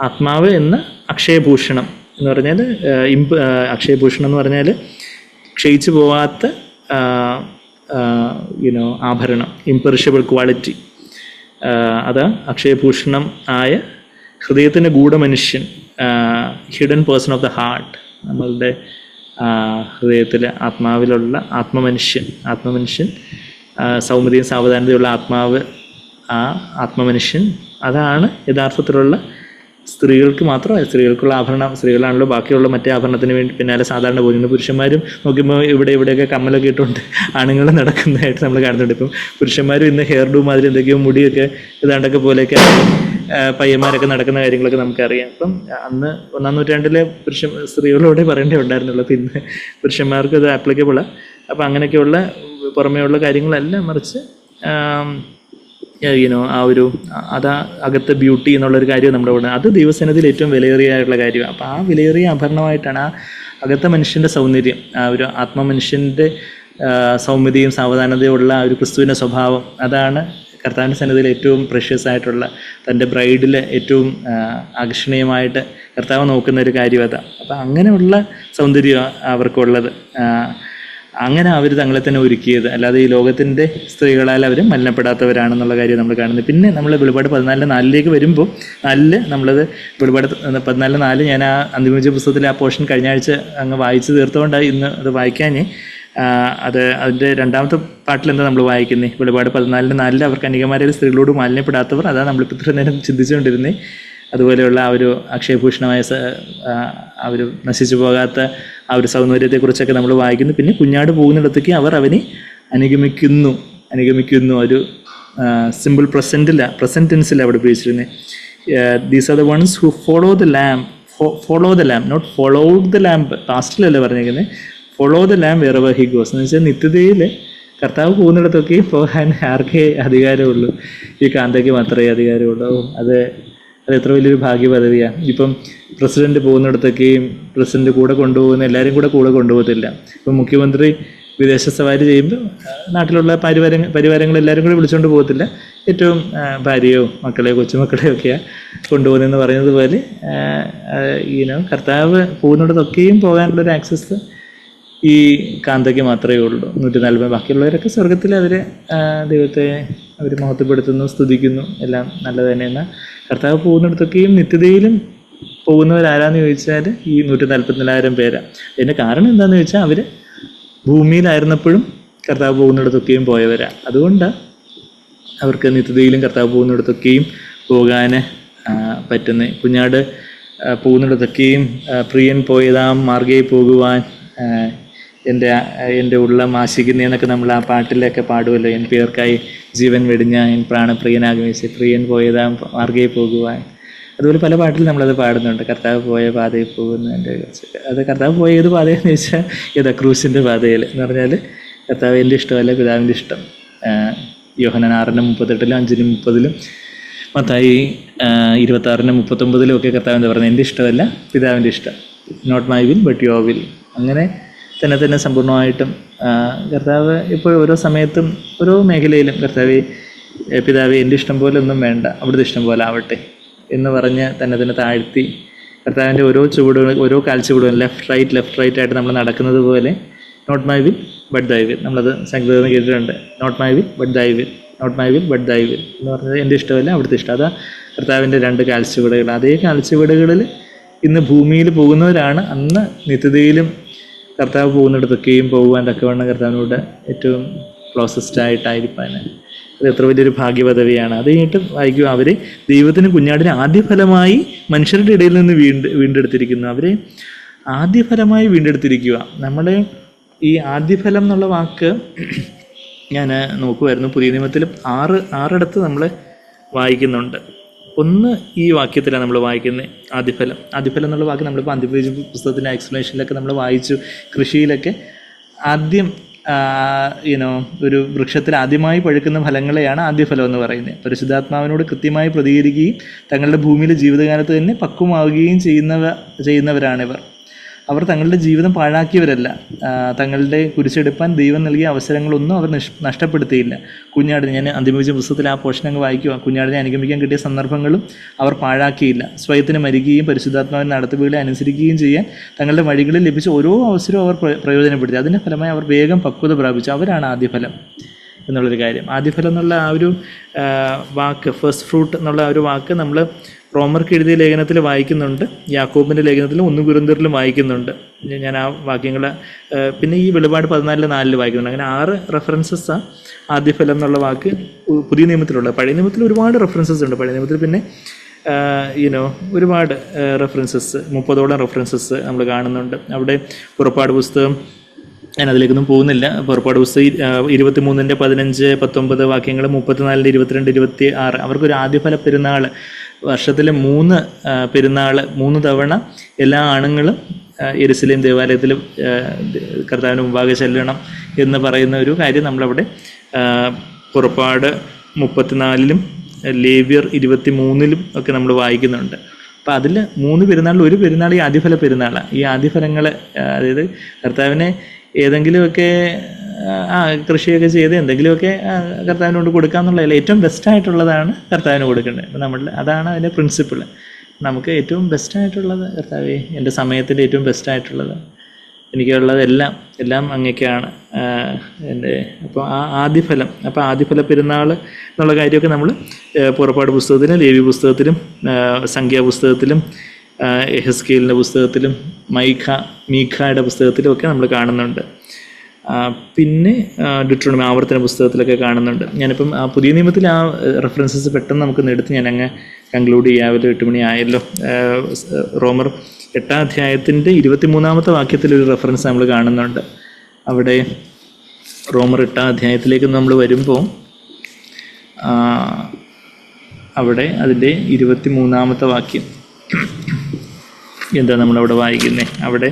ആത്മാവ് എന്ന അക്ഷയഭൂഷണം എന്ന് പറഞ്ഞാൽ അക്ഷയഭൂഷണം എന്ന് പറഞ്ഞാൽ ക്ഷയിച്ചു പോവാത്ത ആഭരണം, ഇംപെറിഷബിൾ ക്വാളിറ്റി. അത് അക്ഷയഭൂഷണം ആയ ഹൃദയത്തിൻ്റെ ഗൂഢമനുഷ്യൻ, hidden person of the heart, നമ്മളുടെ ഹൃദയത്തിൽ ആത്മാവിലുള്ള ആത്മമനുഷ്യൻ, സൗമ്യതയും സാവധാനതയുള്ള ആത്മാവ്, ആ ആത്മമനുഷ്യൻ, അതാണ് യഥാർത്ഥത്തിലുള്ള സ്ത്രീകൾക്ക് മാത്രമല്ല, സ്ത്രീകൾക്കുള്ള ആഭരണം. സ്ത്രീകളാണല്ലോ ബാക്കിയുള്ള മറ്റേ ആഭരണത്തിന് വേണ്ടി പിന്നാലെ സാധാരണ പോകുന്നത്. പുരുഷന്മാരും നോക്കുമ്പോൾ ഇവിടെയൊക്കെ കമ്മലൊക്കെ ഇട്ടുകൊണ്ട് ആണുങ്ങൾ നടക്കുന്നതായിട്ട് നമ്മൾ കാണുന്നുണ്ട്. ഇപ്പം പുരുഷന്മാരും ഇന്ന് ഹെയർ ഡൂ മാതിരി എന്തൊക്കെയോ മുടിയൊക്കെ ഇതാണ്ടൊക്കെ പോലെയൊക്കെ പയ്യന്മാരൊക്കെ നടക്കുന്ന കാര്യങ്ങളൊക്കെ നമുക്കറിയാം. അപ്പം അന്ന് 1-ാം നൂറ്റാണ്ടിലെ സ്ത്രീകളോടെ പറയേണ്ടേ ഉണ്ടായിരുന്നുള്ളൂ, ഇന്ന് പുരുഷന്മാർക്ക് ഇത് ആപ്ലിക്കബിളാണ്. അപ്പം അങ്ങനെയൊക്കെയുള്ള പുറമേയുള്ള കാര്യങ്ങളല്ല, മറിച്ച് ആ ഒരു അകത്തെ ബ്യൂട്ടി എന്നുള്ളൊരു കാര്യം നമ്മുടെ കൂടെ, അത് ദൈവസന്നിധിയിൽ ഏറ്റവും വിലയേറിയായിട്ടുള്ള കാര്യമാണ്. അപ്പോൾ ആ വിലയേറിയ ആഭരണമായിട്ടാണ് ആ അകത്തെ മനുഷ്യൻ്റെ സൗന്ദര്യം, ആ ഒരു ആത്മമനുഷ്യൻ്റെ സൗമ്യതയും സാവധാനതയുള്ള ആ ഒരു ക്രിസ്തുവിൻ്റെ സ്വഭാവം, അതാണ് കർത്താവിൻ്റെ സന്നിധിയിൽ ഏറ്റവും പ്രഷ്യസ് ആയിട്ടുള്ള, തൻ്റെ ബ്രൈഡിൽ ഏറ്റവും ആകർഷണീയമായിട്ട് കർത്താവ് നോക്കുന്ന ഒരു കാര്യം അതാണ്. അപ്പം അങ്ങനെയുള്ള സൗന്ദര്യം അവർക്കുള്ളത്. അങ്ങനെ അവർ തങ്ങളെ തന്നെ ഒരുക്കിയത്, അല്ലാതെ ഈ ലോകത്തിൻ്റെ സ്ത്രീകളാൽ അവർ മലിനപ്പെടാത്തവരാണെന്നുള്ള കാര്യം നമ്മൾ കാണുന്നത്. പിന്നെ നമ്മൾ വെളിപാട് 14:4 വരുമ്പോൾ നമ്മളത് വെളിപാട് 14:4 ഞാൻ ആ അന്തിമോചന പുസ്തകത്തിലെ ആ പോർഷൻ കഴിഞ്ഞ ആഴ്ച അങ്ങ് വായിച്ച് തീർത്തുകൊണ്ടാണ് ഇന്ന് അത് വായിക്കാൻ. അതിൻ്റെ 2-ാമത്തെ പാട്ടിൽ എന്താ നമ്മൾ വായിക്കുന്നത്? വെളിപാട് 14:4 അവർ കന്യകമാരിൽ സ്ത്രീകളോട് മാലിന്യപ്പെടാത്തവർ, അതാണ് നമ്മളിപ്പോൾ ഇത്ര നേരം ചിന്തിച്ചുകൊണ്ടിരുന്നത്. അതുപോലെയുള്ള ആ ഒരു അക്ഷയഭൂഷണമായ ആ ഒരു നശിച്ചു പോകാത്ത ആ ഒരു സൗന്ദര്യത്തെക്കുറിച്ചൊക്കെ നമ്മൾ വായിക്കുന്നു. പിന്നെ കുഞ്ഞാട് പോകുന്നിടത്തേക്ക് അവർ അവനെ അനുഗമിക്കുന്നു ഒരു സിമ്പിൾ പ്രസൻറ്റ് ടെൻസിൽ അവിടെ ഉപയോഗിച്ചിരുന്നത്. These are the ones who follow the lamb not followed the lamb, പാസ്റ്റിലല്ല പറഞ്ഞേക്കുന്നത്, follow the lamb wherever he goes. എന്ന് വെച്ചാൽ നിത്യതയിൽ കർത്താവ് പോകുന്നിടത്തൊക്കെ പോകാൻ ആർക്കേ അധികാരമുള്ളൂ? ഈ കാന്തയ്ക്ക് മാത്രമേ അധികാരമുള്ളൂ. അത് എത്ര വലിയൊരു ഭാഗ്യ പദവിയാണ്. ഇപ്പം പ്രസിഡന്റ് പോകുന്നിടത്തൊക്കെയും പ്രസിഡന്റ് കൂടെ കൊണ്ടുപോകുന്ന എല്ലാവരും കൂടെ കൊണ്ടുപോകത്തില്ല. ഇപ്പം മുഖ്യമന്ത്രി വിദേശ സവാരി ചെയ്യുമ്പോൾ നാട്ടിലുള്ള പരിവാരങ്ങൾ എല്ലാവരും കൂടെ വിളിച്ചുകൊണ്ട് പോകത്തില്ല, ഏറ്റവും ഭാര്യയോ മക്കളെയോ കൊച്ചുമക്കളെയോ ഒക്കെയാണ് കൊണ്ടുപോകുന്നതെന്ന് പറയുന്നത് പോലെ കർത്താവ് പോകുന്നിടത്തൊക്കെയും പോകാനുള്ളൊരു ആക്സസ് ഈ കാന്തയ്ക്ക് മാത്രമേ ഉള്ളൂ. 140 ബാക്കിയുള്ളവരൊക്കെ സ്വർഗത്തിൽ ദൈവത്തെ അവർ മഹത്വപ്പെടുത്തുന്നു, സ്തുതിക്കുന്നു, എല്ലാം നല്ലത് തന്നെ. എന്നാൽ കർത്താവ് പോകുന്നിടത്തൊക്കെയും നിത്യതയിലും പോകുന്നവരാരാന്ന് ചോദിച്ചാൽ ഈ 144,000 പേരാണ്. അതിൻ്റെ കാരണം എന്താണെന്ന് ചോദിച്ചാൽ അവർ ഭൂമിയിലായിരുന്നപ്പോഴും കർത്താവ് പോകുന്നിടത്തൊക്കെയും പോയവരാണ്. അതുകൊണ്ടാണ് അവർക്ക് നിത്യതയിലും കർത്താവ് പോകുന്നിടത്തൊക്കെയും പോകാൻ പറ്റുന്നത്. കുഞ്ഞാട് പോകുന്നിടത്തൊക്കെയും പ്രിയൻ പോയതാം മാർഗേ പോകുവാൻ എൻ്റെ ഉള്ളം ആശിക്കുന്നതെന്നൊക്കെ നമ്മൾ ആ പാട്ടിലൊക്കെ പാടുമല്ലോ. എൻ പേർക്കായി ജീവൻ വെടിഞ്ഞ എൻ പ്രാണപ്രിയനാകുമേശ പ്രിയൻ പോയതാം മാർഗേ പോകുവാൻ. അതുപോലെ പല പാട്ടിലും നമ്മളത് പാടുന്നുണ്ട്. കർത്താവ് പോയ പാതയിൽ പോകുന്നതിൻ്റെ കുറിച്ചൊക്കെ. അത് കർത്താവ് പോയ ഏത് പാതയെന്ന് ചോദിച്ചാൽ ഏതാ ക്രൂസിൻ്റെ പാതയിൽ എന്ന് പറഞ്ഞാൽ കർത്താവ് എൻ്റെ ഇഷ്ടമല്ല പിതാവിൻ്റെ ഇഷ്ടം. യോഹന്നാൻ 6:38, 5:30, മത്തായി 26:39 ഒക്കെ കർത്താവ് എന്താ പറയുന്നത്? എൻ്റെ ഇഷ്ടമല്ല പിതാവിൻ്റെ ഇഷ്ടം. Not my will but your will. അങ്ങനെ തന്നെ സമ്പൂർണ്ണമായിട്ടും കർത്താവ് ഇപ്പോൾ ഓരോ സമയത്തും ഓരോ മേഖലയിലും കർത്താവ് പിതാവ് എൻ്റെ ഇഷ്ടം പോലെ ഒന്നും വേണ്ട, അവിടുത്തെ ഇഷ്ടം പോലെ ആവട്ടെ എന്ന് പറഞ്ഞ് തന്നെ താഴ്ത്തി കർത്താവിൻ്റെ ഓരോ ചുവടുകൾ, ഓരോ കാൽച്ചുവടുകളും ലെഫ്റ്റ് റൈറ്റ് ആയിട്ട് നമ്മൾ നടക്കുന്നത് പോലെ not my will but thy will. നമ്മളത് സംഗീതം കേട്ടിട്ടുണ്ട്. Not my will but thy will, not my will but thy will എന്ന് പറഞ്ഞത് എൻ്റെ ഇഷ്ടമല്ല അവിടുത്തെ ഇഷ്ടം. അതാ കർത്താവിൻ്റെ 2 കാൽച്ചുവടുകൾ. അതേ കാൽച്ചുവടുകളിൽ ഇന്ന് ഭൂമിയിൽ പോകുന്നവരാണ് അന്ന് നിത്യതയിലും കർത്താവ് പോകുന്നിടത്തൊക്കെയും പോകുവാൻ തക്കവണ്ണം കർത്താവിനോട് ഏറ്റവും ക്ലോസസ്റ്റ് ആയിട്ടായിരിക്കാൻ. അത് എത്ര വലിയൊരു ഭാഗ്യപദവിയാണ്. അത് കഴിഞ്ഞിട്ട് വായിക്കുക, അവരെ ദൈവത്തിന് കുഞ്ഞാടിനെ ആദ്യഫലമായി മനുഷ്യരുടെ ഇടയിൽ നിന്ന് വീണ്ടെടുത്തിരിക്കുന്നു. അവരെ ആദ്യഫലമായി വീണ്ടെടുത്തിരിക്കുക. നമ്മളെ ഈ ആദ്യഫലം എന്നുള്ള വാക്ക് ഞാൻ നോക്കുമായിരുന്നു. പുതിയ നിയമത്തിൽ 6 നമ്മൾ വായിക്കുന്നുണ്ട്. ഒന്ന് ഈ വാക്യത്തിലാണ് നമ്മൾ വായിക്കുന്നത്, ആദ്യഫലം എന്നുള്ള വാക്ക് നമ്മളിപ്പോൾ അന്ത്യപേജ് പുസ്തകത്തിൻ്റെ എക്സ്പ്ലനേഷനിലൊക്കെ നമ്മൾ വായിച്ചു. കൃഷിയിലൊക്കെ ആദ്യം ഒരു വൃക്ഷത്തിൽ ആദ്യമായി പഴുക്കുന്ന ഫലങ്ങളെയാണ് ആദ്യഫലം എന്ന് പറയുന്നത്. പരിശുദ്ധാത്മാവിനോട് കൃത്യമായി പ്രതികരിക്കുകയും തങ്ങളുടെ ഭൂമിയിലെ ജീവിതകാലത്ത് തന്നെ പക്വമാവുകയും ചെയ്യുന്നവരാണിവർ. അവർ തങ്ങളുടെ ജീവിതം പാഴാക്കിയവരല്ല. തങ്ങളുടെ കുരിശെടുപ്പാൻ ദൈവം നൽകിയ അവസരങ്ങളൊന്നും അവർ നഷ്ടപ്പെടുത്തിയില്ല. കുഞ്ഞാടിനെ, ഞാൻ അന്തിമവിജയ പുസ്തകത്തിൽ ആ പോർഷൻ അങ്ങ് വായിക്കുക, കുഞ്ഞാടിനെ അനുഗമിക്കാൻ കിട്ടിയ സന്ദർഭങ്ങളും അവർ പാഴാക്കിയില്ല. സ്വയത്തിന് മരിക്കുകയും പരിശുദ്ധാത്മാവിൻ്റെ നടത്തിപ്പുകളെ അനുസരിക്കുകയും ചെയ്യാൻ തങ്ങളുടെ വഴികളിൽ ലഭിച്ച ഓരോ അവസരവും അവർ പ്രയോജനപ്പെടുത്തി. അതിൻ്റെ ഫലമായി അവർ വേഗം പക്വത പ്രാപിച്ചു. അവരാണ് ആദ്യഫലം എന്നുള്ളൊരു കാര്യം. ആദ്യഫലം എന്നുള്ള ആ ഒരു വാക്ക്, ഫസ്റ്റ് ഫ്രൂട്ട് എന്നുള്ള ആ ഒരു വാക്ക് നമ്മൾ റോമർക്ക് എഴുതിയ ലേഖനത്തിൽ വായിക്കുന്നുണ്ട്, യാക്കോബിൻ്റെ ലേഖനത്തിലും 1 കൊരിന്ത്യരിലും വായിക്കുന്നുണ്ട്. ഞാൻ ആ വാക്യങ്ങൾ പിന്നെ ഈ വെളിപാട് 14:4 വായിക്കുന്നുണ്ട്. അങ്ങനെ 6 റെഫറൻസസാണ് ആദ്യഫലം എന്നുള്ള വാക്ക് പുതിയ നിയമത്തിലുള്ളത്. പഴയ നിയമത്തിൽ ഒരുപാട് റെഫറൻസസ് ഉണ്ട്. പഴയ നിയമത്തിൽ പിന്നെ ഒരുപാട് റെഫറൻസസ്, 30ഓളം റെഫറൻസസ് നമ്മൾ കാണുന്നുണ്ട്. അവിടെ പുറപ്പാട് പുസ്തകം, ഞാൻ അതിലേക്കൊന്നും പോകുന്നില്ല. പുറപ്പാട് പുസ്തകം 23:15, 19 വാക്യങ്ങൾ, 34, 22, 26 അവർക്കൊരു ആദ്യഫല പെരുന്നാൾ, വർഷത്തിലെ 3 പെരുന്നാൾ 3 തവണ എല്ലാ ആണുങ്ങളും യെരുശലേം ദേവാലയത്തിൽ കർത്താവിന് മുമ്പാകെ ചെല്ലണം എന്ന് പറയുന്ന ഒരു കാര്യം നമ്മളവിടെ പുറപ്പാട് 34-ലും ലേവ്യർ 23-ലും ഒക്കെ നമ്മൾ വായിക്കുന്നുണ്ട്. അപ്പം അതിൽ 3 പെരുന്നാളിൽ ഒരു പെരുന്നാൾ ഈ ആദ്യഫല പെരുന്നാളാണ്. ഈ ആദ്യഫലങ്ങൾ, അതായത് കർത്താവിനെ ഏതെങ്കിലുമൊക്കെ കൃഷിയൊക്കെ ചെയ്ത് എന്തെങ്കിലുമൊക്കെ കർത്താവിന് കൊണ്ട് കൊടുക്കുക എന്നുള്ളതല്ല, ഏറ്റവും ബെസ്റ്റായിട്ടുള്ളതാണ് കർത്താവിന് കൊടുക്കേണ്ടത്. അപ്പം അതാണ് അതിൻ്റെ പ്രിൻസിപ്പിൾ. നമുക്ക് ഏറ്റവും ബെസ്റ്റായിട്ടുള്ളത് കർത്താവേ, എൻ്റെ സമയത്തിൻ്റെ ഏറ്റവും ബെസ്റ്റായിട്ടുള്ളത് എനിക്കുള്ളതെല്ലാം അങ്ങേക്കാണ് എൻ്റെ. അപ്പോൾ ആ ആദ്യഫലം, അപ്പോൾ ആദ്യഫല പെരുന്നാൾ എന്നുള്ള കാര്യമൊക്കെ നമ്മൾ പുറപ്പാട് പുസ്തകത്തിലും ലേവ്യ പുസ്തകത്തിലും സംഖ്യാപുസ്തകത്തിലും എഹെസ്കേലിൻ്റെ പുസ്തകത്തിലും മീഖയുടെ പുസ്തകത്തിലും ഒക്കെ നമ്മൾ കാണുന്നുണ്ട്. പിന്നെ ഡിട്രോണമി, ആവർത്തന പുസ്തകത്തിലൊക്കെ കാണുന്നുണ്ട്. ഞാനിപ്പം പുതിയ നിയമത്തിൽ ആ റെഫറൻസസ് പെട്ടെന്ന് നമുക്കൊന്ന് എടുത്ത് ഞാനങ്ങ് കൺക്ലൂഡ് ചെയ്യാമല്ലോ. 8 മണി ആയല്ലോ. റോമർ 8-ാം അധ്യായത്തിൻ്റെ 23-ാമത്തെ വാക്യത്തിലൊരു റെഫറൻസ് നമ്മൾ കാണുന്നുണ്ട്. അവിടെ റോമർ 8-ാം അധ്യായത്തിലേക്ക് നമ്മൾ വരുമ്പോൾ അവിടെ അതിൻ്റെ 23-ാമത്തെ വാക്യം എന്താ നമ്മളവിടെ വായിക്കുന്നത്? അവിടെ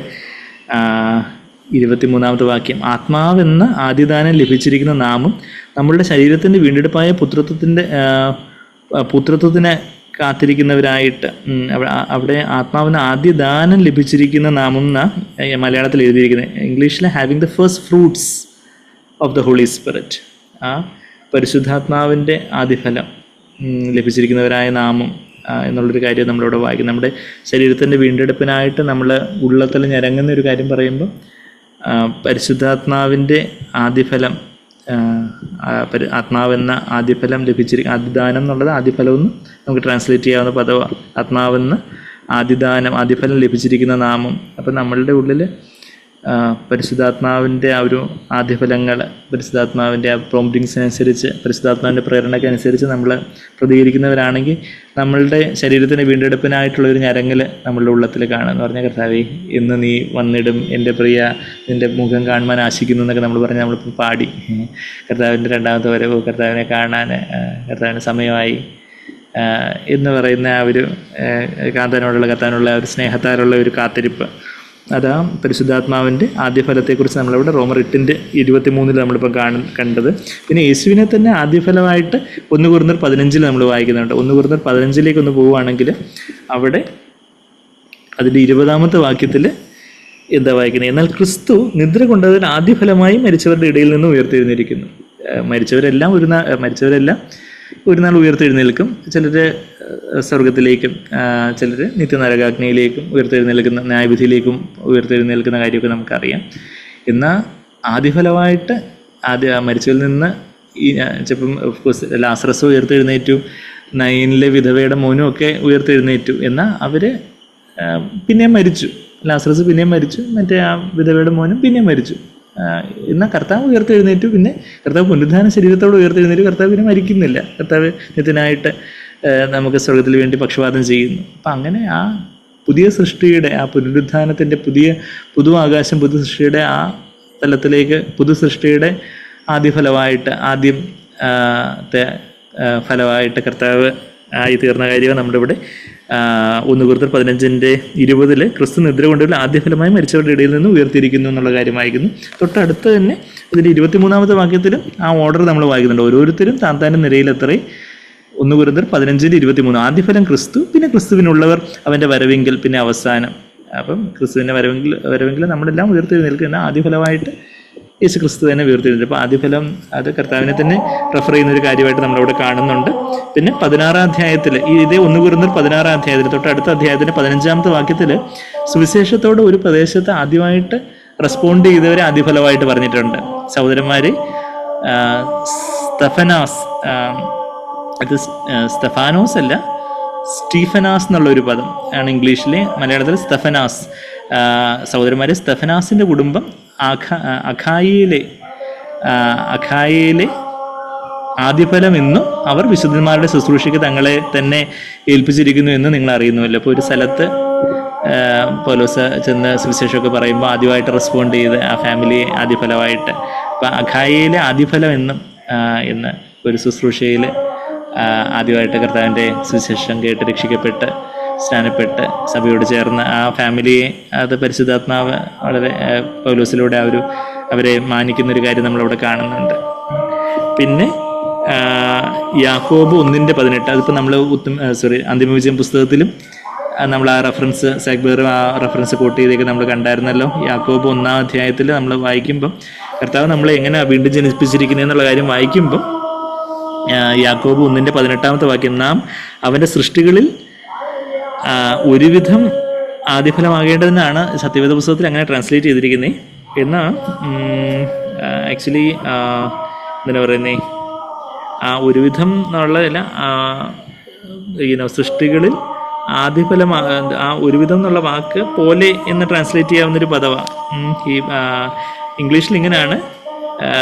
23-ാമത്തെ വാക്യം, ആത്മാവെന്ന ആദ്യദാനം ലഭിച്ചിരിക്കുന്ന നാമും നമ്മളുടെ ശരീരത്തിൻ്റെ വീണ്ടെടുപ്പായ പുത്രത്വത്തിനെ കാത്തിരിക്കുന്നവരായിട്ട്, അവിടെ ആത്മാവിന് ആദ്യദാനം ലഭിച്ചിരിക്കുന്ന നാമം എന്നാണ് മലയാളത്തിൽ എഴുതിയിരിക്കുന്നത്. ഇംഗ്ലീഷിൽ having the first fruits of the holy spirit, ആ പരിശുദ്ധാത്മാവിൻ്റെ ആദ്യഫലം ലഭിച്ചിരിക്കുന്നവരായ നാമം എന്നുള്ളൊരു കാര്യം നമ്മളിവിടെ വായിക്കും. നമ്മുടെ ശരീരത്തിൻ്റെ വീണ്ടെടുപ്പിനായിട്ട് നമ്മൾ ഉള്ളത്തിൽ ഞരങ്ങുന്ന ഒരു കാര്യം പറയുമ്പോൾ പരിശുദ്ധാത്മാവിൻ്റെ ആദ്യഫലം, ആത്മാവെന്ന ആദ്യഫലം ആദ്യദാനം എന്നുള്ളത് ആദ്യഫലമെന്ന് നമുക്ക് ട്രാൻസ്ലേറ്റ് ചെയ്യാവുന്ന പദമാണ്. ആത്മാവെന്ന് ആദ്യഫലം ലഭിച്ചിരിക്കുന്ന നാമം. അപ്പം നമ്മളുടെ ഉള്ളിൽ പരിശുദ്ധാത്മാവിൻ്റെ ആ ഒരു ആദ്യഫലങ്ങൾ, പരിശുദ്ധാത്മാവിൻ്റെ ആ പ്രോംപ്റ്റിങ്സിനനുസരിച്ച്, പരിശുദ്ധാത്മാവിൻ്റെ പ്രേരണയ്ക്കനുസരിച്ച് നമ്മൾ പ്രതികരിക്കുന്നവരാണെങ്കിൽ നമ്മളുടെ ശരീരത്തിൻ്റെ വീണ്ടെടുപ്പിനായിട്ടുള്ളൊരു ഞരങ്ങൽ നമ്മളുടെ ഉള്ളത്തിൽ കാണുമെന്ന് പറഞ്ഞാൽ, കർത്താവേ ഇന്ന് നീ വന്നിടും, എൻ്റെ പ്രിയ നിൻ്റെ മുഖം കാണുവാൻ ആശിക്കുന്നു എന്നൊക്കെ നമ്മൾ പറഞ്ഞ് നമ്മളിപ്പോൾ പാടി. കർത്താവിൻ്റെ 2ാമത്തെ വരവ്, കർത്താവിനെ കാണാൻ കർത്താവിന് സമയമായി, എന്ന് പറയുന്ന ആ ഒരു കാന്താനോടുള്ള കത്താനുള്ള ഒരു സ്നേഹത്താലുള്ള ഒരു കാത്തിരിപ്പ്, അതാ പരിശുദ്ധാത്മാവിൻ്റെ ആദ്യഫലത്തെക്കുറിച്ച് നമ്മളിവിടെ റോമർ 8:23 നമ്മളിപ്പോൾ കണ്ടത്. പിന്നെ യേശുവിനെ തന്നെ ആദ്യഫലമായിട്ട് 1 കൊരിന്ത്യർ 15 നമ്മൾ വായിക്കുന്നുണ്ട്. 1 കൊരിന്ത്യർ 15 ഒന്ന് പോവുകയാണെങ്കിൽ അവിടെ അതിൻ്റെ 20 വാക്യത്തിൽ എന്താ വായിക്കുന്നത്? എന്നാൽ ക്രിസ്തു നിദ്ര കൊണ്ടതിന് ആദ്യഫലമായി മരിച്ചവരുടെ ഇടയിൽ നിന്ന് ഉയർത്തെഴുന്നേരിക്കുന്നു. മരിച്ചവരെല്ലാം ഒരു നാൾ ഉയർത്തെഴുന്നേൽക്കും. ചിലർ സ്വർഗത്തിലേക്കും, ചിലർ നിത്യനരകാഗ്നിയിലേക്കും ഉയർത്തെഴുന്നേൽക്കുന്ന, ന്യായവിധിയിലേക്കും ഉയർത്തെഴുന്നേൽക്കുന്ന കാര്യമൊക്കെ നമുക്കറിയാം. എന്നാൽ ആദ്യഫലമായിട്ട് മരിച്ചവരിൽ നിന്ന് ചിലപ്പം ഓഫ്കോഴ്സ് ലാസറസ് ഉയർത്തെഴുന്നേറ്റു, നയനിലെ വിധവയുടെ മോനും ഒക്കെ ഉയർത്തെഴുന്നേറ്റു. എന്നാൽ അവർ പിന്നെയും മരിച്ചു. ലാസറസ് പിന്നെയും മരിച്ചു, മറ്റേ ആ വിധവയുടെ മോനും പിന്നെയും മരിച്ചു. എന്നാൽ കർത്താവ് ഉയർത്തെഴുന്നേറ്റു. പിന്നെ കർത്താവ് പുനരുദ്ധാന ശരീരത്തോട് ഉയർത്തെഴുന്നേറ്റു. കർത്താവ് പിന്നെ മരിക്കുന്നില്ല. കർത്താവ് നിത്യനായിട്ട് നമുക്ക് സ്വർഗത്തിൽ വേണ്ടി പക്ഷപാതം ചെയ്യുന്നു. അപ്പം അങ്ങനെ ആ പുതിയ സൃഷ്ടിയുടെ, ആ പുനരുദ്ധാനത്തിൻ്റെ പുതു ആകാശം, പുതു സൃഷ്ടിയുടെ ആ തലത്തിലേക്ക്, പുതു സൃഷ്ടിയുടെ ആദ്യഫലമായിട്ട്, ഫലമായിട്ട് കർത്താവ് ആയി തീർന്ന കാര്യമാണ് നമ്മുടെ ഇവിടെ 1 കൊരിന്ത്യർ 15:20 ക്രിസ്തു നിദ്ര കൊണ്ടുള്ള ആദ്യഫലമായി മരിച്ചവരുടെ ഇടയിൽ നിന്ന് ഉയർത്തിയിരിക്കുന്നു എന്നുള്ള കാര്യമായിരിക്കുന്നു. തൊട്ടടുത്ത് തന്നെ ഇതിൻ്റെ 23 വാക്യത്തിലും ആ ഓർഡർ നമ്മൾ വായിക്കുന്നുണ്ട്. ഓരോരുത്തരും താന്താൻ്റെ നിരയിലെത്രയും 1 കൊരിന്ത്യർ 15:23 ആദ്യഫലം ക്രിസ്തു, പിന്നെ ക്രിസ്തുവിനുള്ളവർ അവൻ്റെ വരവെങ്കിൽ, പിന്നെ അവസാനം. അപ്പം ക്രിസ്തുവിൻ്റെ വരവെങ്കിൽ നമ്മളെല്ലാം ഉയർത്തെഴുന്നേൽക്കുക. ആദ്യഫലമായിട്ട് യേശു ക്രിസ്തു തന്നെ ഉയർത്തെഴുന്നേൽക്കും. അപ്പോൾ ആദ്യഫലം അത് കർത്താവിനെ തന്നെ റെഫർ ചെയ്യുന്നൊരു കാര്യമായിട്ട് നമ്മളിവിടെ കാണുന്നുണ്ട്. പിന്നെ 16 അധ്യായത്തിൽ, ഇതേ 1 കൊരിന്ത്യർ 16 അധ്യായത്തിൽ തൊട്ടടുത്ത അധ്യായത്തിൻ്റെ 15 വാക്യത്തിൽ സുവിശേഷത്തോട് ഒരു പ്രദേശത്ത് ആദ്യമായിട്ട് റെസ്പോണ്ട് ചെയ്തവരെ ആദ്യഫലമായിട്ട് പറഞ്ഞിട്ടുണ്ട്. സഹോദരന്മാരെ, അത് സ്തെഫാനോസ് അല്ല, സ്റ്റീഫനാസ് എന്നുള്ളൊരു പദം ആണ് ഇംഗ്ലീഷിലെ. മലയാളത്തിൽ സ്തെഫനാസ്. സഹോദരന്മാരെ, സ്തെഫനാസിൻ്റെ കുടുംബം അഖായയിലെ ആദ്യഫലം എന്നും അവർ വിശുദ്ധന്മാരുടെ ശുശ്രൂഷയ്ക്ക് തങ്ങളെ തന്നെ ഏൽപ്പിച്ചിരിക്കുന്നു എന്ന് നിങ്ങൾ അറിയുന്നുവല്ലോ. അപ്പോൾ ഒരു സ്ഥലത്ത് പൗലോസ് ചെന്ന് സുവിശേഷമൊക്കെ പറയുമ്പോൾ ആദ്യമായിട്ട് റെസ്പോണ്ട് ചെയ്ത് ആ ഫാമിലിയെ ആദ്യഫലമായിട്ട്, അപ്പം അഖായയിലെ ആദ്യഫലം എന്ന് ഒരു ശുശ്രൂഷയിൽ ആദ്യമായിട്ട് കർത്താവിൻ്റെ സുവിശേഷം കേട്ട് രക്ഷിക്കപ്പെട്ട് സ്നാനപ്പെട്ട് സഭയോട് ചേർന്ന് ആ ഫാമിലിയെ, അത് പരിശുദ്ധാത്മാവ് വളരെ പൗലോസിലൂടെ അവരെ മാനിക്കുന്നൊരു കാര്യം നമ്മളവിടെ കാണുന്നുണ്ട്. പിന്നെ യാക്കോബ് 1:18 അതിപ്പോൾ നമ്മൾ അന്തിമവിജയം പുസ്തകത്തിലും നമ്മൾ ആ റെഫറൻസ്, സാഗ്ബേറും ആ റെഫറൻസ് കോട്ട് ചെയ്തൊക്കെ നമ്മൾ കണ്ടായിരുന്നല്ലോ. യാക്കോബ് 1 അധ്യായത്തിൽ നമ്മൾ വായിക്കുമ്പം കർത്താവ് നമ്മളെ എങ്ങനെ വീണ്ടും ജനിപ്പിച്ചിരിക്കുന്നതെന്നുള്ള കാര്യം വായിക്കുമ്പം യാക്കോബ് 1:18 വാക്യം, നാം അവൻ്റെ സൃഷ്ടികളിൽ ഒരുവിധം ആദ്യഫലമാകേണ്ടതിനാണ് സത്യവേദ പുസ്തകത്തിൽ അങ്ങനെ ട്രാൻസ്ലേറ്റ് ചെയ്തിരിക്കുന്നത്. എന്നാൽ ആക്ച്വലി എന്താണ് പറയുന്നത്, ആ ഒരുവിധം എന്നുള്ളതല്ല, സൃഷ്ടികളിൽ ആദ്യഫലം, ആ ഒരുവിധം എന്നുള്ള വാക്ക് പോലെ എന്ന് ട്രാൻസ്ലേറ്റ് ചെയ്യാവുന്നൊരു പദമാണ്. ഈ ഇംഗ്ലീഷിൽ ഇങ്ങനെയാണ്,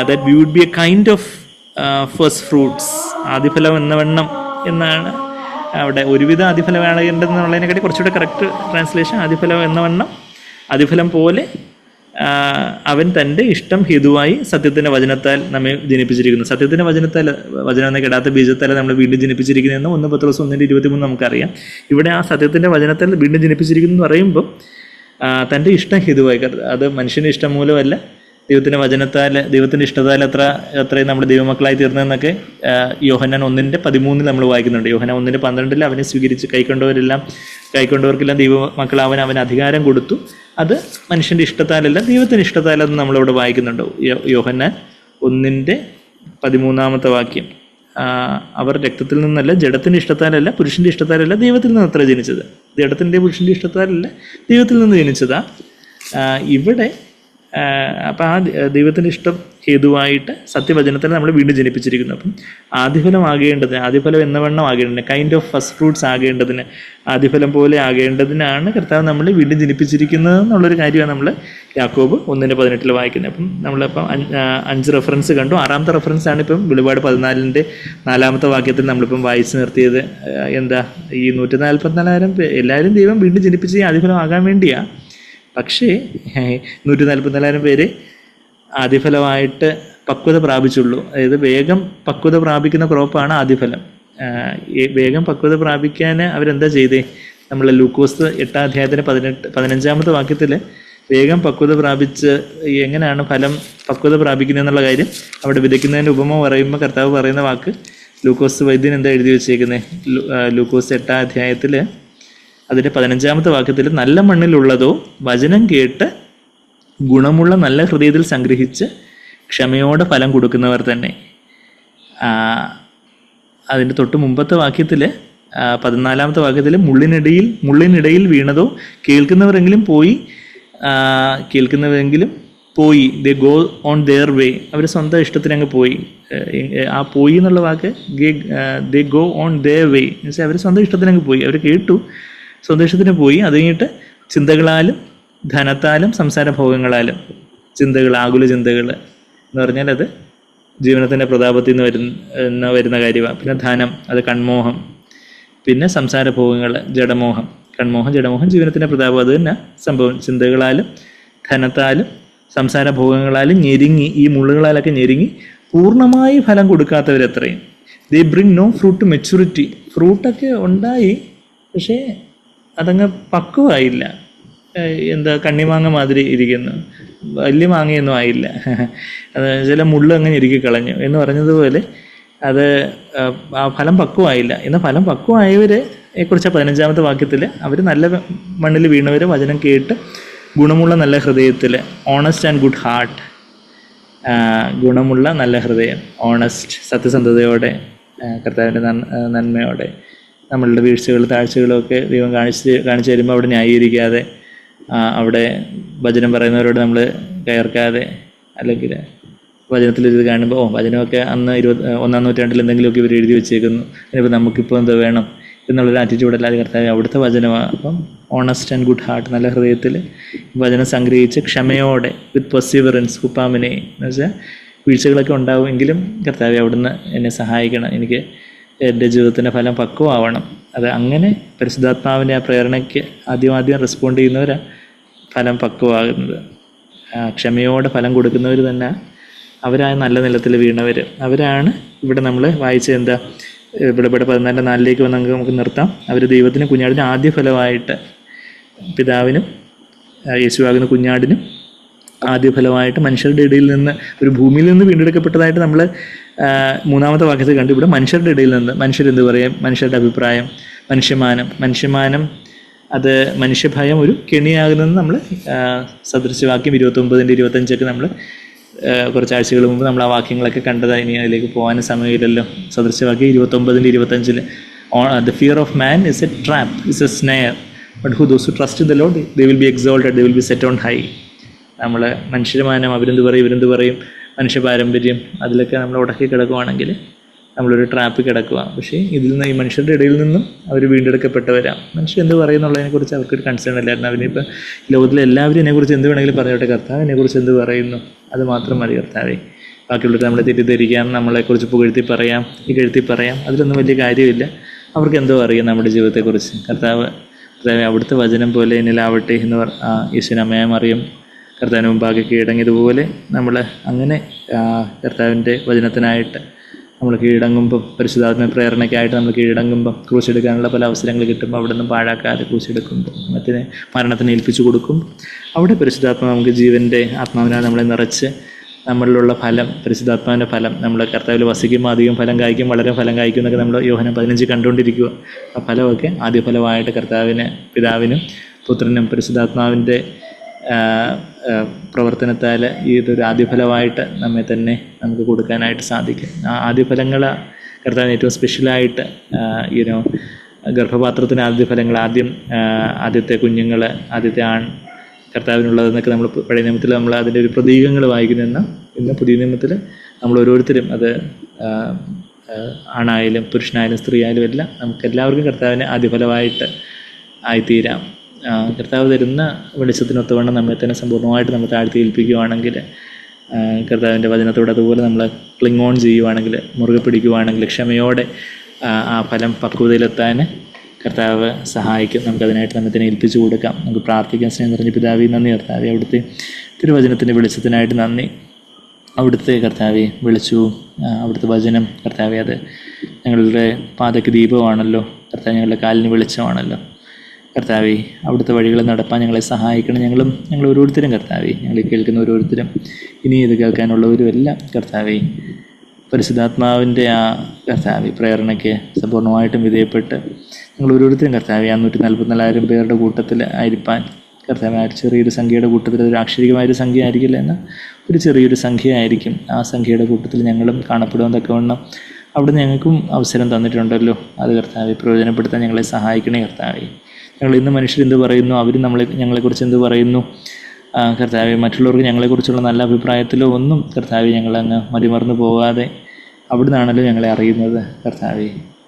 that we would be a kind of first fruits, ആദ്യഫലം എന്ന വണ്ണം എന്നാണ് അവിടെ. ഒരുവിധം ആദ്യഫലം വേണമെന്നുള്ളതിനെക്കാട്ടി കുറച്ചുകൂടെ കറക്റ്റ് ട്രാൻസ്ലേഷൻ ആദ്യഫലം എന്ന വണ്ണം, ആദ്യഫലം പോലെ അവൻ തൻ്റെ ഇഷ്ടം ഹേതുവായി സത്യത്തിൻ്റെ വചനത്താൽ നമ്മെ ജനിപ്പിച്ചിരിക്കുന്നു. സത്യത്തിൻ്റെ വചനം എന്ന കെടാത്ത ബീജത്താൽ നമ്മൾ വീണ്ടും ജനിപ്പിച്ചിരിക്കുന്നതെന്ന് 1 പത്രോസ് 1:23 നമുക്കറിയാം. ഇവിടെ ആ സത്യത്തിൻ്റെ വചനത്താൽ വീണ്ടും ജനിപ്പിച്ചിരിക്കുന്നു എന്ന് പറയുമ്പോൾ തൻ്റെ ഇഷ്ടം ഹേതുവായി, അത് മനുഷ്യൻ്റെ ഇഷ്ടം മൂലമല്ല, ദൈവത്തിൻ്റെ വചനത്താൽ, ദൈവത്തിൻ്റെ ഇഷ്ടത്താൽ അത്രയും നമ്മുടെ ദൈവമക്കളായി തീർന്നതെന്നൊക്കെ യോഹന്നാൻ 1:13 നമ്മൾ വായിക്കുന്നുണ്ട്. യോഹന്നാൻ 1:12 അവനെ സ്വീകരിച്ച് കൈക്കൊണ്ടവർക്കെല്ലാം ദൈവമക്കളാവാൻ അവൻ അധികാരം കൊടുത്തു. അത് മനുഷ്യൻ്റെ ഇഷ്ടത്താലല്ല, ദൈവത്തിൻ്റെ ഇഷ്ടത്താലെന്ന് നമ്മളിവിടെ വായിക്കുന്നുണ്ട്. യോഹന്നാൻ 1:13 വാക്യം, അവർ രക്തത്തിൽ നിന്നല്ല, ജഡത്തിൻ്റെ ഇഷ്ടത്താലല്ല, പുരുഷൻ്റെ ഇഷ്ടത്താലല്ല, ദൈവത്തിൽ നിന്ന് അത്ര ജനിച്ചത്. ജഡത്തിൻ്റെ പുരുഷൻ്റെ ഇഷ്ടത്താലല്ല, ദൈവത്തിൽ നിന്ന് ജനിച്ചതാ ഇവിടെ. അപ്പം ആ ദൈവത്തിൻ്റെ ഇഷ്ടം ഹേതുവായിട്ട് സത്യവചനത്തിൽ നമ്മൾ വീണ്ടും ജനിപ്പിച്ചിരിക്കുന്നു. അപ്പം ആദ്യഫലം എന്ന വണ്ണം ആകേണ്ടതിന്, കൈൻഡ് ഓഫ് ഫസ്റ്റ് ഫ്രൂട്ട്സ് ആകേണ്ടതിന്, ആദ്യഫലം പോലെ ആകേണ്ടതിനാണ് കർത്താവ് നമ്മൾ വീണ്ടും ജനിപ്പിച്ചിരിക്കുന്നത് എന്നുള്ളൊരു കാര്യമാണ് നമ്മൾ യാക്കോബ് 1:18 വായിക്കുന്നത്. അപ്പം നമ്മളിപ്പം 5 റെഫറൻസ് കണ്ടു. 6ാമത്തെ റെഫറൻസാണ് ഇപ്പം വെളിപാട് 14 വാക്യത്തിൽ നമ്മളിപ്പം വായിച്ചു നിർത്തിയത്. എന്താ, ഈ 144,000 എല്ലാവരും ദൈവം വീണ്ടും ജനിപ്പിച്ച് ആദ്യഫലം ആകാൻ വേണ്ടിയാണ്. പക്ഷേ 144,000 പേര് ആദ്യഫലമായിട്ട് പക്വത പ്രാപിച്ചുള്ളൂ. അതായത് വേഗം പക്വത പ്രാപിക്കുന്ന ക്രോപ്പാണ് ആദ്യഫലം. വേഗം പക്വത പ്രാപിക്കാൻ അവരെന്താ ചെയ്തേ? നമ്മൾ ലൂക്കോസ് 8 അധ്യായത്തിന് 15 വാക്യത്തിൽ വേഗം പക്വത പ്രാപിച്ച് എങ്ങനെയാണ് ഫലം പക്വത പ്രാപിക്കുന്നത് എന്നുള്ള കാര്യം അവിടെ വിതയ്ക്കുന്നതിൻ്റെ ഉപമ പറയുമ്പോൾ കർത്താവ് പറയുന്ന വാക്ക് ലൂക്കോസ് വൈദ്യൻ എന്താ എഴുതി വെച്ചേക്കുന്നത്? ലൂക്കോസ് 8 അധ്യായത്തിൽ അതിൻ്റെ 15 വാക്യത്തിൽ നല്ല മണ്ണിലുള്ളതോ വചനം കേട്ട് ഗുണമുള്ള നല്ല ഹൃദയത്തിൽ സംഗ്രഹിച്ച് ക്ഷമയോടെ ഫലം കൊടുക്കുന്നവർ തന്നെ. അതിൻ്റെ തൊട്ട് മുമ്പത്തെ വാക്യത്തിൽ 14 വാക്യത്തിൽ മുള്ളിനിടയിൽ വീണതോ കേൾക്കുന്നവരെങ്കിലും പോയി ദേ ഗോ ഓൺ ദെയർ വേ, അവർ സ്വന്തം ഇഷ്ടത്തിന് അങ്ങ് പോയി. ആ പോയി എന്നുള്ള വാക്ക് ദേ ഗോ ഓൺ ദെയർ വേ എന്നുവെച്ചാൽ അവർ സ്വന്തം ഇഷ്ടത്തിന് അങ്ങ് പോയി. അവർ കേട്ടു, സ്വന്തം ഇഷ്ടത്തിന് പോയി. അത് കഴിഞ്ഞിട്ട് ചിന്തകളാലും ധനത്താലും സംസാരഭോഗങ്ങളാലും ആകുല ചിന്തകൾ എന്ന് പറഞ്ഞാൽ അത് ജീവനത്തിൻ്റെ പ്രതാപത്തിൽ നിന്ന് വരുന്ന കാര്യമാണ്. പിന്നെ ധനം, അത് കൺമോഹം. പിന്നെ സംസാരഭോഗങ്ങൾ, ജഡമോഹം. കൺമോഹം, ജഡമോഹം ജീവനത്തിൻ്റെ പ്രതാപം. അത് തന്നെ സംഭവം. ചിന്തകളാലും ധനത്താലും സംസാരഭോഗങ്ങളാലും ഞെരുങ്ങി, ഈ മുള്ളുകളാലൊക്കെ ഞെരുങ്ങി പൂർണ്ണമായി ഫലം കൊടുക്കാത്തവരെത്രയും. They bring no fruit to maturity. ഫ്രൂട്ടൊക്കെ ഉണ്ടായി, പക്ഷേ അതങ്ങ് പക്വമായില്ല. കണ്ണിമാങ്ങ മാതിരി ഇരിക്കുന്നു, വലിയ മാങ്ങയൊന്നും ആയില്ല. അത് ചില മുള്ള് അങ്ങനെ ഇറുക്കി കളഞ്ഞു എന്ന് പറഞ്ഞതുപോലെ അത് ആ ഫലം പക്വമായില്ല. എന്നാൽ ഫലം പക്വമായവരെ കുറിച്ച് 15 വാക്യത്തിൽ അവർ നല്ല മണ്ണിൽ വീണവർ വചനം കേട്ട് ഗുണമുള്ള നല്ല ഹൃദയത്തിൽ, ഓണസ്റ്റ് ആൻഡ് ഗുഡ് ഹാർട്ട്, ഗുണമുള്ള നല്ല ഹൃദയം, ഓണസ്റ്റ്, സത്യസന്ധതയോടെ, കർത്താവിൻ്റെ നന്മയോടെ നമ്മളുടെ വീഴ്ചകളും താഴ്ചകളും ഒക്കെ ദൈവം കാണിച്ചു തരുമ്പോൾ അവിടെ ന്യായീകരിക്കാതെ, അവിടെ വചനം പറയുന്നവരോട് നമ്മൾ കയർക്കാതെ, അല്ലെങ്കിൽ വചനത്തിലിത് കാണുമ്പോൾ വചനമൊക്കെ അന്ന് 21-ാം നൂറ്റാണ്ടിൽ എന്തെങ്കിലുമൊക്കെ ഇവർ എഴുതി വെച്ചേക്കുന്നു, അതിനിപ്പോൾ നമുക്കിപ്പോൾ എന്താ വേണം എന്നുള്ളൊരു ആറ്റിറ്റ്യൂഡല്ലാതെ കർത്താവ് അവിടുത്തെ വചനമാണ്. അപ്പം ഓണസ്റ്റ് ആൻഡ് ഗുഡ് ഹാർട്ട്, നല്ല ഹൃദയത്തിൽ വചനം സംഗ്രഹിച്ച് ക്ഷമയോടെ വിത്ത് പെർസിവറൻസ് ഹുപ്പാമിനെ എന്ന് വെച്ചാൽ വീഴ്ചകളൊക്കെ ഉണ്ടാവും, എങ്കിലും കർത്താവ് അവിടുന്ന് എന്നെ സഹായിക്കണം, എനിക്ക് എൻ്റെ ജീവിതത്തിൻ്റെ ഫലം പക്വമാവണം. അത് അങ്ങനെ പരിശുദ്ധാത്മാവിൻ്റെ ആ പ്രേരണയ്ക്ക് ആദ്യം റെസ്പോണ്ട് ചെയ്യുന്നവരാണ് ഫലം പക്വമാകുന്നത്. ക്ഷമയോടെ ഫലം കൊടുക്കുന്നവർ തന്നെ അവരാണ് നല്ല നിലത്തിൽ വീണവർ. അവരാണ് ഇവിടെ നമ്മൾ വായിച്ച എന്താ ഇവിടെ 14:4 വന്ന് നമുക്ക് നിർത്താം. അവർ ദൈവത്തിനും കുഞ്ഞാടിനും ആദ്യ ഫലമായിട്ട്, പിതാവിനും യേശുവാകുന്ന കുഞ്ഞാടിനും ആദ്യ ഫലമായിട്ട് മനുഷ്യരുടെ ഇടയിൽ നിന്ന്, ഒരു ഭൂമിയിൽ നിന്ന് വീണ്ടെടുക്കപ്പെട്ടതായിട്ട് നമ്മൾ 3-ാമത്തെ വാക്യത്തിൽ കണ്ടു. ഇവിടെ മനുഷ്യരുടെ ഇടയിൽ നിന്ന്, മനുഷ്യരെന്ത് പറയും, മനുഷ്യരുടെ അഭിപ്രായം, മനുഷ്യമാനം, അത് മനുഷ്യഭയം ഒരു കെണിയാകുന്നതെന്ന് നമ്മൾ സദൃശവാക്യം 29-25 നമ്മൾ കുറച്ചാഴ്ചകൾ മുമ്പ് നമ്മൾ ആ വാക്യങ്ങളൊക്കെ കണ്ടതാണ്. ഇനി അതിലേക്ക് പോകാനും സമയമില്ലല്ലോ. സദൃശവാക്യം 29-25 the fear of man is A trap, is A snare, but who those who trust in the Lord they will be exalted, they will be set on high. നമ്മൾ മനുഷ്യമാനം, ഇവരെന്ത് പറയും, മനുഷ്യ പാരമ്പര്യം, അതിലൊക്കെ നമ്മൾ ഉടക്കി കിടക്കുവാണെങ്കിൽ നമ്മളൊരു ട്രാപ്പ് കിടക്കുക. പക്ഷേ ഇതിൽ നിന്ന്, ഈ മനുഷ്യരുടെ ഇടയിൽ നിന്നും അവർ വീണ്ടെടുക്കപ്പെട്ടവരാണ്. മനുഷ്യർ എന്ത് പറയുന്നുള്ളതിനെക്കുറിച്ച് അവർക്കൊരു കൺസേൺ അല്ലായിരുന്നു. അവനിപ്പോൾ ലോകത്തിലെ എല്ലാവരും ഇതിനെക്കുറിച്ച് എന്ത് വേണമെങ്കിലും പറഞ്ഞോട്ടെ, കർത്താവിനെക്കുറിച്ച് എന്ത് പറയുന്നു അത് മാത്രം മതി കർത്താവേ. ബാക്കിയുള്ളവർ നമ്മളെ തെറ്റിദ്ധരിക്കാം, നമ്മളെക്കുറിച്ച് പുകഴ്ത്തി പറയാം, അതിലൊന്നും വലിയ കാര്യമില്ല. അവർക്ക് എന്തോ അറിയാം നമ്മുടെ ജീവിതത്തെക്കുറിച്ച്. കർത്താവ് അവിടുത്തെ വചനം പോലെ എന്നിലാവട്ടെ എന്ന് യേശുവിനമ്മയെ മറിയം കർത്താവിന് മുമ്പാകെ കീഴടങ്ങിയതുപോലെ നമ്മൾ അങ്ങനെ കർത്താവിൻ്റെ വചനത്തിനായിട്ട് നമ്മൾ കീഴടങ്ങുമ്പോൾ, പരിശുദ്ധാത്മ പ്രേരണയ്ക്കായിട്ട് നമ്മൾ കീഴടങ്ങുമ്പോൾ, ക്രൂശെടുക്കാനുള്ള പല അവസരങ്ങൾ കിട്ടുമ്പോൾ അവിടെ നിന്നും പാഴാക്കാതെ ക്രൂശെടുക്കുമ്പോൾ, മരണത്തിന് ഏൽപ്പിച്ചു കൊടുക്കും. അവിടെ പരിശുദ്ധാത്മ നമുക്ക് ജീവൻ്റെ ആത്മാവിനാൽ നമ്മളെ നിറച്ച് നമ്മളിലുള്ള ഫലം, പരിശുദ്ധാത്മാവിൻ്റെ ഫലം, നമ്മൾ കർത്താവിൽ വസിക്കുമ്പോൾ അധികം ഫലം കായ്ക്കും, വളരെ ഫലം കായ്ക്കും എന്നൊക്കെ നമ്മൾ യോഹന്നാൻ 15 കണ്ടുകൊണ്ടിരിക്കുക. ആ ഫലമൊക്കെ ആദ്യ ഫലമായിട്ട് കർത്താവിന്, പിതാവിനും പുത്രനും പരിശുദ്ധാത്മാവിൻ്റെ പ്രവർത്തനത്താൽ ഇതൊരു ആദ്യഫലമായിട്ട് നമ്മെ തന്നെ നമുക്ക് കൊടുക്കാനായിട്ട് സാധിക്കും. ആ ആദ്യഫലങ്ങൾ കർത്താവിന് ഏറ്റവും സ്പെഷ്യലായിട്ട് ഗർഭപാത്രത്തിന് ആദ്യഫലങ്ങൾ, ആദ്യത്തെ കുഞ്ഞുങ്ങൾ, ആദ്യത്തെ ആൺ കർത്താവിനുള്ളതെന്നൊക്കെ നമ്മൾ പഴയ നിയമത്തിൽ നമ്മൾ അതിൻ്റെ ഒരു പ്രതീകങ്ങൾ വായിക്കുന്നെന്ന്, ഇന്ന് പുതിയ നിയമത്തിൽ നമ്മൾ ഓരോരുത്തരും, അത് ആണായാലും പുരുഷനായാലും സ്ത്രീ ആയാലും എല്ലാം നമുക്കെല്ലാവർക്കും കർത്താവിന് ആദ്യഫലമായിട്ട് ആയിത്തീരാം. കർത്താവ് തരുന്ന വെളിച്ചത്തിനൊത്തവണ്ണം നമ്മെ തന്നെ സമ്പൂർണ്ണമായിട്ട് നമ്മൾ താഴ്ത്തി ഏൽപ്പിക്കുകയാണെങ്കിൽ, കർത്താവിൻ്റെ വചനത്തോട് അതുപോലെ നമ്മൾ ക്ലിങ് ഓൺ ചെയ്യുവാണെങ്കിൽ, മുറുകെ പിടിക്കുവാണെങ്കിൽ, ക്ഷമയോടെ ആ ഫലം പക്വതയിലെത്താൻ കർത്താവ് സഹായിക്കും. നമുക്കതിനായിട്ട് നമ്മെ തന്നെ ഏൽപ്പിച്ചു കൊടുക്കാം. നമുക്ക് പ്രാർത്ഥിക്കാൻ. സ്നേഹം നിറഞ്ഞ പിതാവേ, നന്ദി കർത്താവേ, അവിടുത്തെ തിരുവചനത്തിൻ്റെ വെളിച്ചത്തിനായിട്ട് നന്ദി. അവിടുത്തെ കർത്താവെ വിളിച്ചു, അവിടുത്തെ വചനം കർത്താവെ അത് ഞങ്ങളുടെ പാതയ്ക്ക് ദീപമാണല്ലോ കർത്താവ്, ഞങ്ങളുടെ കാലിന് വെളിച്ചമാണല്ലോ കർത്താവേ. അവിടുത്തെ വഴികൾ നടപ്പാൻ ഞങ്ങളെ സഹായിക്കണം. ഞങ്ങൾ ഓരോരുത്തരും കർത്താവേ, ഞങ്ങൾ കേൾക്കുന്ന ഓരോരുത്തരും ഇനി ഇത് കേൾക്കാനുള്ളവരും എല്ലാം കർത്താവേ, പരിശുദ്ധാത്മാവിൻ്റെ ആ കർത്താവേ പ്രേരണയ്ക്ക് സമ്പൂർണ്ണമായിട്ടും വിധേയപ്പെട്ട് ഞങ്ങൾ ഓരോരുത്തരും കർത്താവേ 144,000 പേരുടെ കൂട്ടത്തിൽ ആയിരിക്കാൻ കർത്താവേ, ആ ചെറിയൊരു സംഖ്യയുടെ കൂട്ടത്തിൽ, ഒരു ആക്ഷരികമായൊരു സംഖ്യ ആയിരിക്കില്ല, എന്നാൽ ഒരു ചെറിയൊരു സംഖ്യ ആയിരിക്കും. ആ സംഖ്യയുടെ കൂട്ടത്തിൽ ഞങ്ങളും കാണപ്പെടുമെന്നൊക്കെ വണ്ണം അവിടെ ഞങ്ങൾക്കും അവസരം തന്നിട്ടുണ്ടല്ലോ. അത് കർത്താവേ പ്രയോജനപ്പെടുത്താൻ ഞങ്ങളെ സഹായിക്കണേ കർത്താവേ. ഞങ്ങൾ ഇന്ന് മനുഷ്യരെന്ത് പറയുന്നു, അവർ ഞങ്ങളെക്കുറിച്ച് എന്ത് പറയുന്നു കർത്താവേ, മറ്റുള്ളവർക്ക് ഞങ്ങളെക്കുറിച്ചുള്ള നല്ല അഭിപ്രായത്തിലോ ഒന്നും കർത്താവേ ഞങ്ങളങ്ങ് മതിമറന്നു പോകാതെ അവിടുന്നാണല്ലോ ഞങ്ങളെ അറിയുന്നത് കർത്താവേ.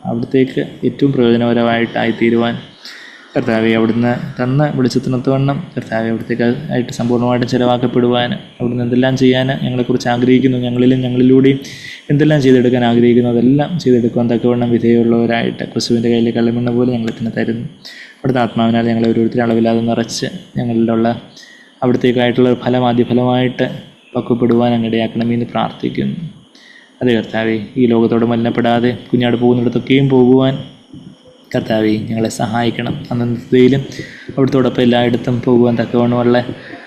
അവിടത്തേക്ക് ഏറ്റവും പ്രയോജനപരമായിട്ടായിത്തീരുവാൻ കർത്താവെ, അവിടുന്ന് തന്ന വെളിച്ചത്തിനൊത്തവണ്ണം കർത്താവെ അവിടത്തേക്ക് ആയിട്ട് സമ്പൂർണ്ണമായിട്ടും ചിലവാക്കപ്പെടുവാൻ അവിടുന്ന് എന്തെല്ലാം ചെയ്യാൻ ഞങ്ങളെക്കുറിച്ച് ആഗ്രഹിക്കുന്നു, ഞങ്ങളിലൂടെയും എന്തെല്ലാം ചെയ്തെടുക്കാൻ ആഗ്രഹിക്കുന്നു അതെല്ലാം ചെയ്തെടുക്കുവാൻ തക്കവണ്ണം വിധേയമുള്ളവരായിട്ട് ക്രിസ്തുവിൻ്റെ കയ്യിലെ കളിമണ്ണ് പോലെ ഞങ്ങളെ തന്നെ തരുന്നു. അവിടുത്തെ ആത്മാവിനാൽ ഞങ്ങളെ ഓരോരുത്തരും അളവില്ലാതെ നിറച്ച് ഞങ്ങളിലുള്ള അവിടത്തേക്കായിട്ടുള്ള ഫലമായിട്ട് പക്വപ്പെടുവാൻ അങ്ങടിയാക്കണമെന്ന് പ്രാർത്ഥിക്കുന്നു. അതെ കർത്താവെ, ഈ ലോകത്തോട് മലിനപ്പെടാതെ കുഞ്ഞാട് പോകുന്നിടത്തൊക്കെയും പോകുവാൻ കർത്താവെ ഞങ്ങളെ സഹായിക്കണം. അന്നത്തേലും അവിടത്തോടൊപ്പം എല്ലായിടത്തും പോകുവാൻ തക്കവണ്ണമുള്ള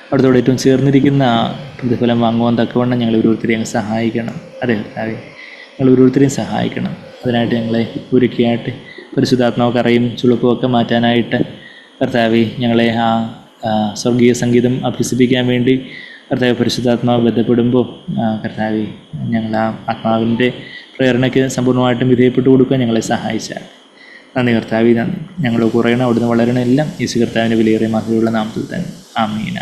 അവിടത്തോട് ഏറ്റവും ചേർന്നിരിക്കുന്ന ആ പ്രതിഫലം വാങ്ങുവാൻ തക്കവണ്ണം ഞങ്ങൾ ഓരോരുത്തരെയും സഹായിക്കണം. അതെ കർത്താവെ, ഞങ്ങൾ ഓരോരുത്തരെയും സഹായിക്കണം. അതിനായിട്ട് ഞങ്ങളെ ഒരുക്കിയായിട്ട് പരിശുദ്ധാത്മാവ് കറയും ചുളുക്കും ഒക്കെ മാറ്റാനായിട്ട് കർത്താവെ ഞങ്ങളെ ആ സ്വർഗീയ സംഗീതം അഭ്യസിപ്പിക്കാൻ വേണ്ടി കർത്താവ് പരിശുദ്ധാത്മാവ് ബന്ധപ്പെടുമ്പോൾ കർത്താവെ ഞങ്ങൾ ആ ആത്മാവിൻ്റെ പ്രേരണയ്ക്ക് സമ്പൂർണ്ണമായിട്ടും വിധേയപ്പെട്ട് കൊടുക്കാൻ ഞങ്ങളെ സഹായിച്ചാൽ നന്ദി കർത്താവേ, നന്ദി. ഞങ്ങൾ കുറയണം, അവിടുന്ന് വളരണം, എല്ലാം യേശു കർത്താവിൻ്റെ വിലയേറിയ മഹത്വമുള്ള നാമത്തിൽ തന്നെ. ആമീൻ.